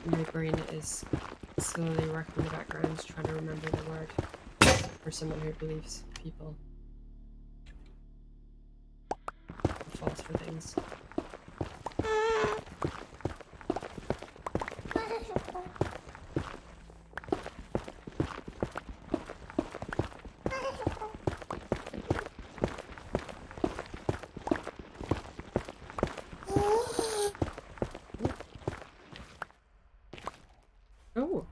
Speaker 1: My brain is slowly working in the background, trying to remember the word for someone who believes people are false for things. Oh,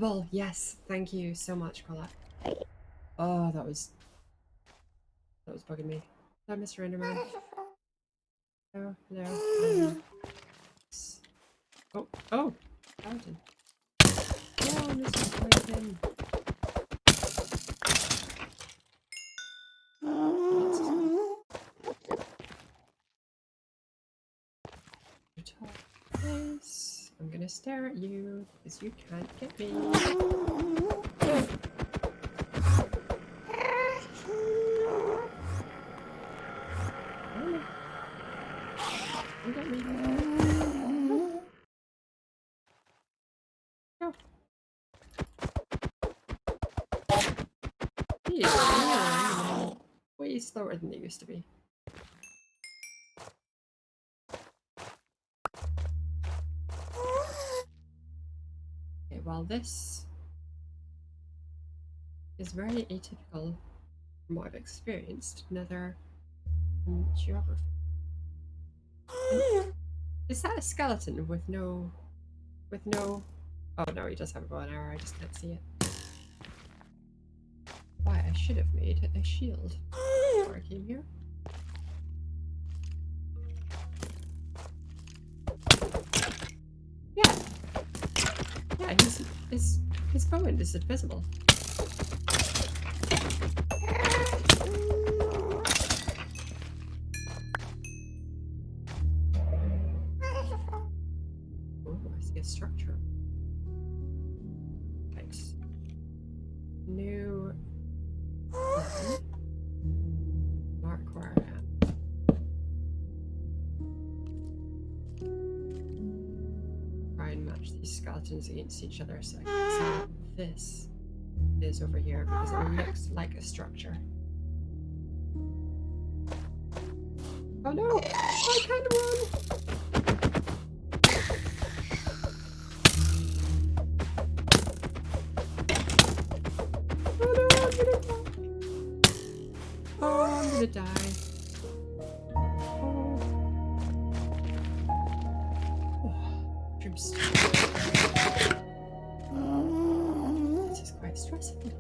Speaker 1: bubble. Yes, thank you so much, Colette. Oh, that was bugging me. Hello, Mr. Enderman. Hello, hello. Oh, skeleton. Oh, Mr. Skeleton. Nice. I'm gonna stare at you because you can't get me. You got me. Go. Yeah, way slower than they used to be. Okay, well this is very atypical from what I've experienced. Nether geography. Is that a skeleton with no... Oh no, he does have a bow and arrow, I just can't see it. Why, I should have made a shield before I came here. Yeah. Yeah, his bow end is invisible. Oh, I see a structure. Thanks. New line. Mark where I am. Try and match these skeletons against each other so I can see what this is over here because it looks like a structure. Oh no! I can't run! Oh, I'm gonna die. Oh, dreams. This is quite stressful.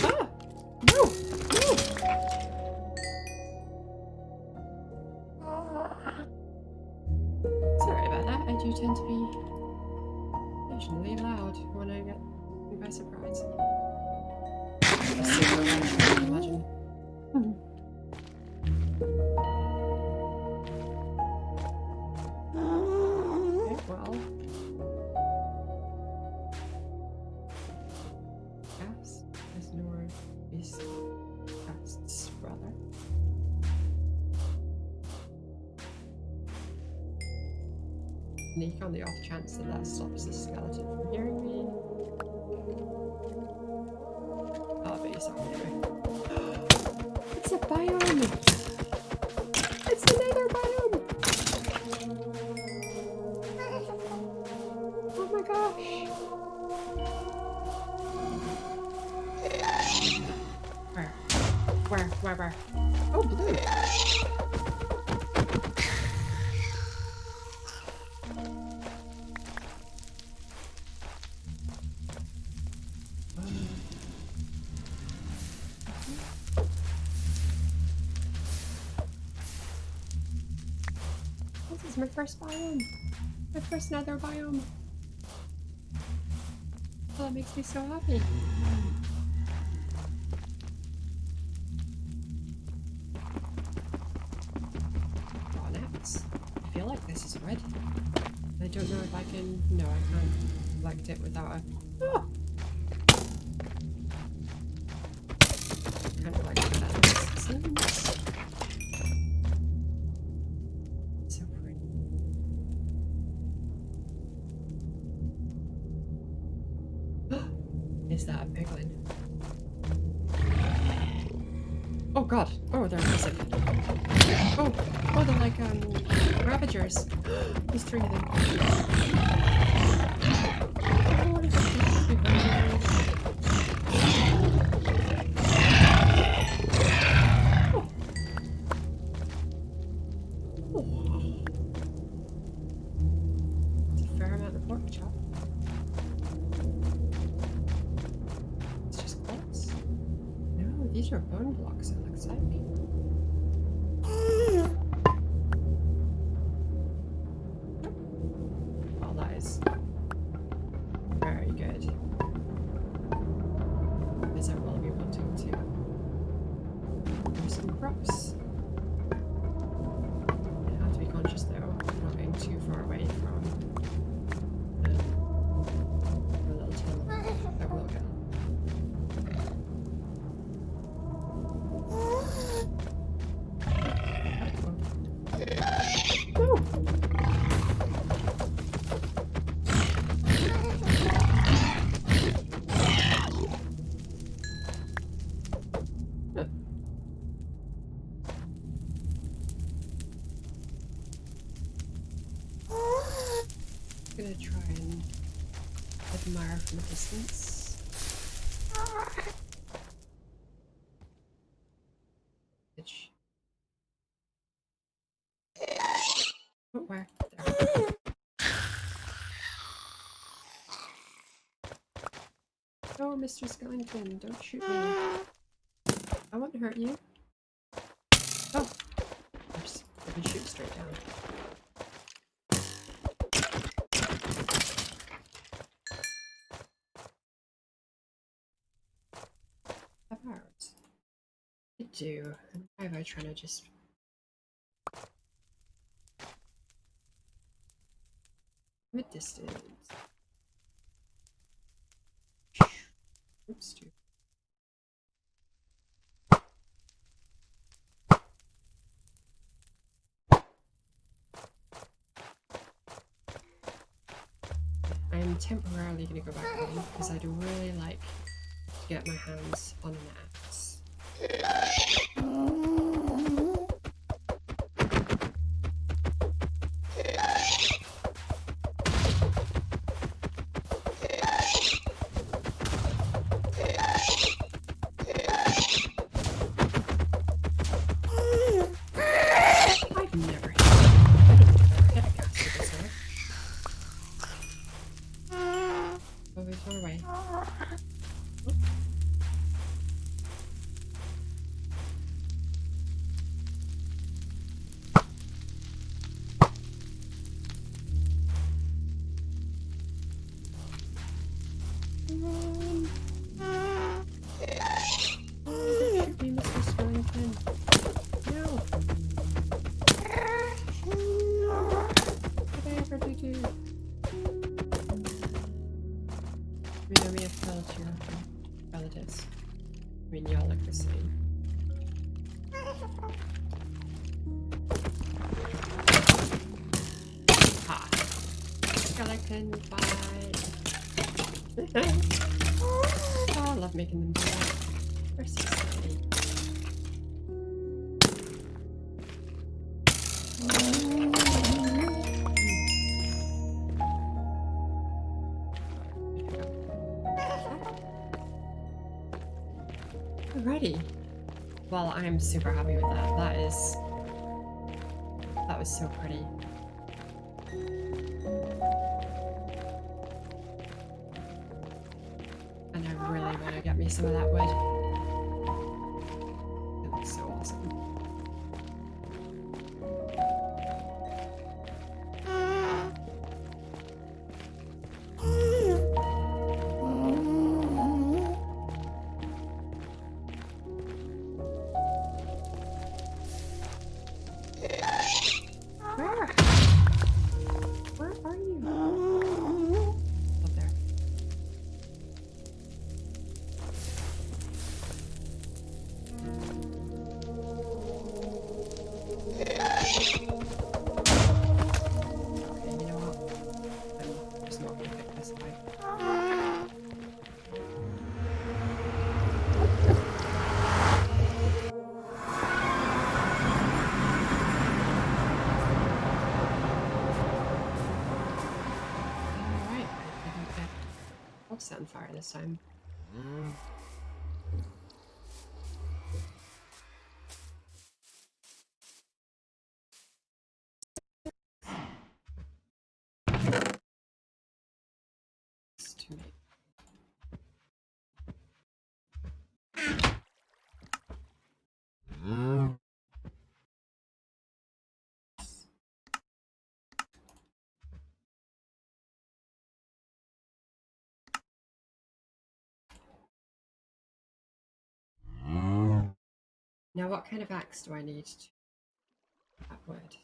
Speaker 1: Ah! No! No! Sorry about that. I do tend to be occasionally loud when I get by surprise. I'm super loud, I can imagine. Okay, well. Gas is northeast casts, brother. Sneak on the off chance that that stops the skeleton from hearing me. Oh, but he's not anyway. It's a biome! It's the Nether biome! Oh my gosh! Where? Oh, blue! This is my first biome! My first Nether biome! Oh, that makes me so happy! I feel like this is red. I don't know if I can... No, I can't collect it without a... Oh! Kind of like that seems. So pretty. Is that a piglin? Oh god! Oh, they're aggressive. Oh, they're like, ravagers. There's 3 of them. Oh, what is are bone blocks, it looks like. Well, that is very good. Because I will be wanting to do some crops. I have to be conscious though, not going too far away from the little tunnel that will go. I'm gonna try and admire from a distance. Which... Oh, where? There. Oh, Mr. Skellington, don't shoot me. I won't hurt you. Oh, of course. I can shoot straight down. Arrows. I do. Why am I trying to just... mid distance. Oops, dude. I'm temporarily going to go back home because I'd really like to get my hands on an axe. I've never hit a caster before. Oh, he's far away. Shoot me, Mr. Skellington. No! What did I ever do? We know we have killed your relatives. I mean, y'all look the same. Ha! Skeleton fight! Oh, I love making them do that. They're so silly. Alrighty. Well, I'm super happy with that. That was so pretty. And I really want to get me some of that wood. It looks so awesome. Where are you? Up there. Okay, you know what? I'm just not gonna pick this fight. Alright, I didn't get house on fire this time. It's too late. Now, what kind of axe do I need to that wood?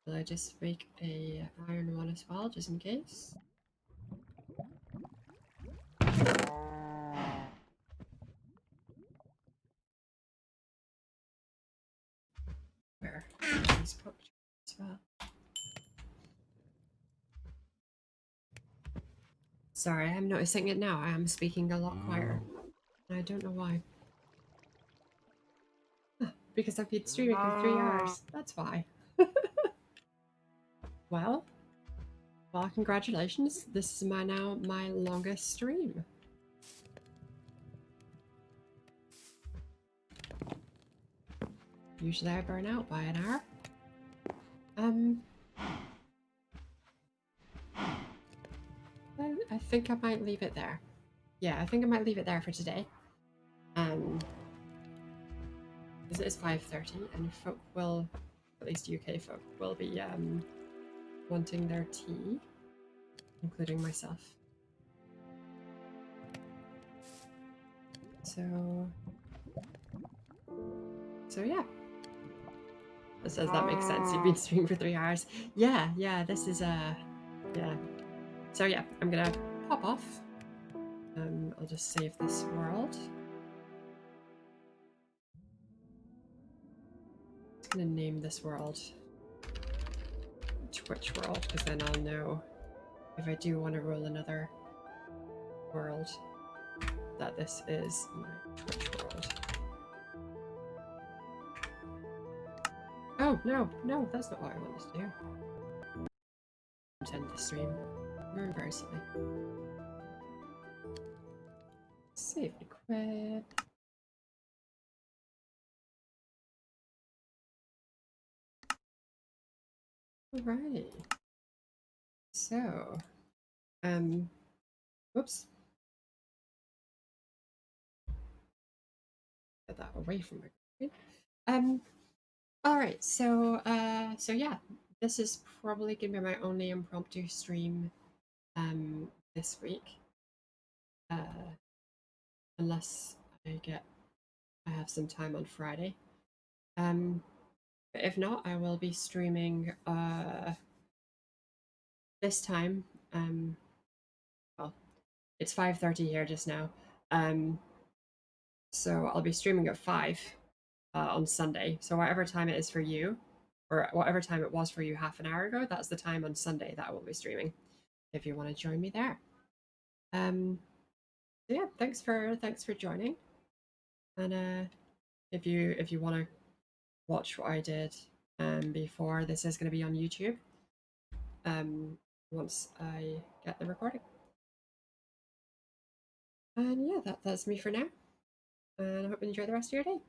Speaker 1: Will I just make a iron one as well, just in case? Where? These cooked as well. Sorry, I'm noticing it now. I am speaking a lot quieter. I don't know why. Because I've been streaming for 3 hours. That's why. Well, congratulations. This is now my longest stream. Usually I burn out by an hour. I think I might leave it there. Yeah, I think I might leave it there for today. Because it is 5:30 and folk will, at least UK folk, will be wanting their tea, including myself. So yeah. Does that make sense? You've been streaming for 3 hours. Yeah, this is yeah. So yeah, I'm gonna pop off. I'll just save this world. I'm just gonna name this world Twitch world, because then I'll know if I do want to roll another world that this is my Twitch world. Oh, no, that's not what I wanted to do. End the stream. Very, very silly. Save and quit. Alright. So, whoops. Get that away from my screen. Alright, so yeah, this is probably gonna be my only impromptu stream this week. Unless I have some time on Friday. But if not, I will be streaming this time. Well, it's 5:30 here just now. So I'll be streaming at 5 on Sunday. So whatever time it is for you, or whatever time it was for you half an hour ago, that's the time on Sunday that I will be streaming. If you want to join me there. So yeah, thanks for joining. And if you want to watch what I did before, this is going to be on YouTube once I get the recording. And yeah, that's me for now. And I hope you enjoy the rest of your day.